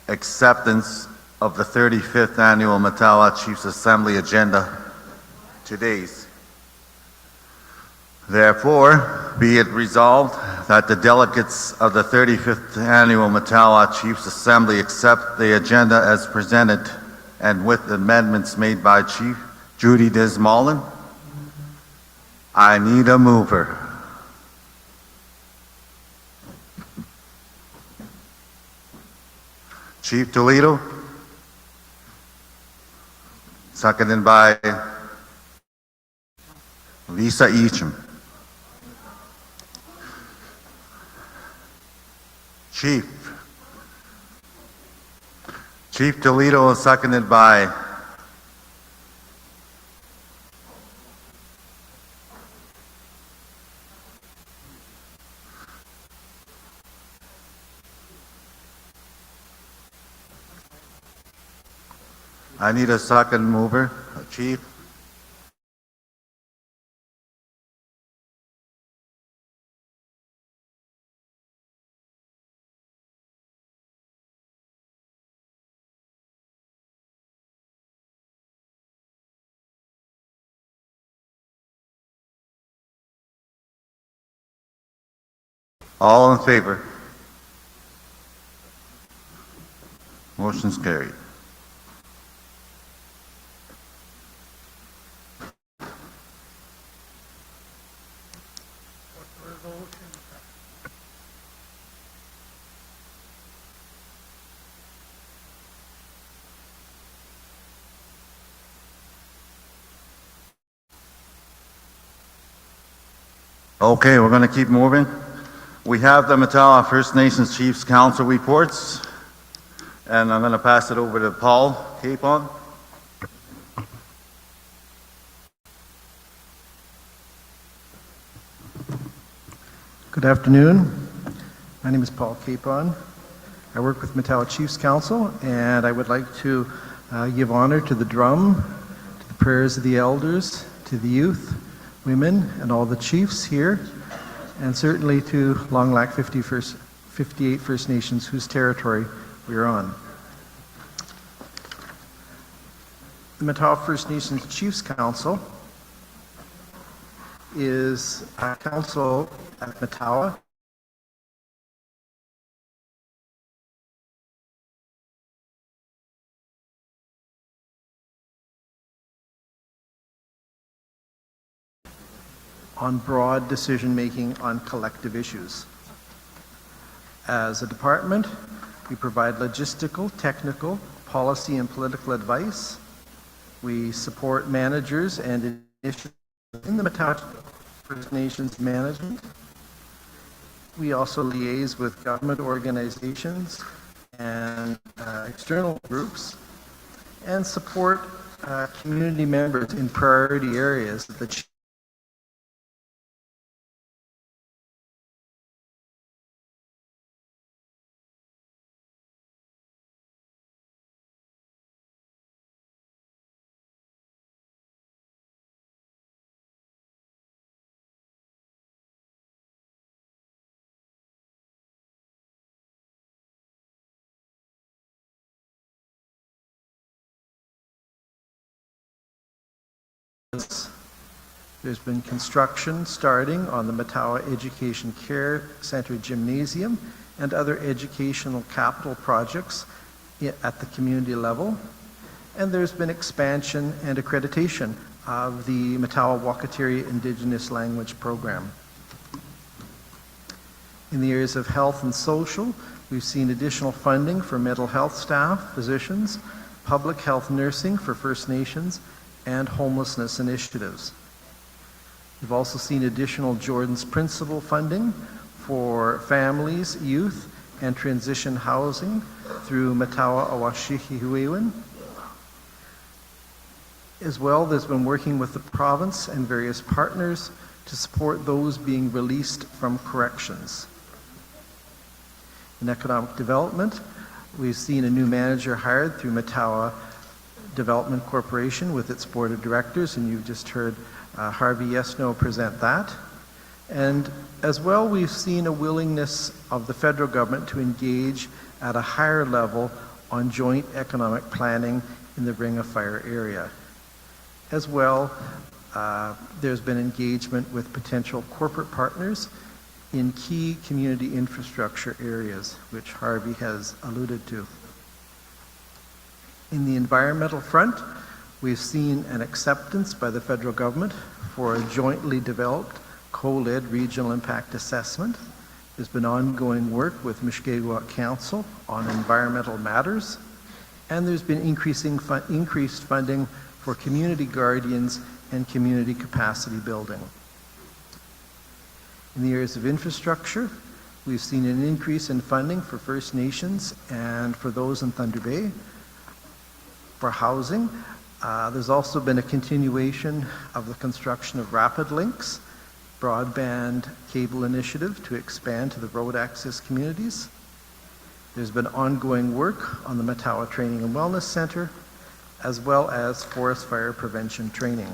acceptance of the 35th annual Matawa Chiefs Assembly agenda today's. Therefore, be it resolved that the delegates of the 35th annual Matawa Chiefs Assembly accept the agenda as presented and with amendments made by Chief Judy Desmolin. I need a mover. Chief Toledo, seconded by Lisa Eacham. Chief Toledo, seconded by I need a second mover, Chief. All in favor? Motion's carried. Okay, we're going to keep moving. We have the Matawa First Nations Chiefs Council reports, and I'm going to pass it over to Paul Capon. Good afternoon. My name is Paul Capon. I work with Matawa Chiefs Council, and I would like to give honor to the drum, to the prayers of the elders, to the youth, women, and all the chiefs here, and certainly to Long Lac 58 First Nations whose territory we are on. The Matawa First Nations Chiefs Council is a council at Matawa on broad decision-making on collective issues. As a department, we provide logistical, technical, policy, and political advice. We support managers and initiatives in the Matawa First Nations management. We also liaise with government organizations and external groups and support community members in priority areas that the There's been construction starting on the Matawa Education Care Center Gymnasium and other educational capital projects at the community level. And there's been expansion and accreditation of the Matawa Wakatiri Indigenous Language Program. In the areas of health and social, we've seen additional funding for mental health staff, physicians, public health nursing for First Nations, and homelessness initiatives. We've also seen additional Jordan's Principle funding for families, youth, and transition housing through Matawa Awashihihuewin. As well, there's been working with the province and various partners to support those being released from corrections. In economic development, we've seen a new manager hired through Matawa Development Corporation with its board of directors, and you've just heard Harvey Yesno present that. And as well, we've seen a willingness of the federal government to engage at a higher level on joint economic planning in the Ring of Fire area. As well, there's been engagement with potential corporate partners in key community infrastructure areas, which Harvey has alluded to. In the environmental front, we've seen an acceptance by the federal government for a jointly developed co-led regional impact assessment. There's been ongoing work with Mushkegowuk Council on environmental matters, and there's been increased funding for community guardians and community capacity building. In the areas of infrastructure, we've seen an increase in funding for First Nations and for those in Thunder Bay. For housing, there's also been a continuation of the construction of Rapid Links, broadband cable initiative to expand to the road access communities. There's been ongoing work on the Matawa Training and Wellness Center, as well as forest fire prevention training.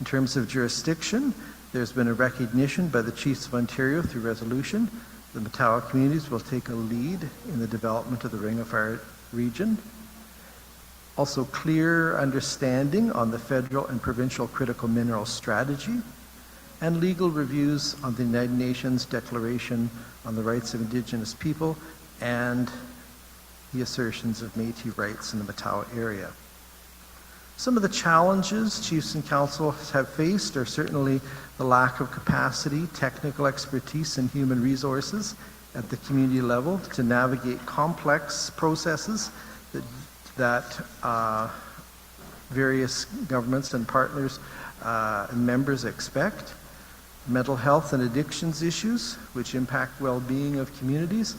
In terms of jurisdiction, there's been a recognition by the Chiefs of Ontario through resolution. The Matawa communities will take a lead in the development of the Ring of Fire region. Also, clear understanding on the federal and provincial critical mineral strategy, and legal reviews on the United Nations Declaration on the Rights of Indigenous People and the assertions of Métis rights in the Matawa area. Some of the challenges chiefs and councils have faced are certainly the lack of capacity, technical expertise, and human resources at the community level to navigate complex processes that various governments and partners and members expect. Mental health and addictions issues, which impact well-being of communities,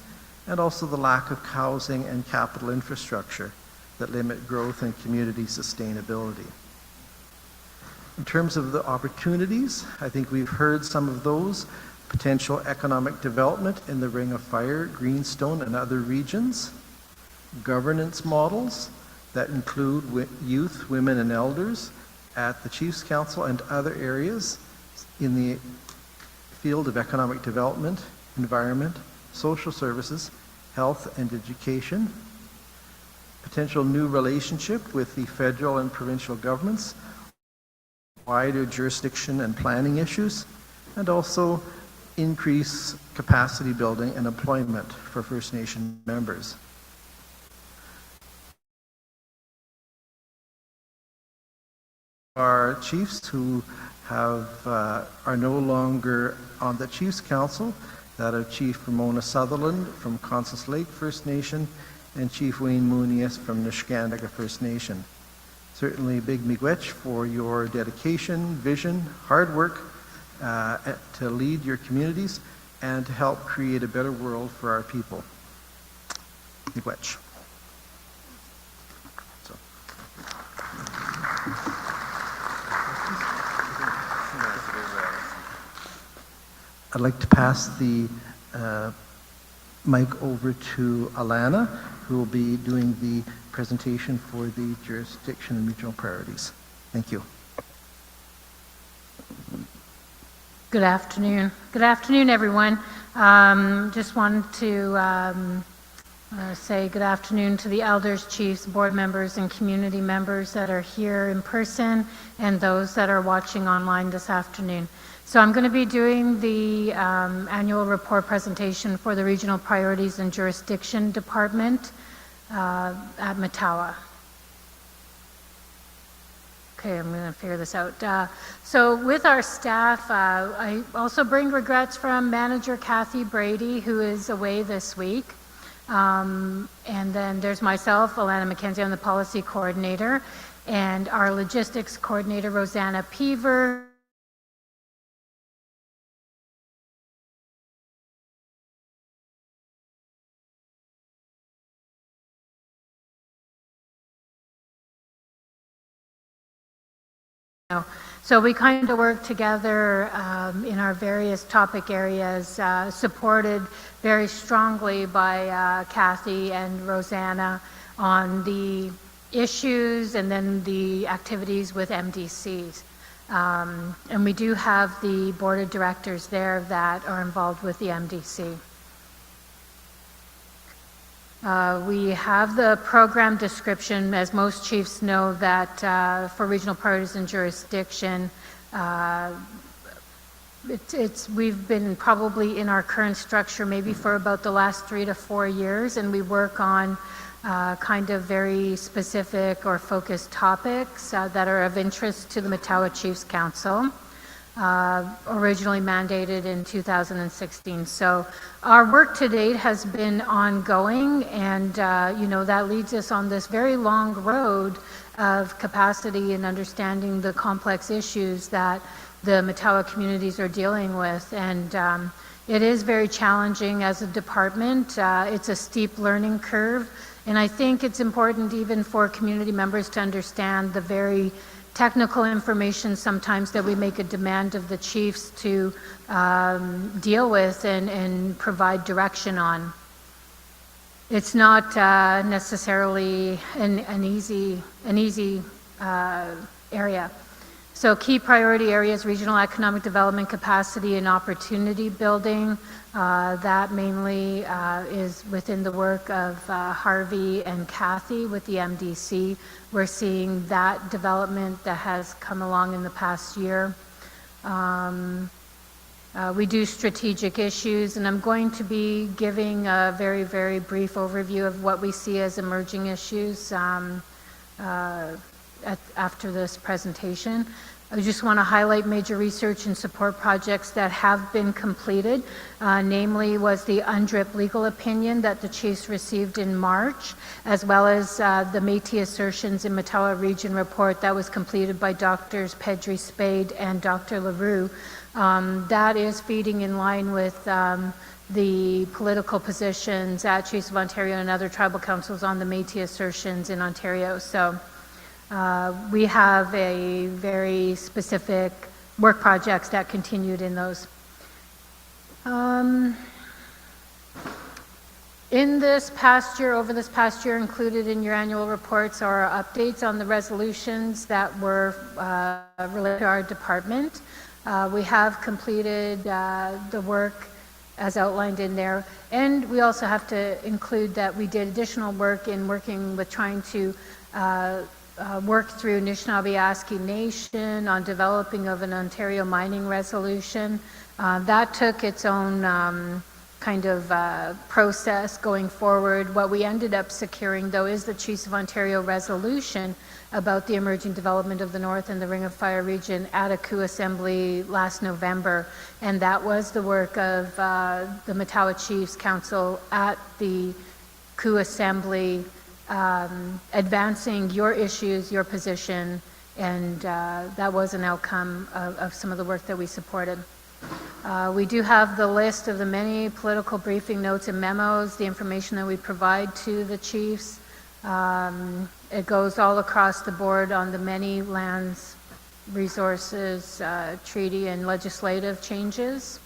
and also the lack of housing and capital infrastructure that limit growth and community sustainability. In terms of the opportunities, I think we've heard some of those. Potential economic development in the Ring of Fire, Greenstone, and other regions. Governance models that include youth, women, and elders at the Chiefs Council and other areas in the field of economic development, environment, social services, health, and education. Potential new relationship with the federal and provincial governments, wider jurisdiction and planning issues, and also increase capacity building and employment for First Nation members. Our chiefs who are no longer on the Chiefs Council, that of Chief Ramona Sutherland from Constance Lake First Nation and Chief Wayne Munias from Niskandaga First Nation. Certainly big miigwech for your dedication, vision, hard work to lead your communities and to help create a better world for our people. Miigwech. I'd like to pass the mic over to Alana, who will be doing the presentation for the jurisdiction and regional priorities. Thank you. Good afternoon. Good afternoon, everyone. Just wanted to say good afternoon to the elders, chiefs, board members, and community members that are here in person and those that are watching online this afternoon. So I'm going to be doing the annual report presentation for the Regional Priorities and Jurisdiction Department at Matawa. Okay, I'm going to figure this out. So with our staff, I also bring regrets from Manager Kathy Brady, who is away this week. And then there's myself, Alana McKenzie, I'm the Policy Coordinator, and our Logistics Coordinator, Rosanna Peaver, so we kind of work together in our various topic areas, supported very strongly by Kathy and Rosanna on the issues and then the activities with MDCs. And we do have the board of directors there that are involved with the MDC. We have the program description, as most chiefs know, that for regional partisan jurisdiction, we've been probably in our current structure maybe for about the last 3 to 4 years, and we work on kind of very specific or focused topics that are of interest to the Matawa Chiefs Council, originally mandated in 2016. So our work to date has been ongoing, and that leads us on this very long road of capacity and understanding the complex issues that the Matawa communities are dealing with. And it is very challenging as a department. It's a steep learning curve. And I think it's important even for community members to understand the very technical information sometimes that we make a demand of the chiefs to deal with and provide direction on. It's not necessarily an easy area. So key priority areas: regional economic development, capacity and opportunity building. That mainly is within the work of Harvey and Kathy with the MDC. We're seeing that development that has come along in the past year. We do strategic issues, and I'm going to be giving a very, very brief overview of what we see as emerging issues after this presentation. I just want to highlight major research and support projects that have been completed. Namely was the UNDRIP legal opinion that the chiefs received in March, as well as the Métis assertions in Matawa region report that was completed by Drs. Pedri Spade and Dr. LaRue. That is feeding in line with the political positions at Chiefs of Ontario and other tribal councils on the Métis assertions in Ontario. So we have a very specific work projects that continued in those. In this past year, over this past year, included in your annual reports are updates on the resolutions that were related to our department. We have completed the work as outlined in there, and we also have to include that we did additional work in working with trying to work through Anishinaabe-Aski Nation on developing of an Ontario mining resolution. That took its own kind of process going forward. What we ended up securing, though, is the Chiefs of Ontario resolution about the emerging development of the North and the Ring of Fire region at a coup assembly last November. And that was the work of the Matawa Chiefs Council at the coup assembly, advancing your issues, your position, and that was an outcome of some of the work that we supported. We do have the list of the many political briefing notes and memos, the information that we provide to the chiefs. It goes all across the board on the many lands, resources, treaty and legislative changes.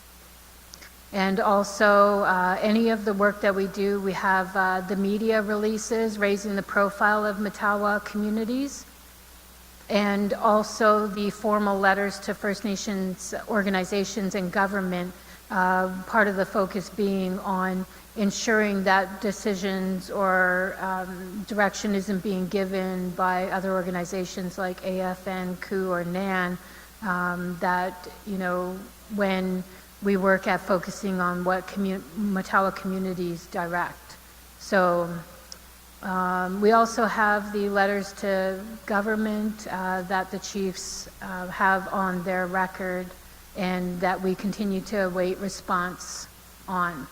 And also any of the work that we do, we have the media releases raising the profile of Matawa communities, and also the formal letters to First Nations organizations and government, part of the focus being on ensuring that decisions or direction isn't being given by other organizations like AFN, COO, or NAN, that, when we work at focusing on what Matawa communities direct. So we also have the letters to government that the chiefs have on their record and that we continue to await response on.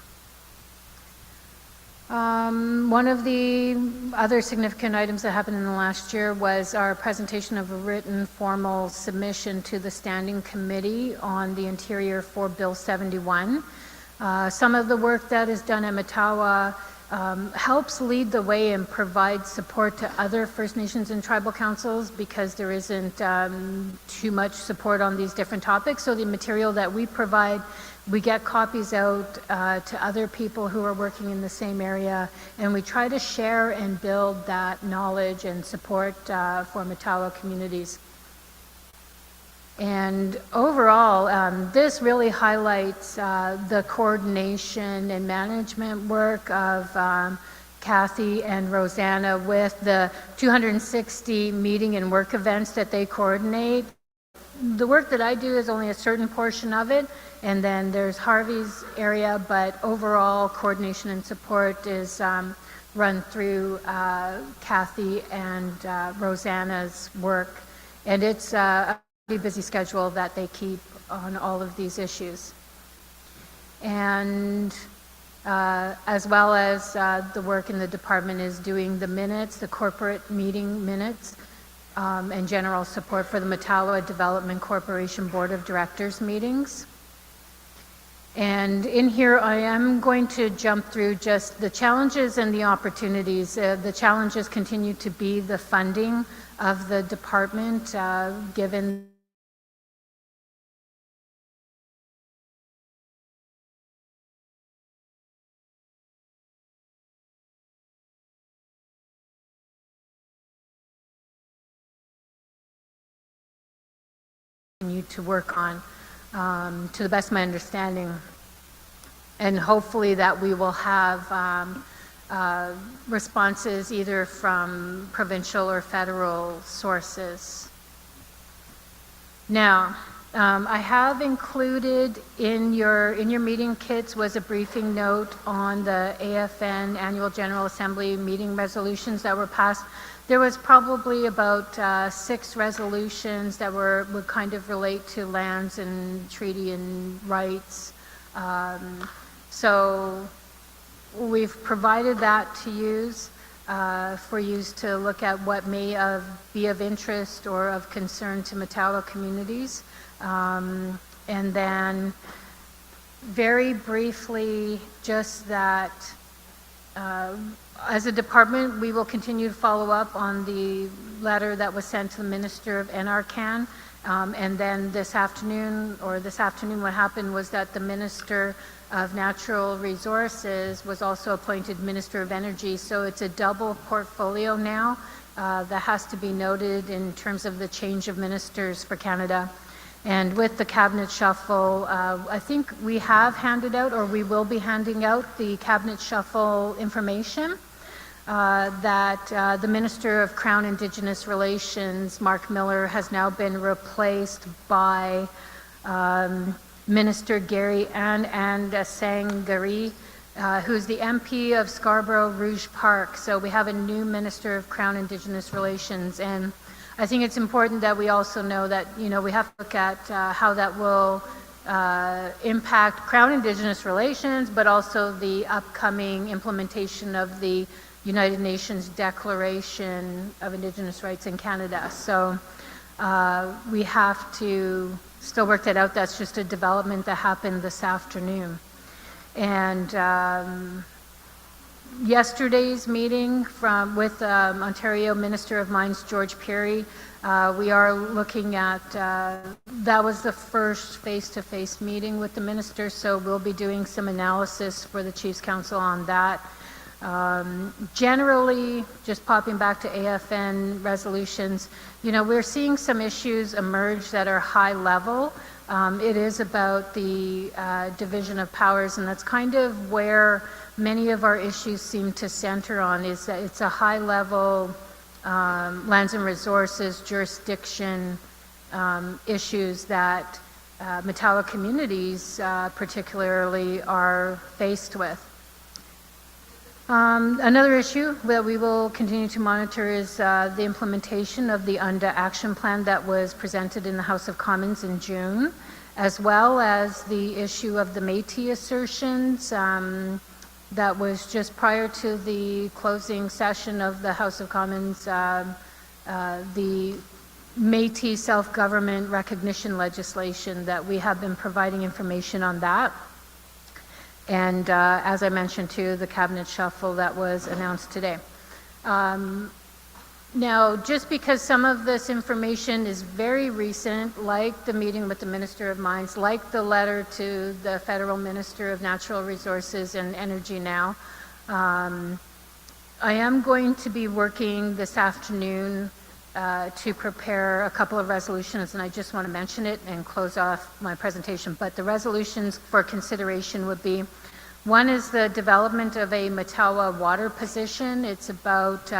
One of the other significant items that happened in the last year was our presentation of a written formal submission to the Standing Committee on the Interior for Bill 71. Some of the work that is done at Matawa helps lead the way and provide support to other First Nations and tribal councils because there isn't too much support on these different topics. So the material that we provide, we get copies out to other people who are working in the same area, and we try to share and build that knowledge and support for Matawa communities. And overall, this really highlights the coordination and management work of Kathy and Rosanna with the 260 meeting and work events that they coordinate. The work that I do is only a certain portion of it, and then there's Harvey's area, but overall coordination and support is run through Kathy and Rosanna's work. And it's busy schedule that they keep on all of these issues. And as well as the work in the department is doing the minutes, the corporate meeting minutes, and general support for the Matawa Development Corporation Board of Directors meetings. And in here, I am going to jump through just the challenges and the opportunities. The challenges continue to be the funding of the department, given to work on, to the best of my understanding. And hopefully that we will have responses either from provincial or federal sources. Now, I have included in your meeting kits was a briefing note on the AFN Annual General Assembly meeting resolutions that were passed. There was probably about 6 resolutions that would kind of relate to lands and treaty and rights. So we've provided that to use for use to look at what may be of interest or of concern to Matawa communities. And then very briefly, just that as a department, we will continue to follow up on the letter that was sent to the Minister of NRCan. And then this afternoon, what happened was that the Minister of Natural Resources was also appointed Minister of Energy. So it's a double portfolio now that has to be noted in terms of the change of ministers for Canada. And with the cabinet shuffle, I think we have handed out, or we will be handing out, the cabinet shuffle information that the Minister of Crown Indigenous Relations, Mark Miller, has now been replaced by Minister Gary and Sangari, who's the MP of Scarborough Rouge Park. So we have a new Minister of Crown Indigenous Relations, and I think it's important that we also know that, we have to look at how that will impact Crown Indigenous relations, but also the upcoming implementation of the United Nations Declaration of Indigenous Rights in Canada. So we have to still work that out. That's just a development that happened this afternoon. And yesterday's meeting with Ontario Minister of Mines, George Perry, we are looking at, that was the first face-to-face meeting with the minister, so we'll be doing some analysis for the Chiefs Council on that. Generally, just popping back to AFN resolutions, we're seeing some issues emerge that are high level. It is about the division of powers, and that's kind of where many of our issues seem to center on, is that it's a high level lands and resources jurisdiction issues that Matawa communities particularly are faced with. Another issue that we will continue to monitor is the implementation of the UNDA action plan that was presented in the House of Commons in June, as well as the issue of the Métis assertions that was just prior to the closing session of the House of Commons, the Métis self-government recognition legislation that we have been providing information on that. And as I mentioned too, the cabinet shuffle that was announced today. Now, just because some of this information is very recent, like the meeting with the Minister of Mines, like the letter to the Federal Minister of Natural Resources and Energy now, I am going to be working this afternoon to prepare a couple of resolutions, and I just want to mention it and close off my presentation. But the resolutions for consideration would be, one is the development of a Matawa water position. It's about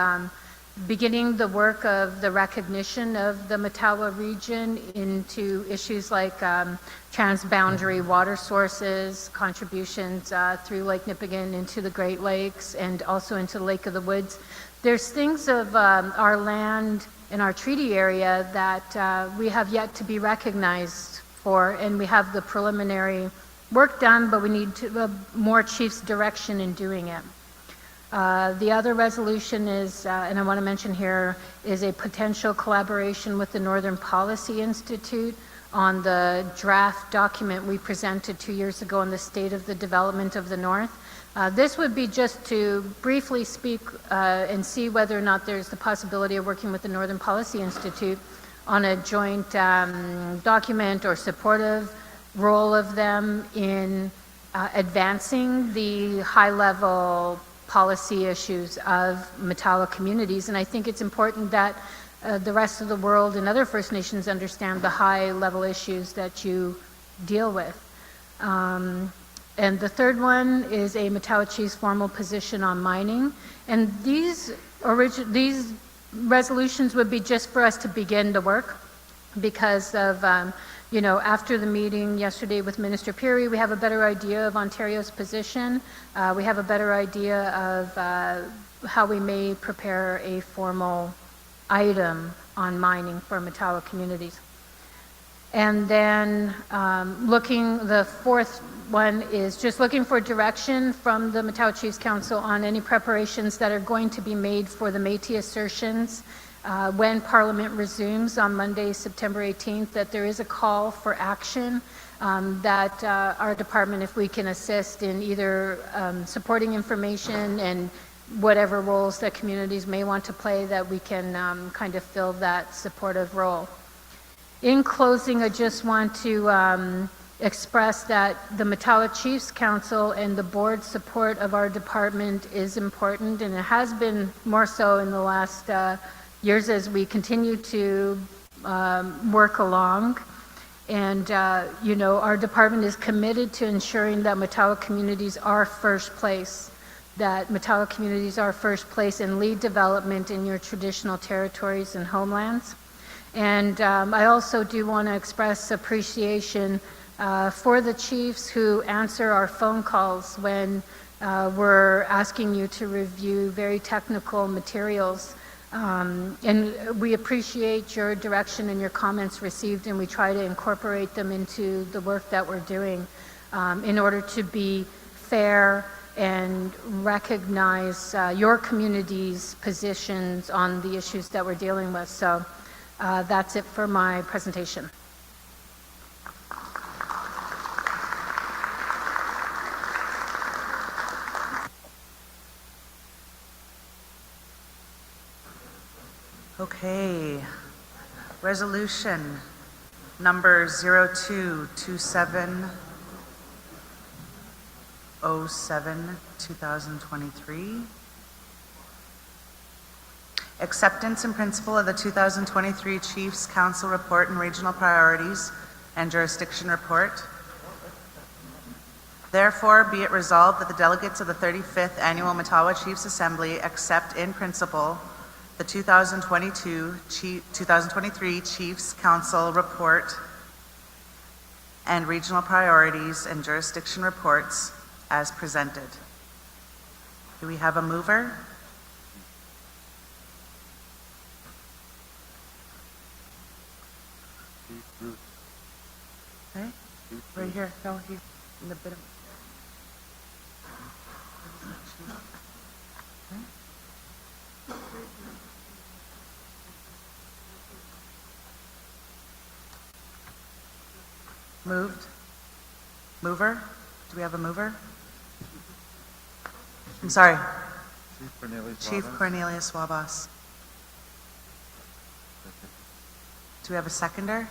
beginning the work of the recognition of the Matawa region into issues like transboundary water sources, contributions through Lake Nipigon into the Great Lakes and also into the Lake of the Woods. There's things of our land in our treaty area that we have yet to be recognized for, and we have the preliminary work done, but we need more chief's direction in doing it. The other resolution is, and I want to mention here, is a potential collaboration with the Northern Policy Institute on the draft document we presented 2 years ago on the state of the development of the North. This would be just to briefly speak and see whether or not there's the possibility of working with the Northern Policy Institute on a joint document or supportive role of them in advancing the high-level policy issues of Matawa communities. And I think it's important that the rest of the world and other First Nations understand the high-level issues that you deal with. And the third one is a Matawa Chief's formal position on mining. And these resolutions would be just for us to begin the work because of, after the meeting yesterday with Minister Peary, we have a better idea of Ontario's position. We have a better idea of how we may prepare a formal item on mining for Matawa communities. And then the fourth one is just looking for direction from the Matawa Chiefs Council on any preparations that are going to be made for the Métis assertions when Parliament resumes on Monday, September 18th, that there is a call for action, that our department, if we can assist in either supporting information and whatever roles that communities may want to play, that we can kind of fill that supportive role. In closing, I just want to express that the Matawa Chiefs Council and the board's support of our department is important, and it has been more so in the last years as we continue to work along. And, our department is committed to ensuring that Matawa communities are first place, in lead development in your traditional territories and homelands. And I also do want to express appreciation for the chiefs who answer our phone calls when we're asking you to review very technical materials. And we appreciate your direction and your comments received, and we try to incorporate them into the work that we're doing in order to be fair and recognize your community's positions on the issues that we're dealing with. So that's it for my presentation. Okay. Resolution number 022707, 2023. Acceptance in principle of the 2023 Chiefs Council Report and Regional Priorities and Jurisdiction Report. Therefore, be it resolved that the delegates of the 35th Annual Matawa Chiefs Assembly accept in principle the 2023 Chiefs Council Report and Regional Priorities and Jurisdiction Reports as presented. Do we have a mover? Okay, right here. No, he's in the bit of. Moved. Mover? Do we have a mover? I'm sorry. Chief Cornelius Wabas. Do we have a seconder?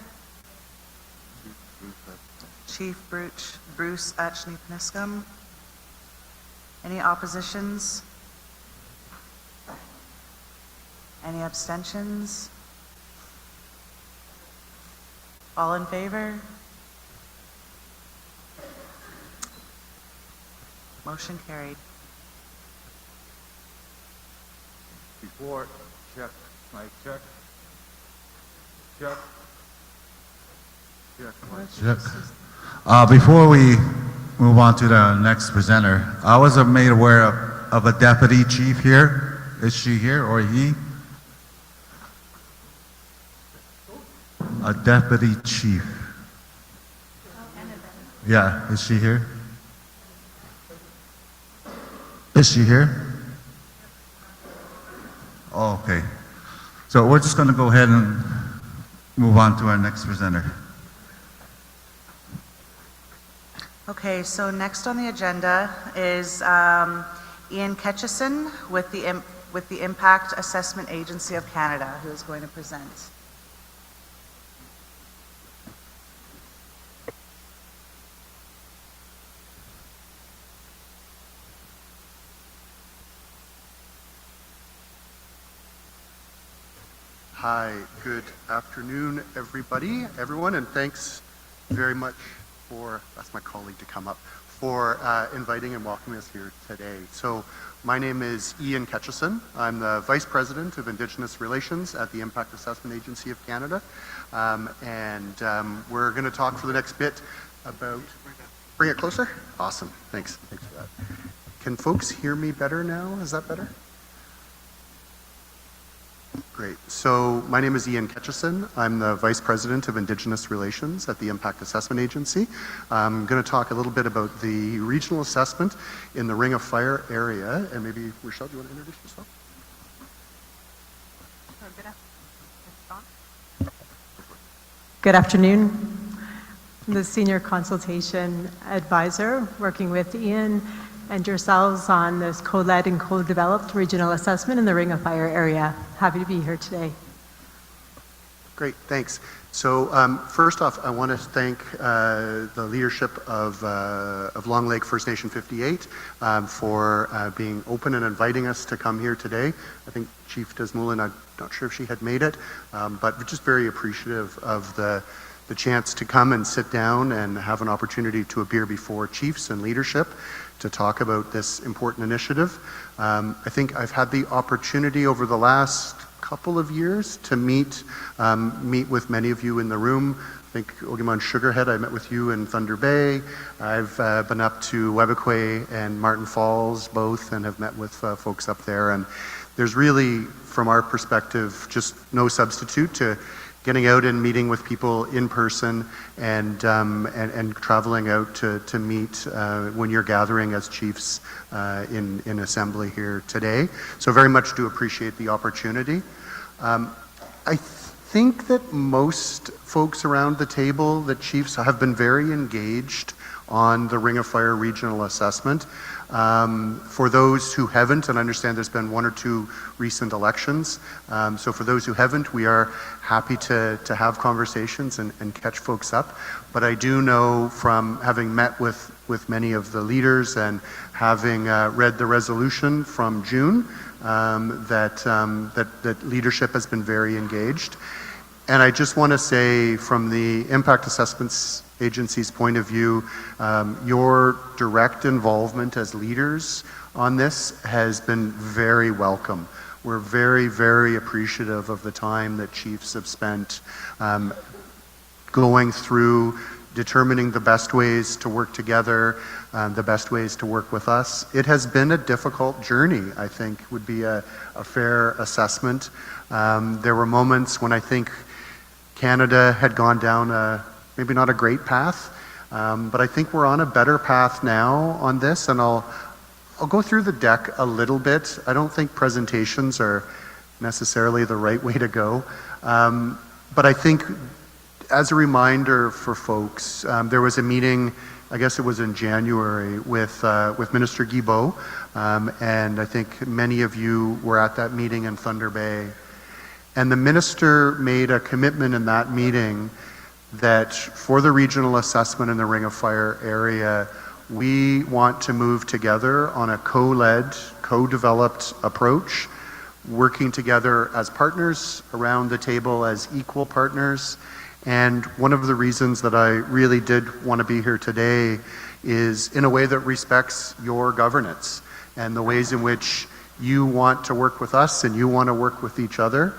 Chief Bruce Achneepaniskum. Any oppositions? Any abstentions? All in favor? Motion carried. Before, check, my check. Check. Check, my Check. Before we move on to the next presenter, I wasn't made aware of a deputy chief here. Is she here or he? A deputy chief. Yeah, is she here? Is she here? Oh, okay. So we're just going to go ahead and move on to our next presenter. Okay, so next on the agenda is Ian Ketchison with the Impact Assessment Agency of Canada, who is going to present. Hi, good afternoon, everyone, and thanks very much for, that's my colleague to come up, for inviting and welcoming us here today. So my name is Ian Ketchison. I'm the Vice President of Indigenous Relations at the Impact Assessment Agency of Canada. We're going to talk for the next bit about, bring it closer? Awesome, thanks for that. Can folks hear me better now? Is that better? Great. So my name is Ian Ketchison. I'm the Vice President of Indigenous Relations at the Impact Assessment Agency. I'm going to talk a little bit about the regional assessment in the Ring of Fire area. And maybe, Rochelle, do you want to introduce yourself? Good afternoon. I'm the Senior Consultation Advisor working with Ian and yourselves on this co-led and co-developed regional assessment in the Ring of Fire area. Happy to be here today. Great, thanks. So first off, I want to thank the leadership of Long Lake First Nation 58 for being open and inviting us to come here today. I think Chief Desmoulin, I'm not sure if she had made it, but we're just very appreciative of the chance to come and sit down and have an opportunity to appear before chiefs and leadership to talk about this important initiative. I think I've had the opportunity over the last couple of years to meet with many of you in the room. I think Ogimon Sugarhead, I met with you in Thunder Bay. I've been up to Webequie and Martin Falls both and have met with folks up there. And there's really, from our perspective, just no substitute to getting out and meeting with people in person and traveling out to meet when you're gathering as chiefs in assembly here today. So very much do appreciate the opportunity. I think that most folks around the table, the chiefs, have been very engaged on the Ring of Fire regional assessment. For those who haven't, and I understand there's been one or two recent elections, so for those who haven't, we are happy to have conversations and catch folks up. But I do know from having met with many of the leaders and having read the resolution from June that leadership has been very engaged. And I just want to say from the Impact Assessments Agency's point of view, your direct involvement as leaders on this has been very welcome. We're very, very appreciative of the time that chiefs have spent going through determining the best ways to work together, the best ways to work with us. It has been a difficult journey, I think, would be a fair assessment. There were moments when I think Canada had gone down maybe not a great path, but I think we're on a better path now on this, and I'll go through the deck a little bit. I don't think presentations are necessarily the right way to go, but I think as a reminder for folks, there was a meeting, I guess it was in January, with Minister Guilbeault, and I think many of you were at that meeting in Thunder Bay. And the minister made a commitment in that meeting that for the regional assessment in the Ring of Fire area, we want to move together on a co-led, co-developed approach, working together as partners around the table as equal partners. And one of the reasons that I really did want to be here today is in a way that respects your governance and the ways in which you want to work with us and you want to work with each other.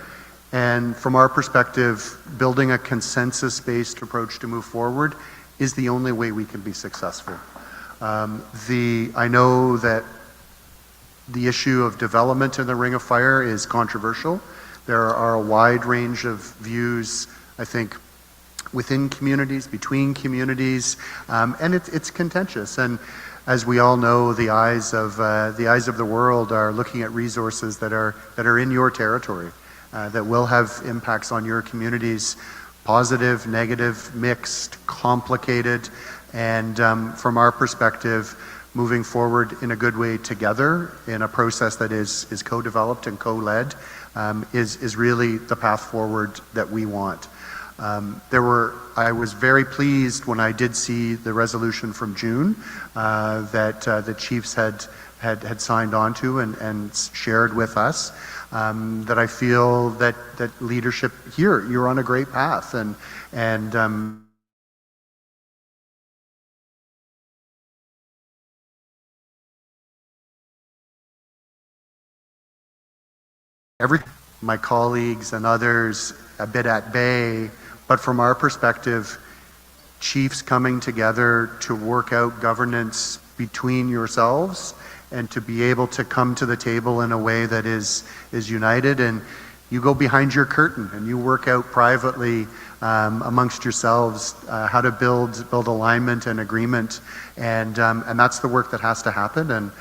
And from our perspective, building a consensus-based approach to move forward is the only way we can be successful. I know that the issue of development in the Ring of Fire is controversial. There are a wide range of views, I think, within communities, between communities, and it's contentious. And as we all know, the eyes of the world are looking at resources that are in your territory, that will have impacts on your communities, positive, negative, mixed, complicated, and from our perspective, moving forward in a good way together in a process that is co-developed and co-led is really the path forward that we want. I was very pleased when I did see the resolution from June that the chiefs had signed on to and shared with us, that I feel that leadership here, you're on a great path, and my colleagues and others a bit at bay, but from our perspective, chiefs coming together to work out governance between yourselves and to be able to come to the table in a way that is united, and you go behind your curtain and you work out privately amongst yourselves how to build alignment and agreement, and that's the work that has to happen. And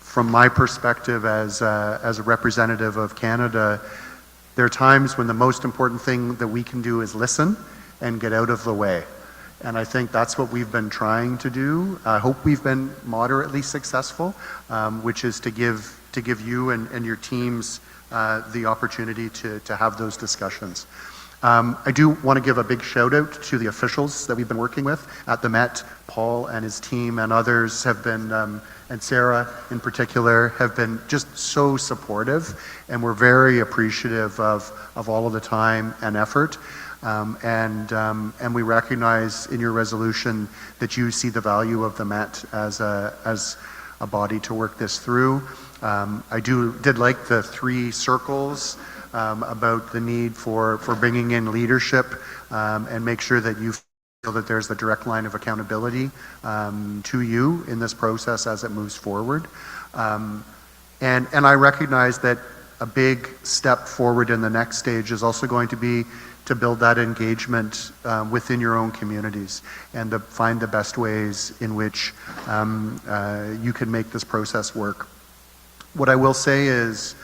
from my perspective as a representative of Canada, there are times when the most important thing that we can do is listen and get out of the way. And I think that's what we've been trying to do. I hope we've been moderately successful, which is to give you and your teams the opportunity to have those discussions. I do want to give a big shout out to the officials that we've been working with at the Met. Paul and his team and others have been, and Sarah in particular, have been just so supportive, and we're very appreciative of all of the time and effort. And we recognize in your resolution that you see the value of the Met as a body to work this through. I did like the 3 circles about the need for bringing in leadership and make sure that you feel that there's the direct line of accountability to you in this process as it moves forward. And I recognize that a big step forward in the next stage is also going to be to build that engagement within your own communities and to find the best ways in which you can make this process work. What I will say is,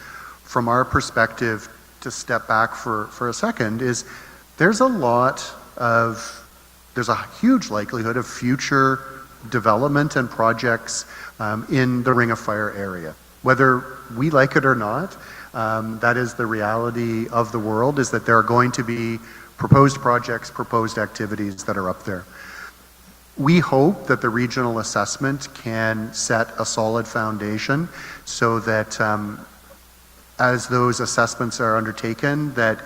from our perspective, to step back for a second, is there's a huge likelihood of future development and projects in the Ring of Fire area. Whether we like it or not, that is the reality of the world, is that there are going to be proposed projects, proposed activities that are up there. We hope that the regional assessment can set a solid foundation so that as those assessments are undertaken, that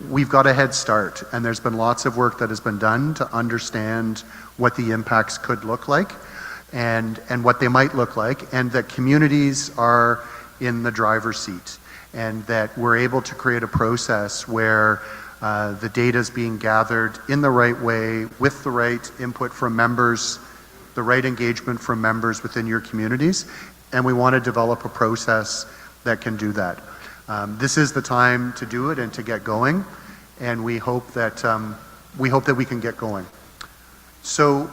we've got a head start, and there's been lots of work that has been done to understand what the impacts could look like and what they might look like, and that communities are in the driver's seat, and that we're able to create a process where the data is being gathered in the right way, with the right input from members, the right engagement from members within your communities, and we want to develop a process that can do that. This is the time to do it and to get going, and we hope that we can get going. So,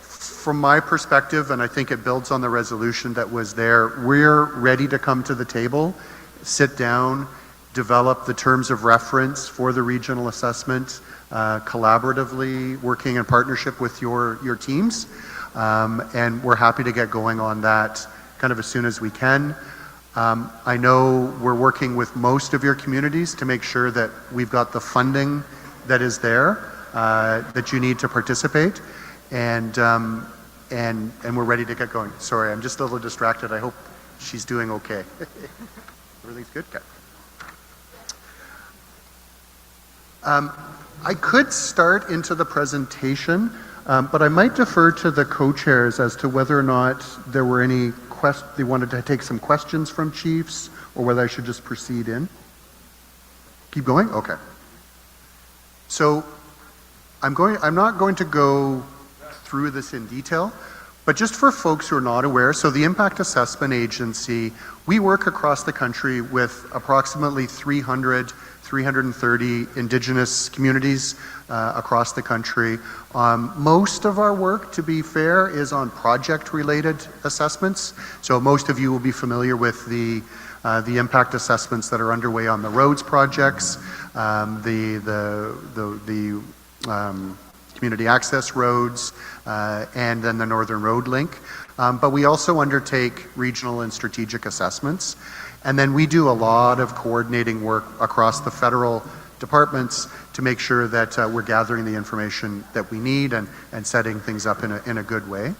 from my perspective, and I think it builds on the resolution that was there, we're ready to come to the table, sit down, develop the terms of reference for the regional assessment, collaboratively working in partnership with your teams. And we're happy to get going on that kind of as soon as we can. I know we're working with most of your communities to make sure that we've got the funding that is there, that you need to participate, and we're ready to get going. Sorry, I'm just a little distracted. I hope she's doing okay. Everything's good, Kat? I could start into the presentation, but I might defer to the co-chairs as to whether or not there were any they wanted to take some questions from chiefs, or whether I should just proceed in. Keep going? Okay. So I'm not going to go through this in detail, but just for folks who are not aware, so the Impact Assessment Agency, we work across the country with approximately 330 Indigenous communities across the country. Most of our work, to be fair, is on project-related assessments. So most of you will be familiar with the impact assessments that are underway on the roads projects, the community access roads, and then the Northern Road Link. But we also undertake regional and strategic assessments. And then we do a lot of coordinating work across the federal departments to make sure that we're gathering the information that we need and setting things up in a good way.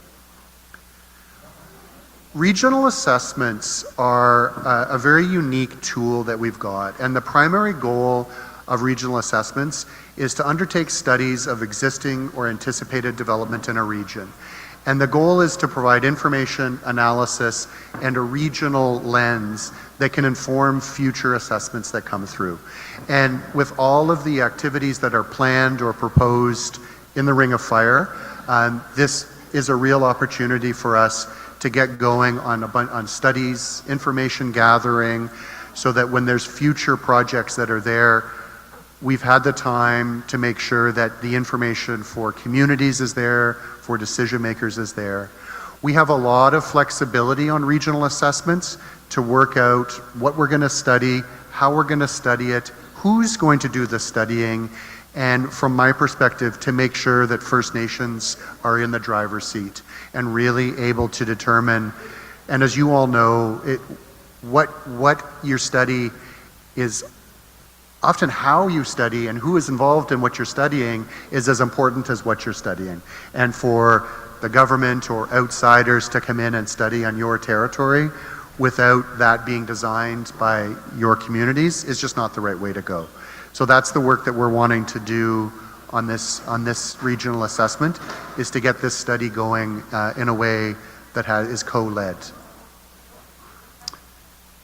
Regional assessments are a very unique tool that we've got, and the primary goal of regional assessments is to undertake studies of existing or anticipated development in a region. And the goal is to provide information, analysis, and a regional lens that can inform future assessments that come through. And with all of the activities that are planned or proposed in the Ring of Fire, this is a real opportunity for us to get going on studies, information gathering, so that when there's future projects that are there, we've had the time to make sure that the information for communities is there, for decision makers is there. We have a lot of flexibility on regional assessments to work out what we're going to study, how we're going to study it, who's going to do the studying, and from my perspective, to make sure that First Nations are in the driver's seat and really able to determine, and as you all know, what your study is. Often how you study and who is involved in what you're studying is as important as what you're studying. And for the government or outsiders to come in and study on your territory without that being designed by your communities is just not the right way to go. So that's the work that we're wanting to do on this regional assessment, is to get this study going in a way that is co-led.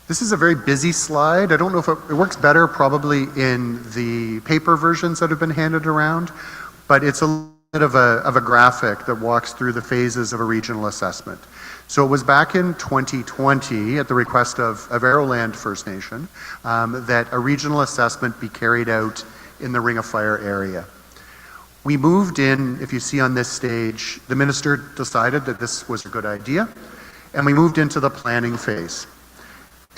This is a very busy slide. I don't know if it works better probably in the paper versions that have been handed around, but it's a bit of a graphic that walks through the phases of a regional assessment. So it was back in 2020 at the request of Arrowland First Nation that a regional assessment be carried out in the Ring of Fire area. We moved in, if you see on this stage, the minister decided that this was a good idea, and we moved into the planning phase.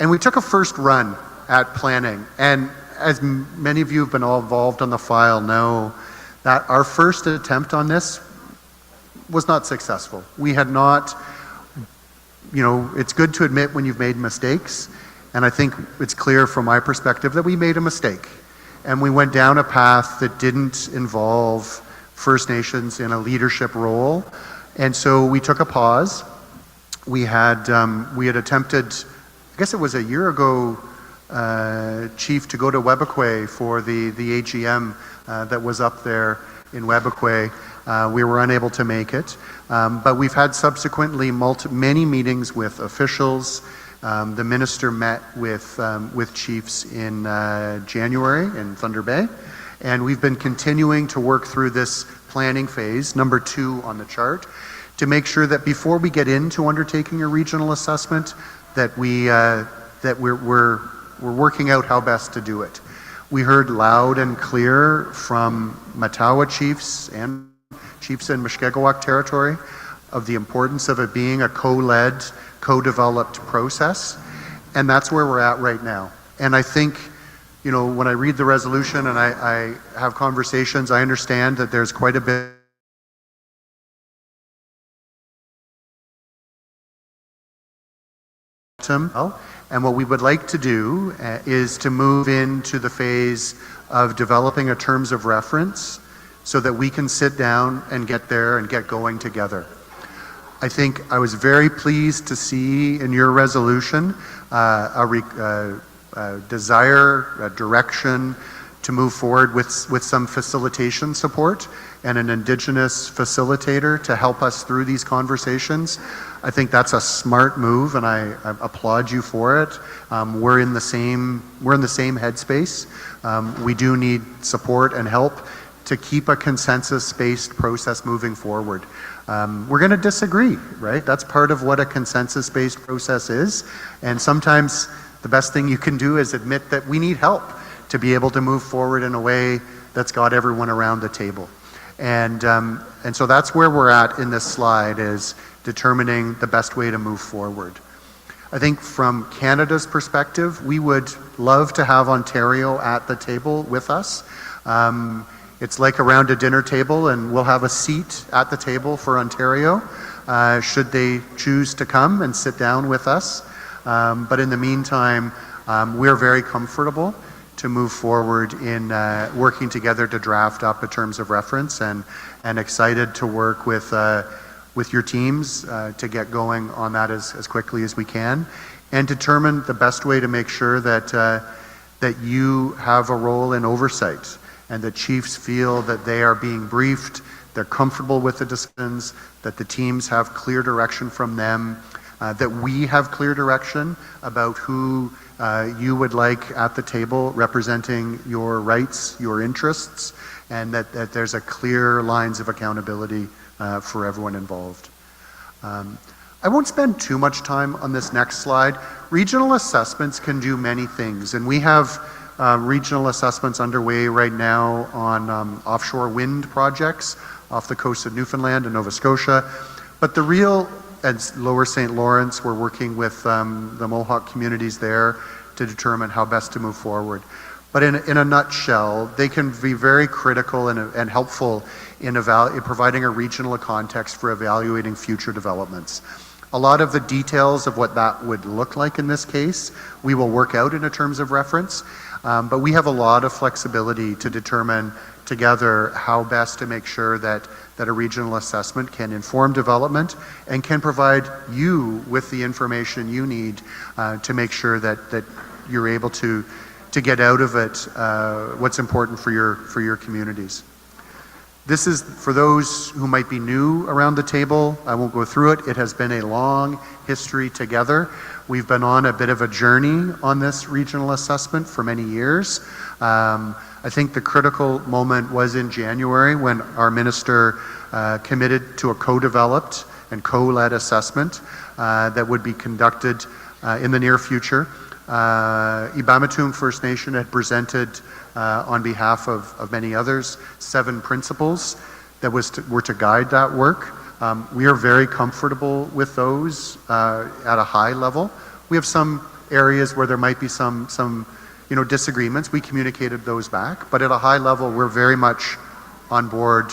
And we took a first run at planning, and as many of you have been all involved on the file know, that our first attempt on this was not successful. We had not, it's good to admit when you've made mistakes, and I think it's clear from my perspective that we made a mistake. And we went down a path that didn't involve First Nations in a leadership role, and so we took a pause. We had attempted, I guess it was a year ago, Chief, to go to Webequie for the AGM that was up there in Webequie. We were unable to make it, but we've had subsequently many meetings with officials. The minister met with chiefs in January in Thunder Bay, and we've been continuing to work through this planning phase, number 2 on the chart, to make sure that before we get into undertaking a regional assessment, that we're working out how best to do it. We heard loud and clear from Matawa chiefs and chiefs in Mushkegowuk territory of the importance of it being a co-led, co-developed process, and that's where we're at right now. And I think when I read the resolution and I have conversations, I understand that there's quite a bit and what we would like to do is to move into the phase of developing a terms of reference so that we can sit down and get there and get going together. I think I was very pleased to see in your resolution a desire, a direction to move forward with some facilitation support and an Indigenous facilitator to help us through these conversations. I think that's a smart move, and I applaud you for it. We're in the same headspace. We do need support and help to keep a consensus-based process moving forward. We're going to disagree, right? That's part of what a consensus-based process is, and sometimes the best thing you can do is admit that we need help to be able to move forward in a way that's got everyone around the table. And so that's where we're at in this slide, is determining the best way to move forward. I think from Canada's perspective, we would love to have Ontario at the table with us. It's like around a dinner table, and we'll have a seat at the table for Ontario, should they choose to come and sit down with us. But in the meantime, we're very comfortable to move forward in working together to draft up a terms of reference, and excited to work with your teams to get going on that as quickly as we can, and determine the best way to make sure that you have a role in oversight, and the chiefs feel that they are being briefed, they're comfortable with the decisions, that the teams have clear direction from them, that we have clear direction about who you would like at the table representing your rights, your interests, and that there's a clear lines of accountability for everyone involved. I won't spend too much time on this next slide. Regional assessments can do many things, and we have regional assessments underway right now on offshore wind projects off the coast of Newfoundland and Nova Scotia. But the real, and Lower St. Lawrence, we're working with the Mohawk communities there to determine how best to move forward. But in a nutshell, they can be very critical and helpful in providing a regional context for evaluating future developments. A lot of the details of what that would look like in this case, we will work out in a terms of reference, but we have a lot of flexibility to determine together how best to make sure that a regional assessment can inform development and can provide you with the information you need to make sure that you're able to get out of it what's important for your communities. This is for those who might be new around the table. I won't go through it. It has been a long history together. We've been on a bit of a journey on this regional assessment for many years. I think the critical moment was in January when our minister committed to a co-developed and co-led assessment that would be conducted in the near future. Ibamatum First Nation had presented on behalf of many others 7 principles that were to guide that work. We are very comfortable with those at a high level. We have some areas where there might be some disagreements. We communicated those back, but at a high level, we're very much on board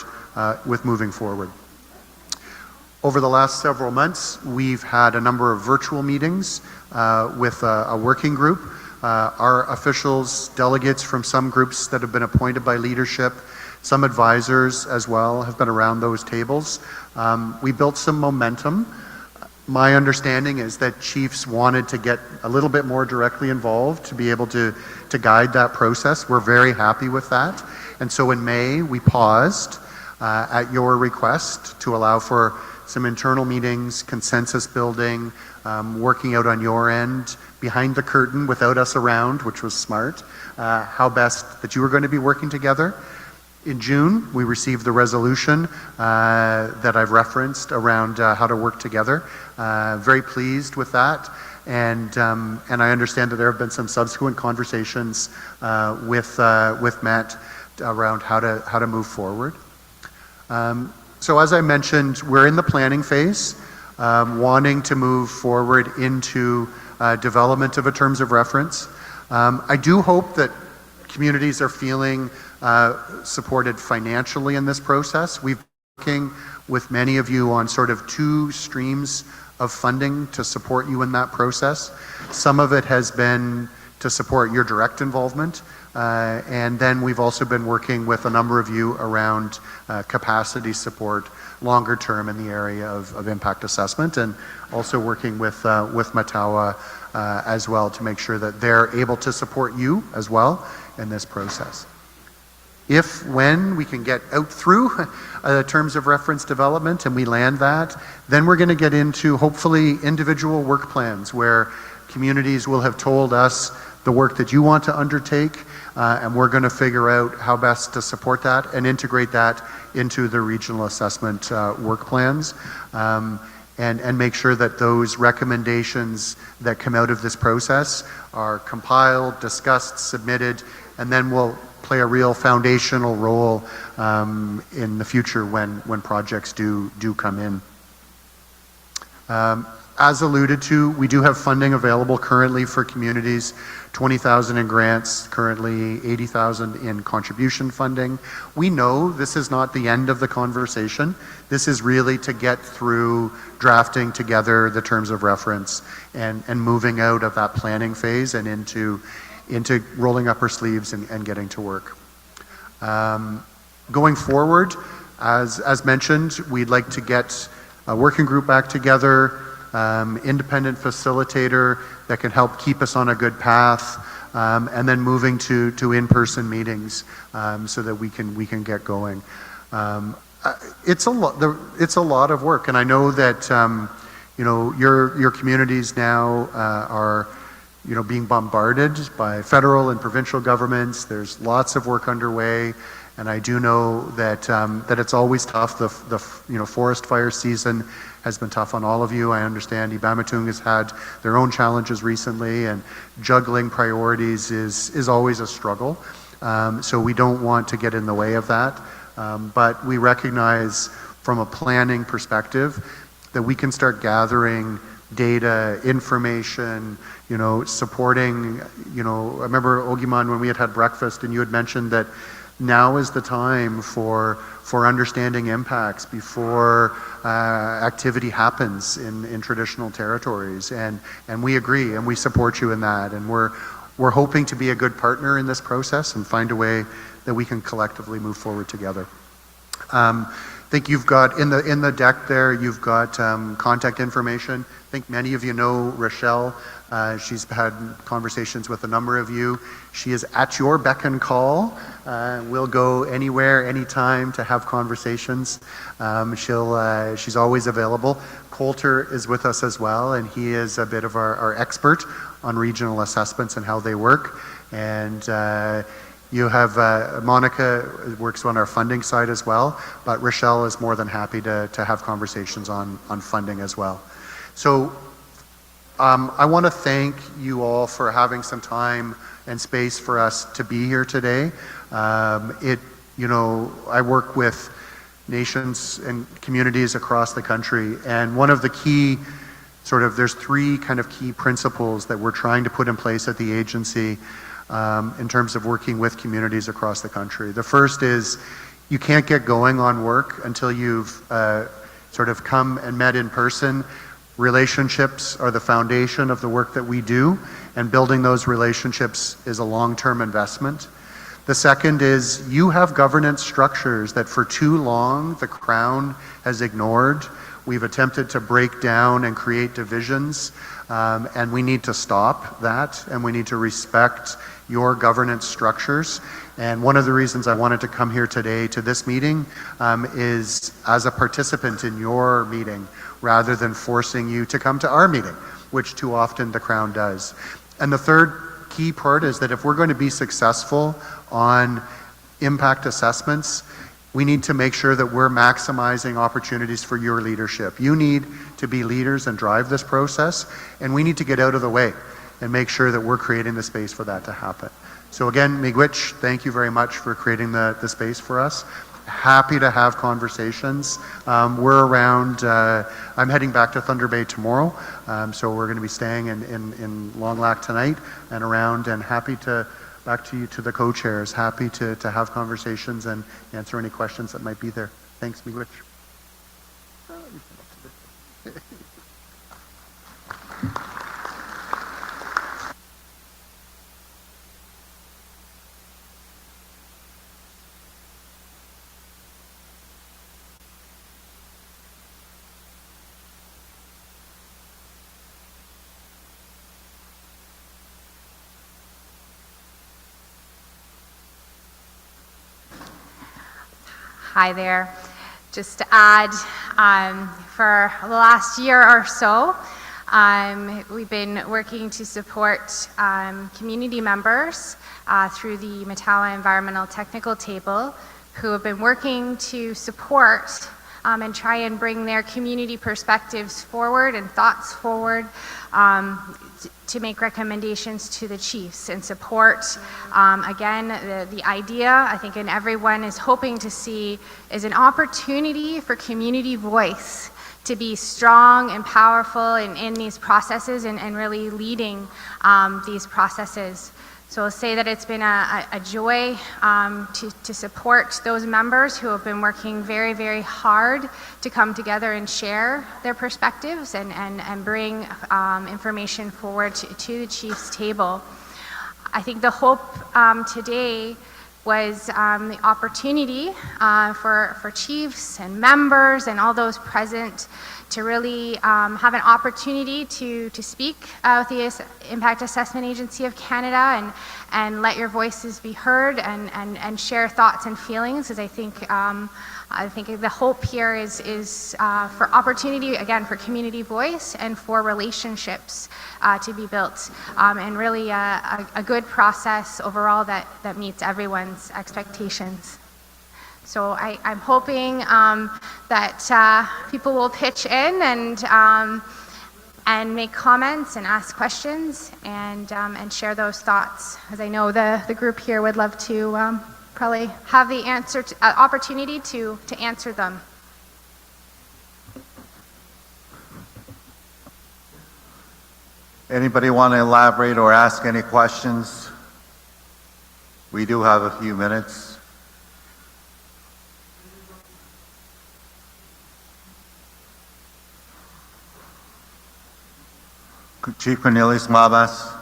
with moving forward. Over the last several months, we've had a number of virtual meetings with a working group. Our officials, delegates from some groups that have been appointed by leadership, some advisors as well have been around those tables. We built some momentum. My understanding is that chiefs wanted to get a little bit more directly involved to be able to guide that process. We're very happy with that. And so in May, we paused at your request to allow for some internal meetings, consensus building, working out on your end, behind the curtain without us around, which was smart, how best that you were going to be working together. In June, we received the resolution that I've referenced around how to work together. Very pleased with that. And I understand that there have been some subsequent conversations with Matt around how to move forward. So as I mentioned, we're in the planning phase, wanting to move forward into development of a terms of reference. I do hope that communities are feeling supported financially in this process. We've been working with many of you on sort of two streams of funding to support you in that process. Some of it has been to support your direct involvement, and then we've also been working with a number of you around capacity support longer term in the area of impact assessment, and also working with Matawa as well to make sure that they're able to support you as well in this process. When we can get out through terms of reference development and we land that, then we're going to get into hopefully individual work plans where communities will have told us the work that you want to undertake, and we're going to figure out how best to support that and integrate that into the regional assessment work plans, and make sure that those recommendations that come out of this process are compiled, discussed, submitted, and then we'll play a real foundational role in the future when projects do come in. As alluded to, we do have funding available currently for communities, 20,000 in grants, currently 80,000 in contribution funding. We know this is not the end of the conversation. This is really to get through drafting together the terms of reference and moving out of that planning phase and into rolling up our sleeves and getting to work. Going forward, as mentioned, we'd like to get a working group back together, independent facilitator that can help keep us on a good path, and then moving to in-person meetings so that we can get going. It's a lot of work, and I know that your communities now are being bombarded by federal and provincial governments. There's lots of work underway, and I do know that it's always tough. The forest fire season has been tough on all of you. I understand Ibamatung has had their own challenges recently, and juggling priorities is always a struggle. So we don't want to get in the way of that, but we recognize from a planning perspective that we can start gathering data, information, supporting, I remember Ogiman when we had breakfast and you had mentioned that now is the time for understanding impacts before activity happens in traditional territories, and we agree and we support you in that, and we're hoping to be a good partner in this process and find a way that we can collectively move forward together. I think you've got in the deck there, you've got contact information. I think many of you know Rochelle. She's had conversations with a number of you. She is at your beck and call. We'll go anywhere, anytime to have conversations. She's always available. Coulter is with us as well, and he is a bit of our expert on regional assessments and how they work. And you have Monica works on our funding side as well, but Rochelle is more than happy to have conversations on funding as well. So I want to thank you all for having some time and space for us to be here today. I work with nations and communities across the country, and one of the key there's three kind of key principles that we're trying to put in place at the agency in terms of working with communities across the country. The first is you can't get going on work until you've come and met in person. Relationships are the foundation of the work that we do, and building those relationships is a long-term investment. The second is you have governance structures that for too long the Crown has ignored. We've attempted to break down and create divisions, and we need to stop that, and we need to respect your governance structures. And one of the reasons I wanted to come here today to this meeting is as a participant in your meeting, rather than forcing you to come to our meeting, which too often the Crown does. And the third key part is that if we're going to be successful on impact assessments, we need to make sure that we're maximizing opportunities for your leadership. You need to be leaders and drive this process, and we need to get out of the way and make sure that we're creating the space for that to happen. So again, Miigwech, thank you very much for creating the space for us. Happy to have conversations. We're around, I'm heading back to Thunder Bay tomorrow, so we're going to be staying in Long Lac tonight and around, and happy to back to you, to the co-chairs. Happy to have conversations and answer any questions that might be there. Thanks, Miigwech. Hi there. Just to add, for the last year or so, we've been working to support community members through the Matawa Environmental Technical Table, who have been working to support and try and bring their community perspectives forward and thoughts forward to make recommendations to the chiefs and support. Again, the idea, I think, and everyone is hoping to see, is an opportunity for community voice to be strong and powerful in these processes and really leading these processes. So I'll say that it's been a joy to support those members who have been working very, very hard to come together and share their perspectives and bring information forward to the Chiefs table. I think the hope today was the opportunity for Chiefs and members and all those present to really have an opportunity to speak with the Impact Assessment Agency of Canada and let your voices be heard and share thoughts and feelings, because I think the hope here is for opportunity, again, for community voice and for relationships to be built, and really a good process overall that meets everyone's expectations. So I'm hoping that people will pitch in and make comments and ask questions and share those thoughts, as I know the group here would love to probably have the answer opportunity to answer them. Anybody want to elaborate or ask any questions? We do have a few minutes. Chief Cornelius Mabas.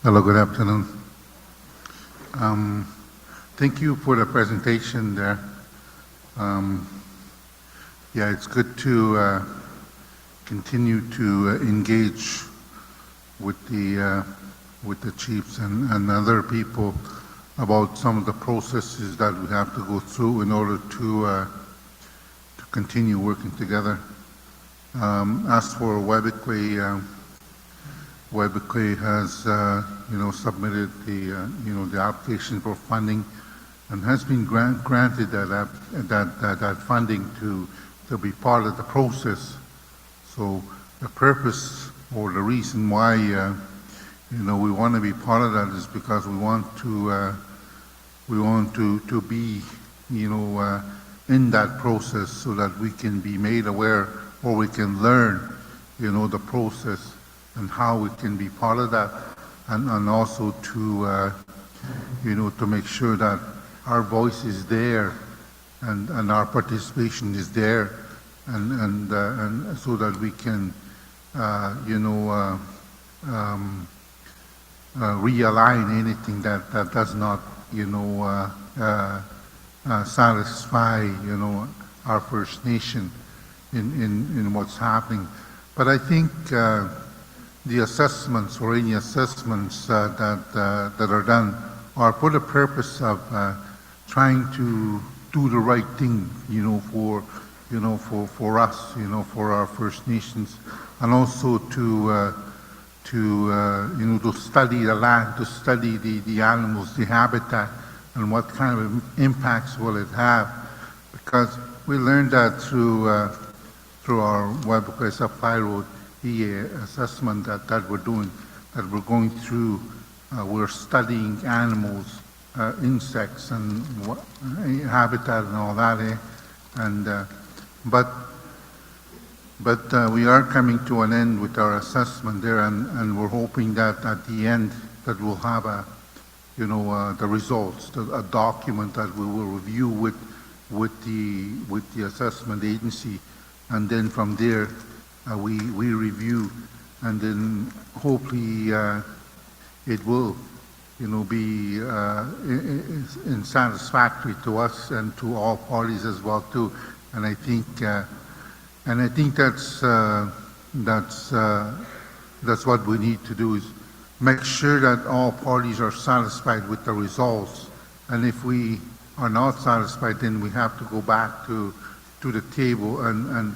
Hello, good afternoon. Thank you for the presentation there. Yeah, it's good to continue to engage with the chiefs and other people about some of the processes that we have to go through in order to continue working together. As for Webiclay, Webiclay has submitted the application for funding and has been granted that funding to be part of the process. So the purpose or the reason why we want to be part of that is because we want to be in that process so that we can be made aware or we can learn the process and how we can be part of that, and also to make sure that our voice is there and our participation is there, and so that we can realign anything that does not satisfy our First Nation in what's happening. But I think the assessments or any assessments that are done are for the purpose of trying to do the right thing, for us, for our First Nations, and also to study the land, to study the animals, the habitat, and what kind of impacts will it have. Because we learned that through our Webiclay Supply Road EA assessment that we're doing, that we're going through, we're studying animals, insects, and habitat and all that. But But we are coming to an end with our assessment there, and we're hoping that at the end that we'll have the results, a document that we will review with the assessment agency, and then from there we review, and then hopefully it will be in satisfactory to us and to all parties as well too. And I think that's what we need to do, is make sure that all parties are satisfied with the results. And if we are not satisfied, then we have to go back to the table and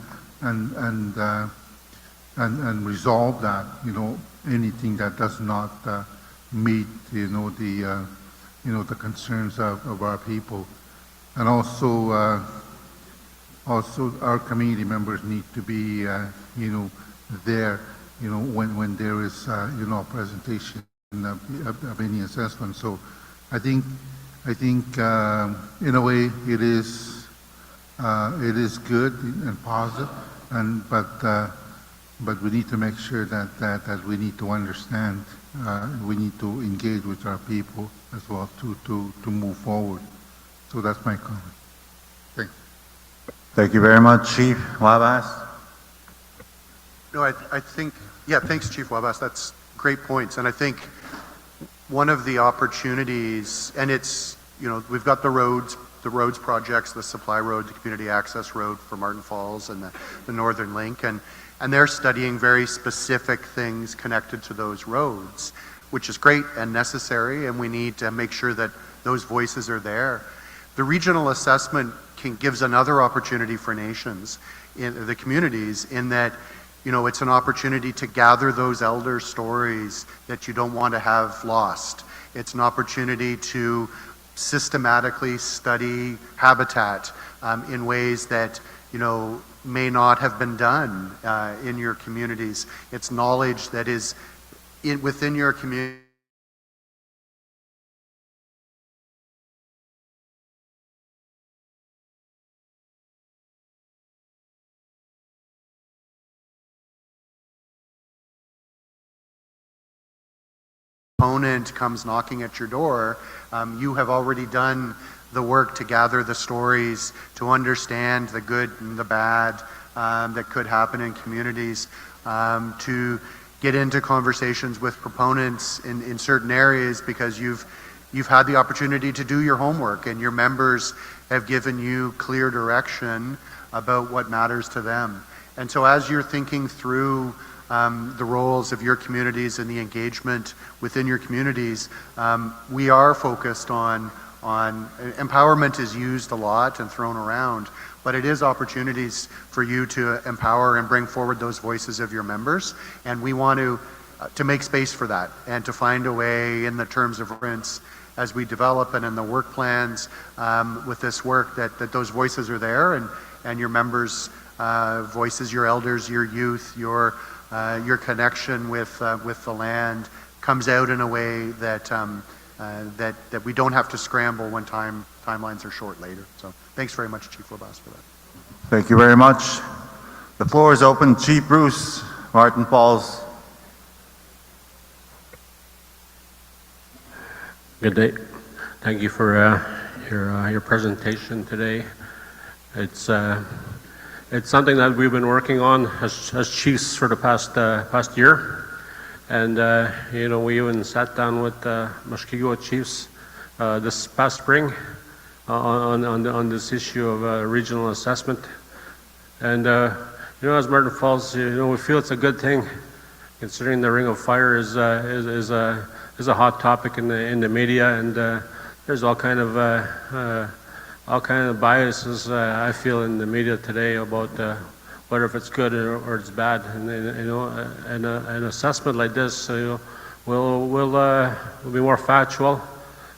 resolve that. Anything that does not meet the concerns of our people. And also our community members need to be there when there is a presentation of any assessment. So I think in a way it is good and positive, but we need to make sure that we need to understand, we need to engage with our people as well to move forward. So that's my comment. Thank you. Thank you very much, Chief Wabas. No, I think, yeah, thanks, Chief Wabas. That's great points. And I think one of the opportunities, and it's, we've got the roads projects, the supply road, the community access road for Martin Falls, and the Northern Link, and they're studying very specific things connected to those roads, which is great and necessary, and we need to make sure that those voices are there. The regional assessment gives another opportunity for nations, in the communities, in that it's an opportunity to gather those elder stories that you don't want to have lost. It's an opportunity to systematically study habitat in ways that may not have been done in your communities. It's knowledge that is within your community. Opponent comes knocking at your door, you have already done the work to gather the stories, to understand the good and the bad that could happen in communities, to get into conversations with proponents in certain areas, because you've had the opportunity to do your homework, and your members have given you clear direction about what matters to them. And so as you're thinking through the roles of your communities and the engagement within your communities, we are focused on empowerment is used a lot and thrown around, but it is opportunities for you to empower and bring forward those voices of your members, and we want to make space for that and to find a way in the terms of reference as we develop and in the work plans with this work that those voices are there, and your members' voices, your elders, your youth, your connection with the land comes out in a way that that we don't have to scramble when timelines are short later. So thanks very much, Chief Wabas, for that. Thank you very much. The floor is open. Chief Bruce, Martin Falls. Good day. Thank you for your presentation today. It's something that we've been working on as chiefs for the past year, and we even sat down with Mushkegowuk chiefs this past spring on this issue of regional assessment. And as Martin Falls, we feel it's a good thing, considering the Ring of Fire is a hot topic in the media, and there's all kind of biases I feel in the media today about whether if it's good or it's bad. And an assessment like this, we'll be more factual.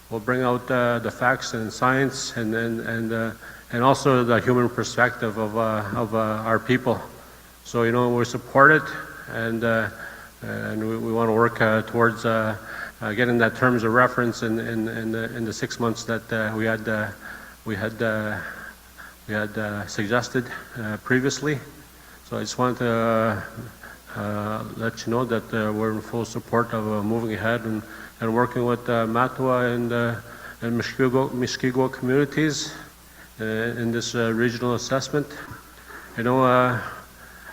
We'll bring out the facts and science, and also the human perspective of our people. So we support it, and we want to work towards getting that terms of reference in the 6 months that we had suggested previously. So I just wanted to let you know that we're in full support of moving ahead and working with Matawa and Muskego communities in this regional assessment. You know,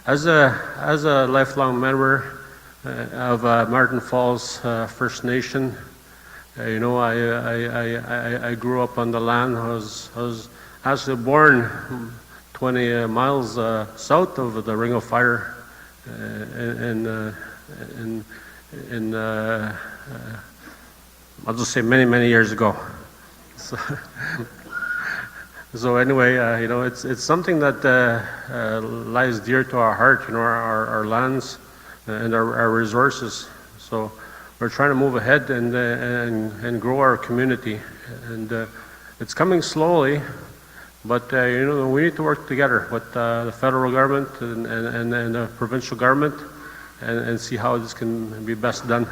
as a lifelong member of Martin Falls First Nation, you know, I grew up on the land. I was actually born 20 miles south of the Ring of Fire, I'll just say many years ago. So anyway, you know, it's something that lies dear to our heart, you know, our lands and our resources. So we're trying to move ahead and grow our community, and it's coming slowly, but you know, we need to work together with the federal government and the provincial government and see how this can be best done.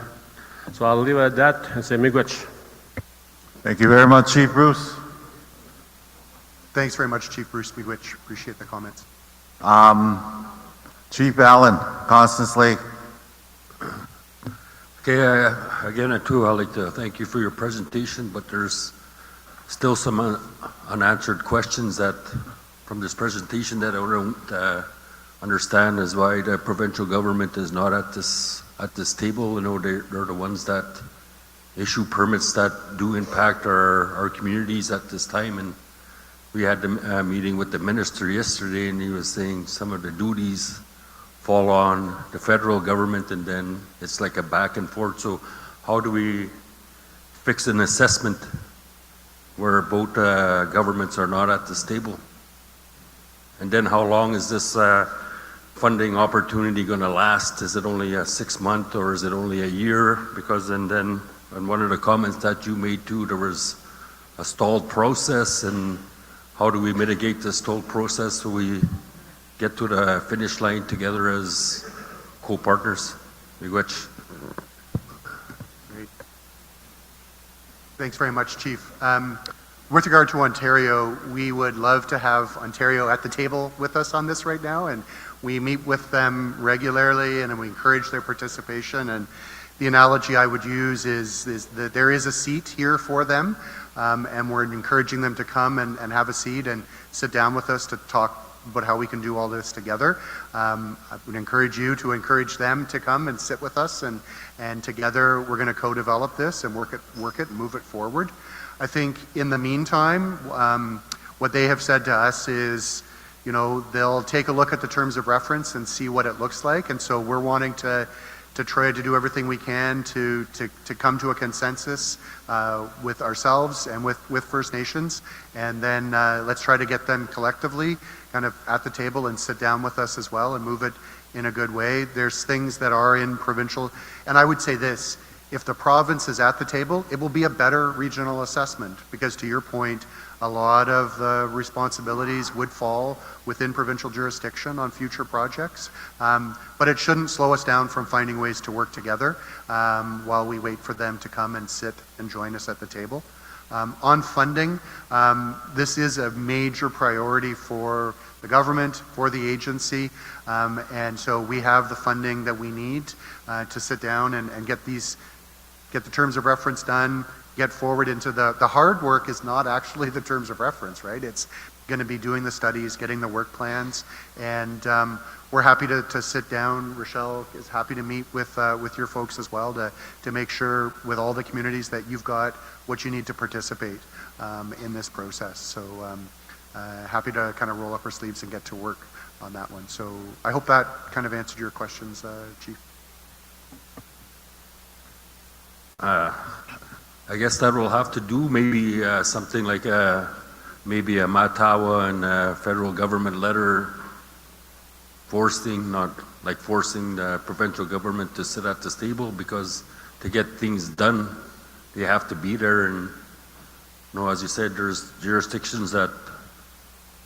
So I'll leave it at that and say miigwech. Thank you very much, Chief Bruce. Thanks very much, Chief Bruce Miigwech. Appreciate the comments. Chief Allen, Constance Lake. Okay, again, too, I'd like to thank you for your presentation, but there's still some unanswered questions that from this presentation that I don't understand is why the provincial government is not at this table. You know, they're the ones that issue permits that do impact our communities at this time. And we had a meeting with the minister yesterday, and he was saying some of the duties fall on the federal government, and then it's like a back and forth. So how do we fix an assessment where both governments are not at this table? And then how long is this funding opportunity going to last? Is it only a 6 month or is it only a year? Because and then in one of the comments that you made too, there was a stalled process, and how do we mitigate the stalled process so we get to the finish line together as co-partners? Miigwech. Great. Thanks very much, Chief. With regard to Ontario, we would love to have Ontario at the table with us on this right now, and we meet with them regularly and we encourage their participation. And the analogy I would use is that there is a seat here for them, and we're encouraging them to come and have a seat and sit down with us to talk about how we can do all this together. I would encourage you to encourage them to come and sit with us, and together we're going to co-develop this and work it and move it forward. I think in the meantime, what they have said to us is, you know, they'll take a look at the terms of reference and see what it looks like. And so we're wanting to try to do everything we can to come to a consensus with ourselves and with First Nations. And then let's try to get them collectively kind of at the table and sit down with us as well and move it in a good way. There's things that are in provincial, and I would say this, if the province is at the table, it will be a better regional assessment, because to your point, a lot of the responsibilities would fall within provincial jurisdiction on future projects. But it shouldn't slow us down from finding ways to work together while we wait for them to come and sit and join us at the table. On funding, this is a major priority for the government, for the agency, and so we have the funding that we need to sit down and get the terms of reference done, get forward into the hard work is not actually the terms of reference, right? It's going to be doing the studies, getting the work plans, and we're happy to sit down. Rochelle is happy to meet with your folks as well to make sure with all the communities that you've got what you need to participate in this process. So happy to kind of roll up our sleeves and get to work on that one. So I hope that kind of answered your questions, Chief. I guess that will have to do maybe something like maybe a Matawa and federal government letter forcing the provincial government to sit at this table, because to get things done, they have to be there. And you know, as you said, there's jurisdictions that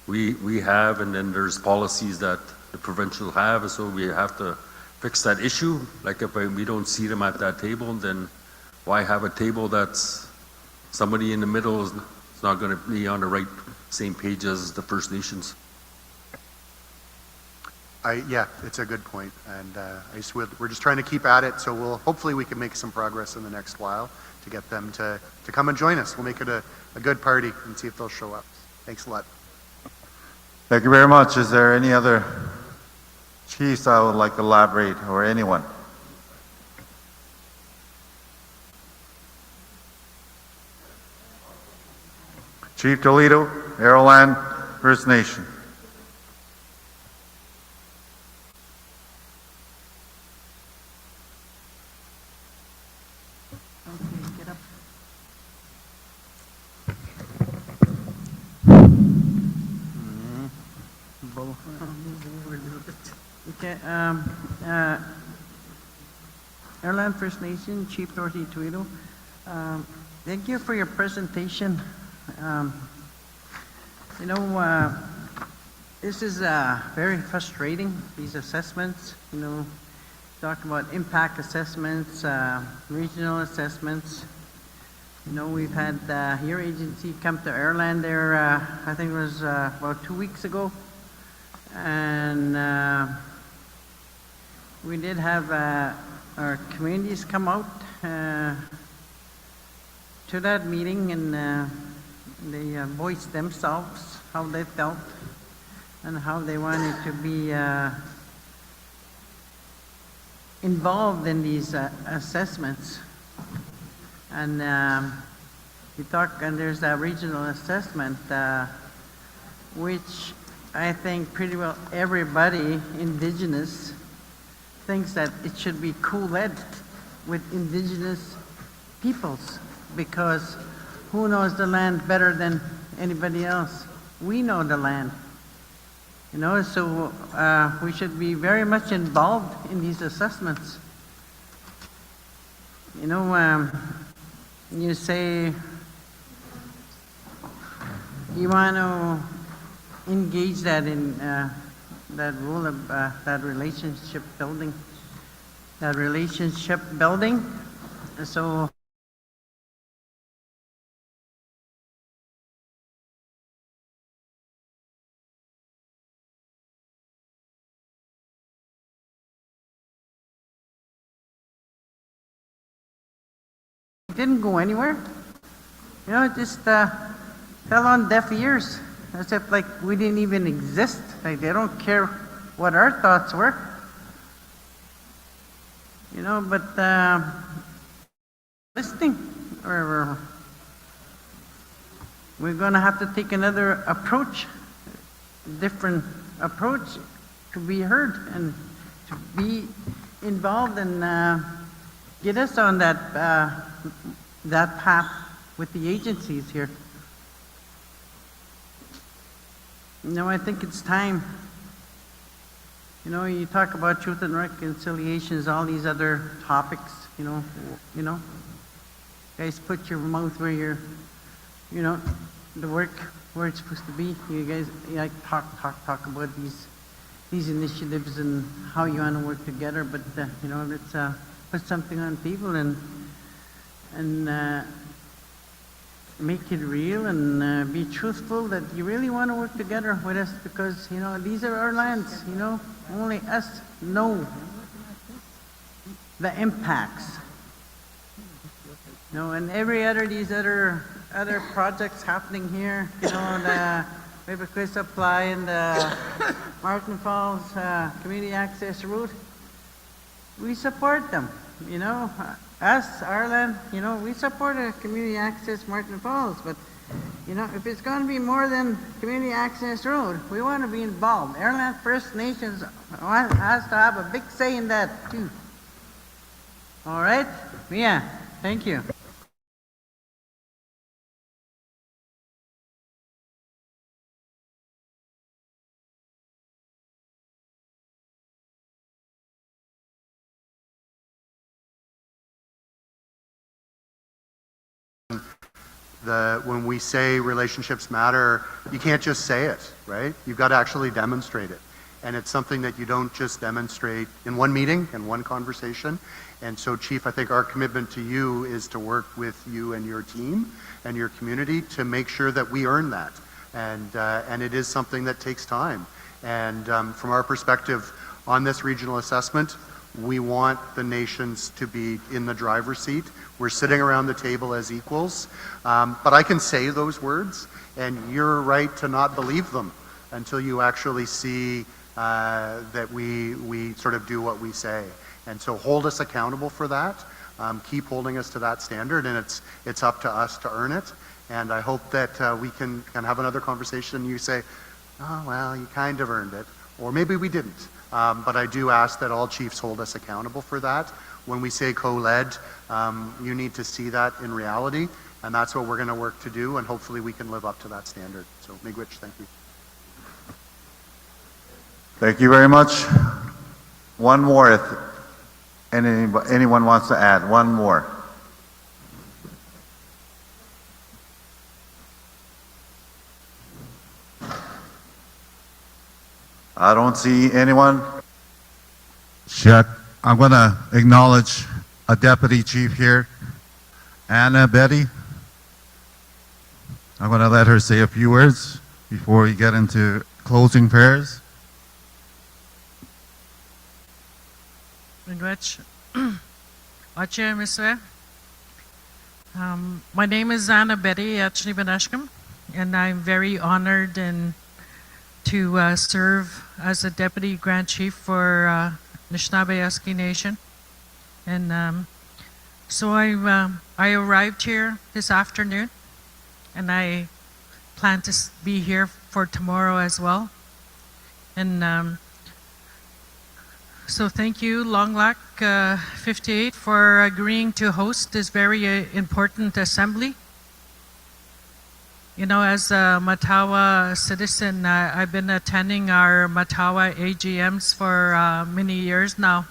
we have, and then there's policies that the provincial have, so we have to fix that issue. Like if we don't see them at that table, then why have a table that's somebody in the middle is not going to be on the right same page as the First Nations? Yeah, it's a good point, and we're just trying to keep at it, so hopefully we can make some progress in the next while to get them to come and join us. We'll make it a good party and see if they'll show up. Thanks a lot. Thank you very much. Is there any other chiefs I would like to elaborate, or anyone? Chief Toledo, Arrowland First Nation. Okay, Airland First Nation, Chief Dorothy Toledo. Thank you for your presentation. You know, this is very frustrating, these assessments. You know, talk about impact assessments, regional assessments. You know, we've had your agency come to Airland there, I think it was about 2 weeks ago. And we did have our communities come out to that meeting, and they voiced themselves, how they felt, and how they wanted to be involved in these assessments. And we talk, and there's a regional assessment, which I think pretty well everybody Indigenous thinks that it should be co-led with Indigenous peoples, because who knows the land better than anybody else? We know the land. You know, so we should be very much involved in these assessments. You know, you say you want to engage that in that role of that relationship building. So it didn't go anywhere. You know, it just fell on deaf ears. As if like we didn't even exist. Like they don't care what our thoughts were. You know, but listening, or we're going to have to take another approach, different approach to be heard and to be involved and get us on that that path with the agencies here. You know, I think it's time. You know, you talk about truth and reconciliations, all these other topics, you know. Guys, put your mouth where you're, you know, the work where it's supposed to be. You guys like talk about these initiatives and how you want to work together, but you know, let's put something on people and make it real and be truthful that you really want to work together with us, because, you know, these are our lands, you know. Only us know the impacts. You know, and every other, these other projects happening here, you know, the Paper Quay Supply and the Martin Falls Community Access Route, we support them, you know. Us, Ireland, you know, we support a community access Martin Falls, but, you know, if it's going to be more than community access road, we want to be involved. Ireland First Nations has to have a big say in that too. All right? Yeah, thank you. When we say relationships matter, you can't just say it, right? You've got to actually demonstrate it. And it's something that you don't just demonstrate in one meeting, in one conversation. And so, Chief, I think our commitment to you is to work with you and your team and your community to make sure that we earn that. And it is something that takes time. And from our perspective on this regional assessment, we want the nations to be in the driver's seat. We're sitting around the table as equals, but I can say those words, and you're right to not believe them until you actually see that we sort of do what we say. And so hold us accountable for that. Keep holding us to that standard, and it's up to us to earn it. And I hope that we can have another conversation and you say, oh, well, you kind of earned it, or maybe we didn't. But I do ask that all chiefs hold us accountable for that. When we say co-led, you need to see that in reality, and that's what we're going to work to do, and hopefully we can live up to that standard. So, Miigwech, thank you. Thank you very much. One more, if anyone wants to add. One more. I don't see anyone. Shit. I'm going to acknowledge a deputy chief here, Anna Betty. I'm going to let her say a few words before we get into closing prayers. Miigwech. Ache Miswe. My name is Anna Betty Achnibanashkam, and I'm very honored to serve as a Deputy Grand Chief for Anishinaabe Nation. And so I arrived here this afternoon, and I plan to be here for tomorrow as well. And so thank you, Long Lac 58, for agreeing to host this very important assembly. You know, as a Matawa citizen, I've been attending our Matawa AGMs for many years now.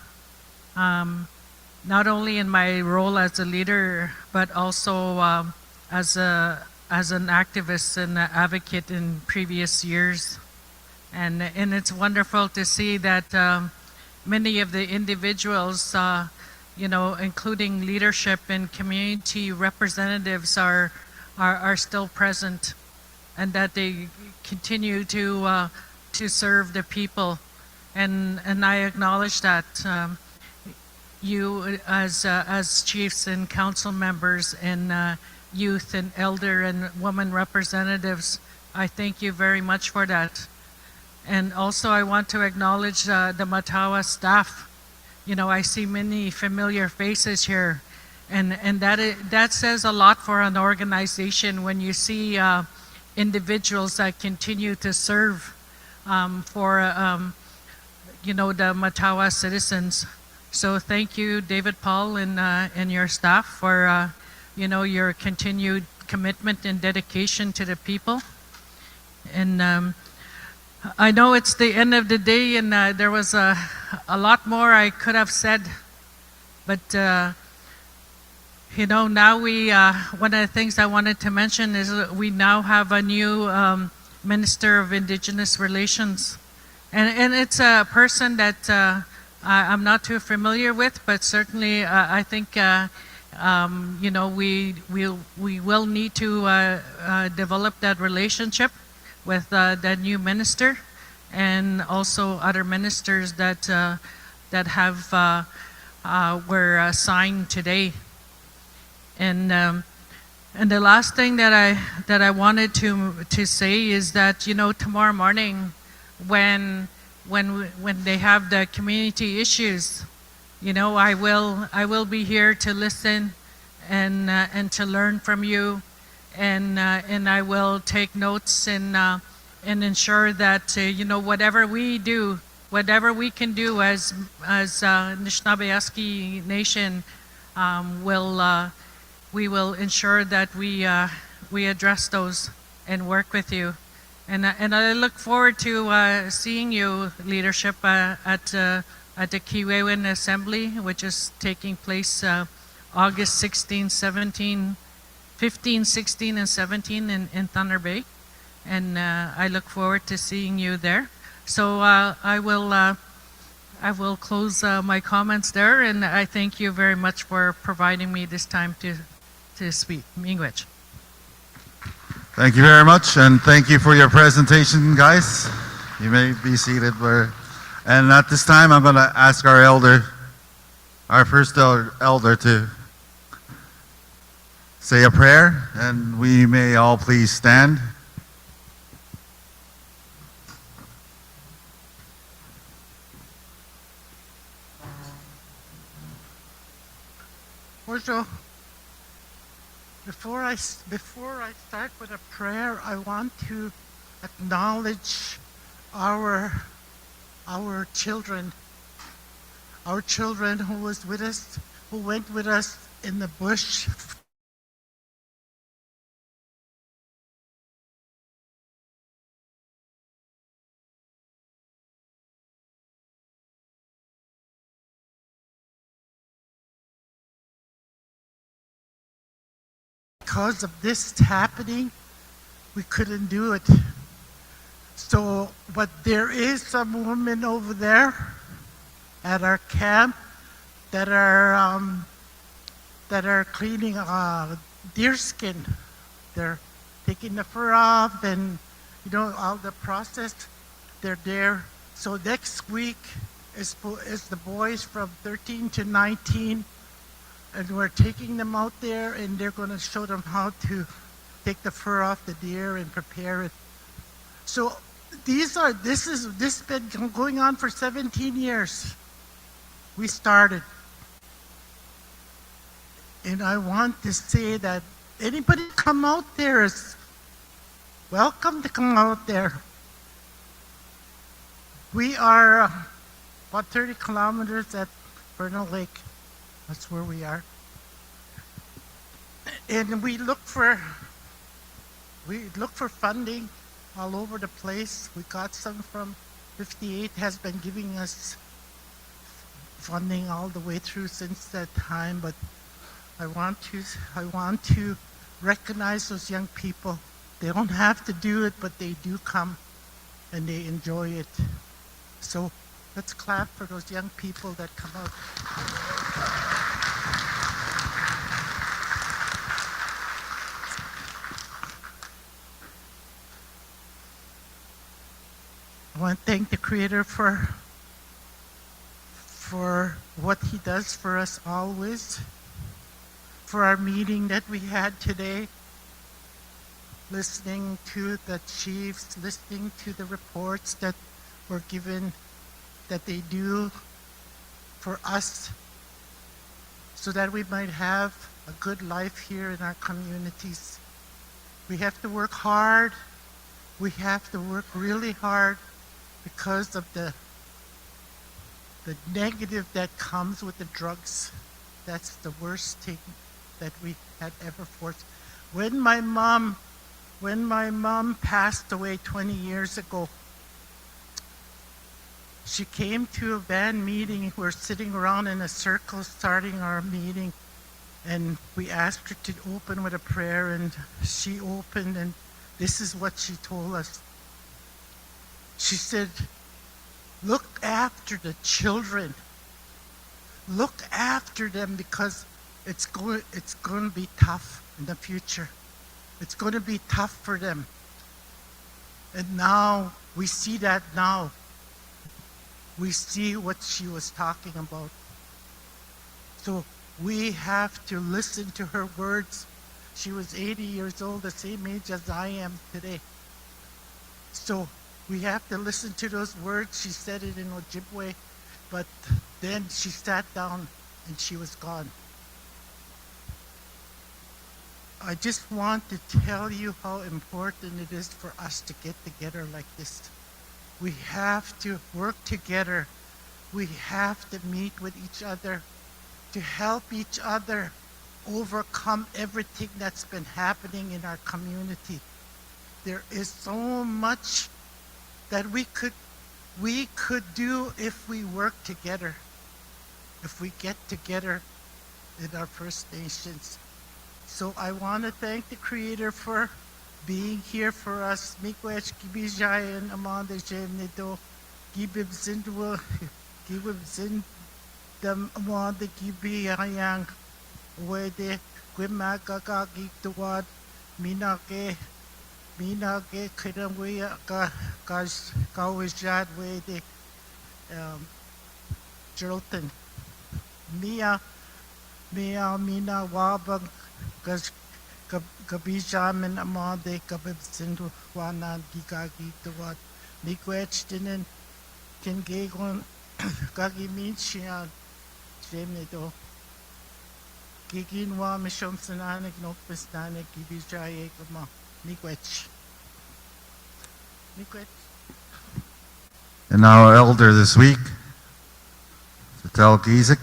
Not only in my role as a leader, but also as an activist and advocate in previous years. And it's wonderful to see that many of the individuals, you know, including leadership and community representatives are still present, and that they continue to serve the people, and I acknowledge that. You as chiefs and council members and youth and elder and women representatives, I thank you very much for that. And also I want to acknowledge the Matawa staff. You know, I see many familiar faces here. And that says a lot for an organization when you see individuals that continue to serve for you know, the Matawa citizens. So thank you, David Paul, and your staff for you know, your continued commitment and dedication to the people. And I know it's the end of the day, and there was a lot more I could have said, but you know, now one of the things I wanted to mention is we now have a new Minister of Indigenous Relations. And it's a person that I'm not too familiar with, but certainly I think, you know, we will need to develop that relationship with that new minister and also other ministers that have were assigned today. And the last thing that I wanted to say is that, you know, tomorrow morning when they have the community issues, you know, I will be here to listen and to learn from you, and I will take notes and ensure that you know, whatever we can do as Anishinaabe Nation, we will ensure that we address those and work with you. And I look forward to seeing you, leadership, at the Kiwewen Assembly, which is taking place August 16, 17, 15, 16, and 17 in Thunder Bay. And I look forward to seeing you there. So I will close my comments there, and I thank you very much for providing me this time to speak. Miigwech. Thank you very much, and thank you for your presentation, guys. You may be seated. And at this time, I'm going to ask our first elder to say a prayer, and we may all please stand. Orjo, before I start with a prayer, I want to acknowledge our children who was with us, who went with us in the bush. Because of this happening, we couldn't do it. So, but there is some women over there at our camp that are cleaning deer skin. They're taking the fur off and all the process. They're there. So next week is the boys from 13 to 19. And we're taking them out there, and they're going to show them how to take the fur off the deer and prepare it. So this has been going on for 17 years. We started. And I want to say that anybody come out there is welcome to come out there. We are about 30 kilometers at Vernal Lake. That's where we are. And we look for funding all over the place. We got some from 58 has been giving us funding all the way through since that time, but I want to recognize those young people. They don't have to do it, but they do come and they enjoy it. So let's clap for those young people that come out. I want to thank the Creator for what He does for us always, for our meeting that we had today, listening to the chiefs, listening to the reports that were given, that they do for us, so that we might have a good life here in our communities. We have to work hard. We have to work really hard because of the negative that comes with the drugs. That's the worst thing that we had ever forced. When my mom passed away 20 years ago, she came to a band meeting. We're sitting around in a circle starting our meeting, and we asked her to open with a prayer, and she opened, and this is what she told us. She said, look after the children. Look after them, because it's going to be tough in the future. It's going to be tough for them. And now, we see that now. We see what she was talking about. So we have to listen to her words. She was 80 years old, the same age as I am today. So we have to listen to those words. She said it in Ojibwe, but then she sat down and she was gone. I just want to tell you how important it is for us to get together like this. We have to work together. We have to meet with each other to help each other overcome everything that's been happening in our community. There is so much that we could do if we work together, if we get together in our First Nations. So I want to thank the Creator for being here for us. Miigwech gibijayan amanda jemnido gibib zindwa gibib zindam amanda gibiyang wede gwimagagagigdawad minake kiramwaya Kawajad way de Jilton. Mia Mina Wabang Gas Kabijamin Amade Kabib Sindu Wana Gigagi the what Nikwech didn't can gagon Gagi Minchian Jemnido Giginwa Mishom Sananik Nokpistanik Gibijaye Gama Nikwech. And our elder this week, Tel Gizik.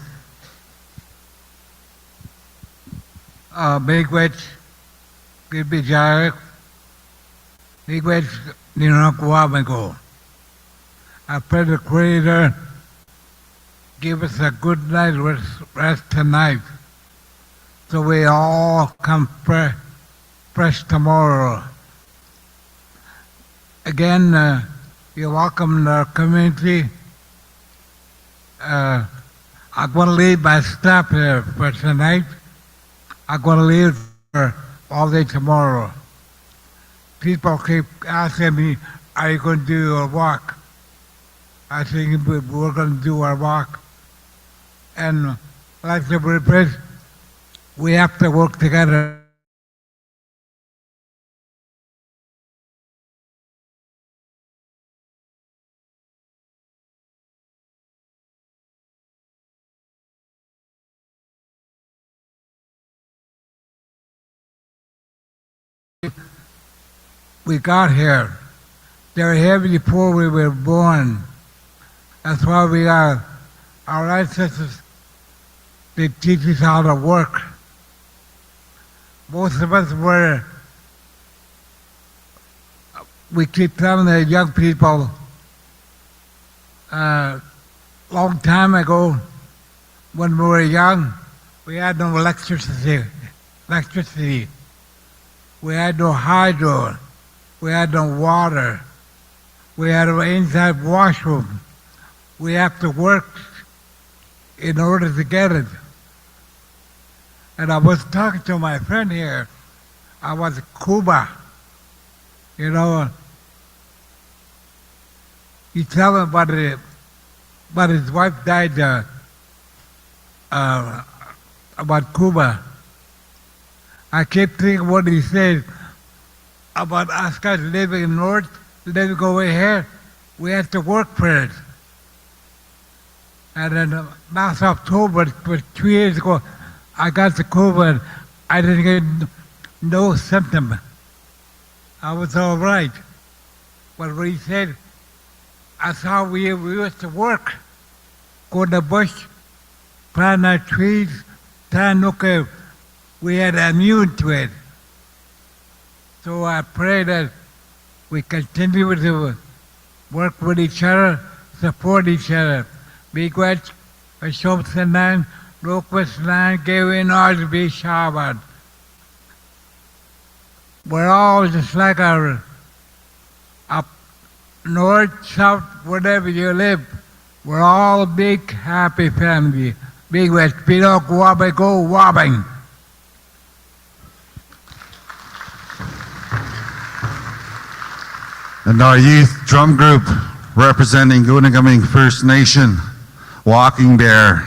Miigwech, Gibijaye, Miigwech, Ninakwamago. I pray the Creator give us a good night's rest tonight, so we all come fresh tomorrow. Again, you're welcome to our community. I'm going to leave my stuff here for tonight. I'm going to leave for all day tomorrow. People keep asking me, are you going to do a walk? I think we're going to do our walk. And like the British, we have to work together. We got here. They were here before we were born. That's why we are. Our ancestors, they teach us how to work. Most of us we keep telling the young people, long time ago, when we were young, we had no electricity. We had no hydro. We had no water. We had an inside washroom. We have to work in order to get it. And I was talking to my friend here. I was in Cuba. You know, he told me about it, but his wife died about Cuba. I kept thinking what he said about us guys living in North, living over here. We had to work for it. And then last October, 2 years ago, I got the COVID. I didn't get no symptom. I was all right. But what he said, that's how we used to work. Go in the bush, plant our trees, we had immune to it. So I pray that we continue to work with each other, support each other. Miigwech, Bishop Sanan, Locust Land, Gavin Osby, Shabbat. We're all just like our up north, south, wherever you live. We're all a big, happy family. Miigwech, Pinok, Wabe, go wobbing. And our youth drum group representing Gunagaming First Nation, Walking Bear.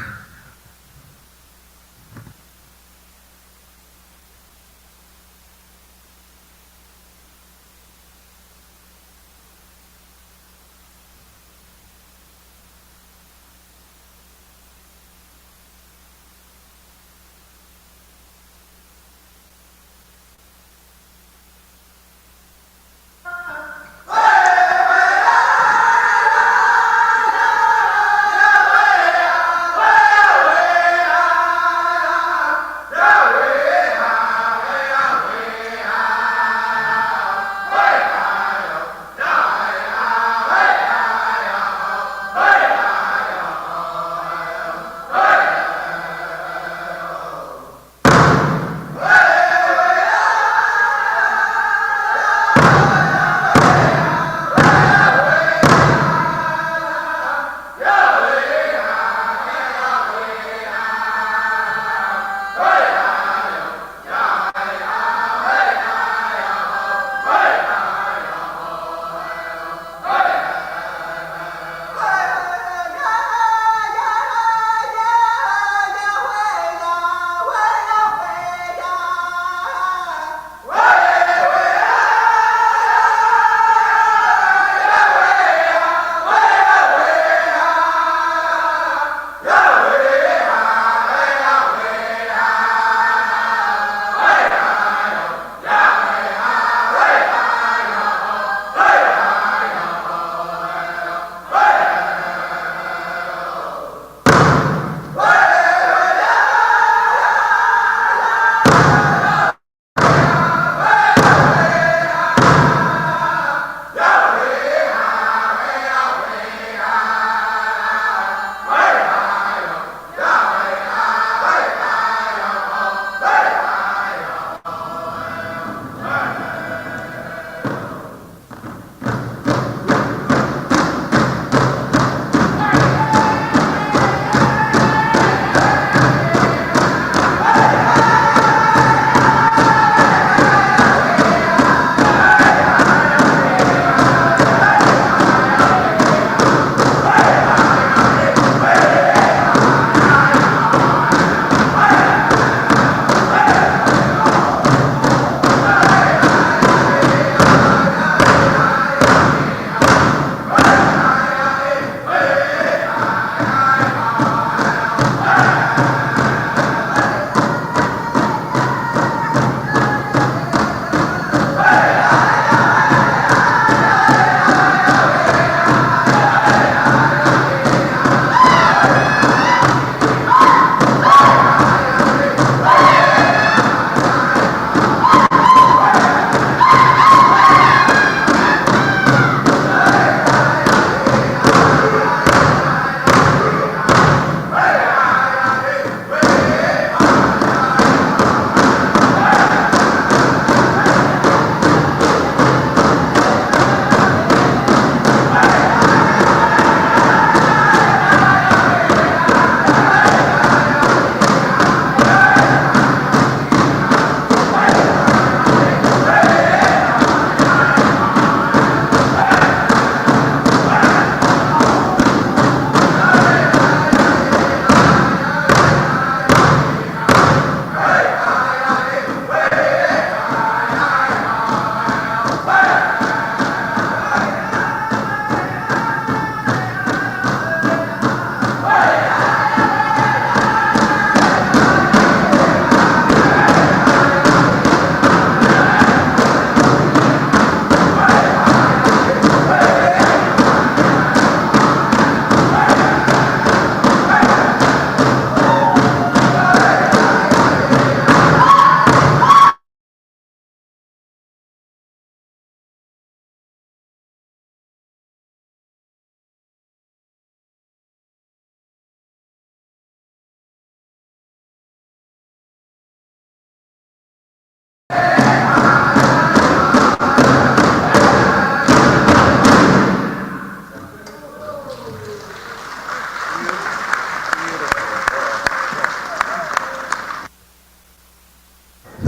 Hey!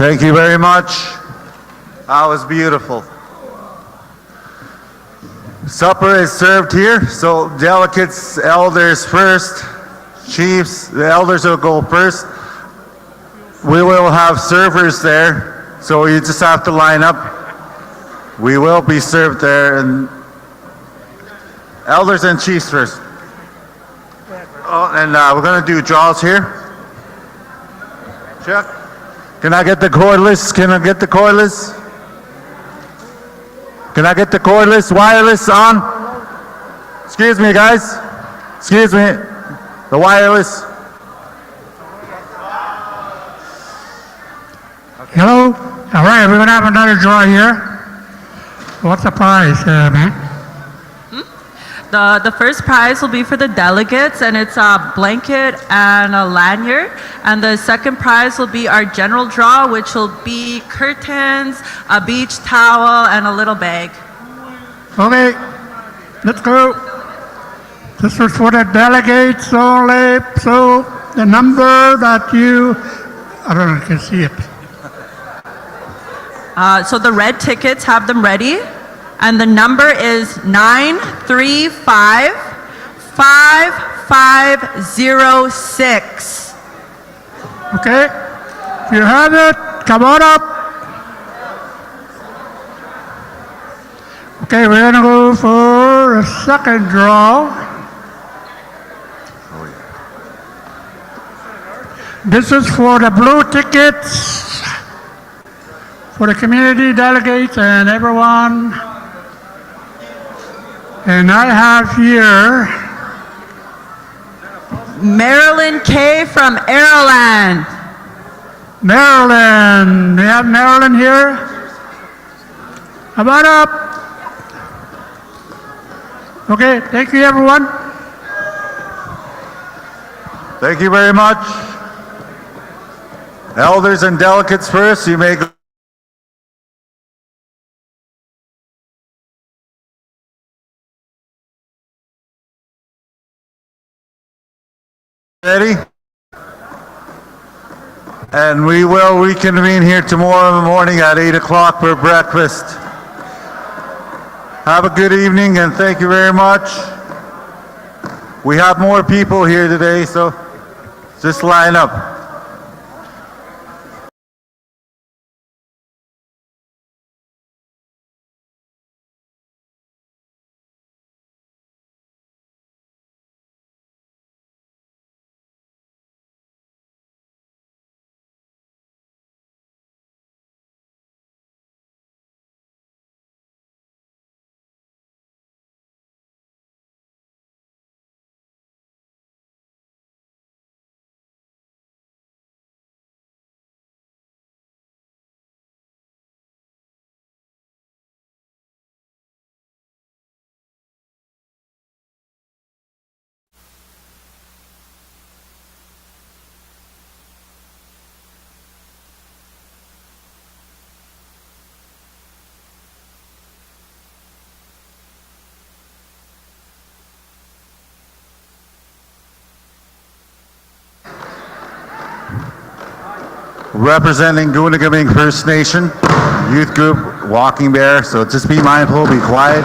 Thank you very much. That was beautiful. Supper is served here, so delegates, elders first, chiefs, the elders will go first. We will have servers there, so you just have to line up. We will be served there, and elders and chiefs first. Oh, and we're going to do draws here. Check. Can I get the cordless? Can I get the cordless? Can I get the cordless, wireless on? Excuse me, guys. Excuse me. The wireless. Hello? All right, we're going to have another draw here. What's the prize, man? The first prize will be for the delegates, and it's a blanket and a lanyard. And the second prize will be our general draw, which will be curtains, a beach towel, and a little bag. Okay, let's go. This is for the delegates only, so the number that you, I don't know if you can see it. So the red tickets, have them ready. And the number is 935-5506. Okay, if you have it, come on up. Okay, we're gonna go for a second draw. This is for the blue tickets, for the community delegates and everyone. And I have here Marilyn K. from Airland. Marilyn. We have Marilyn here. Come on up. Okay, thank you, everyone. Thank you very much. Elders and delegates first, you may go. Ready? And we will reconvene here tomorrow morning at 8 o'clock for breakfast. Have a good evening and thank you very much. We have more people here today, so just line up. Representing Gunagabing First Nation, youth group, Walking Bear, so just be mindful, be quiet.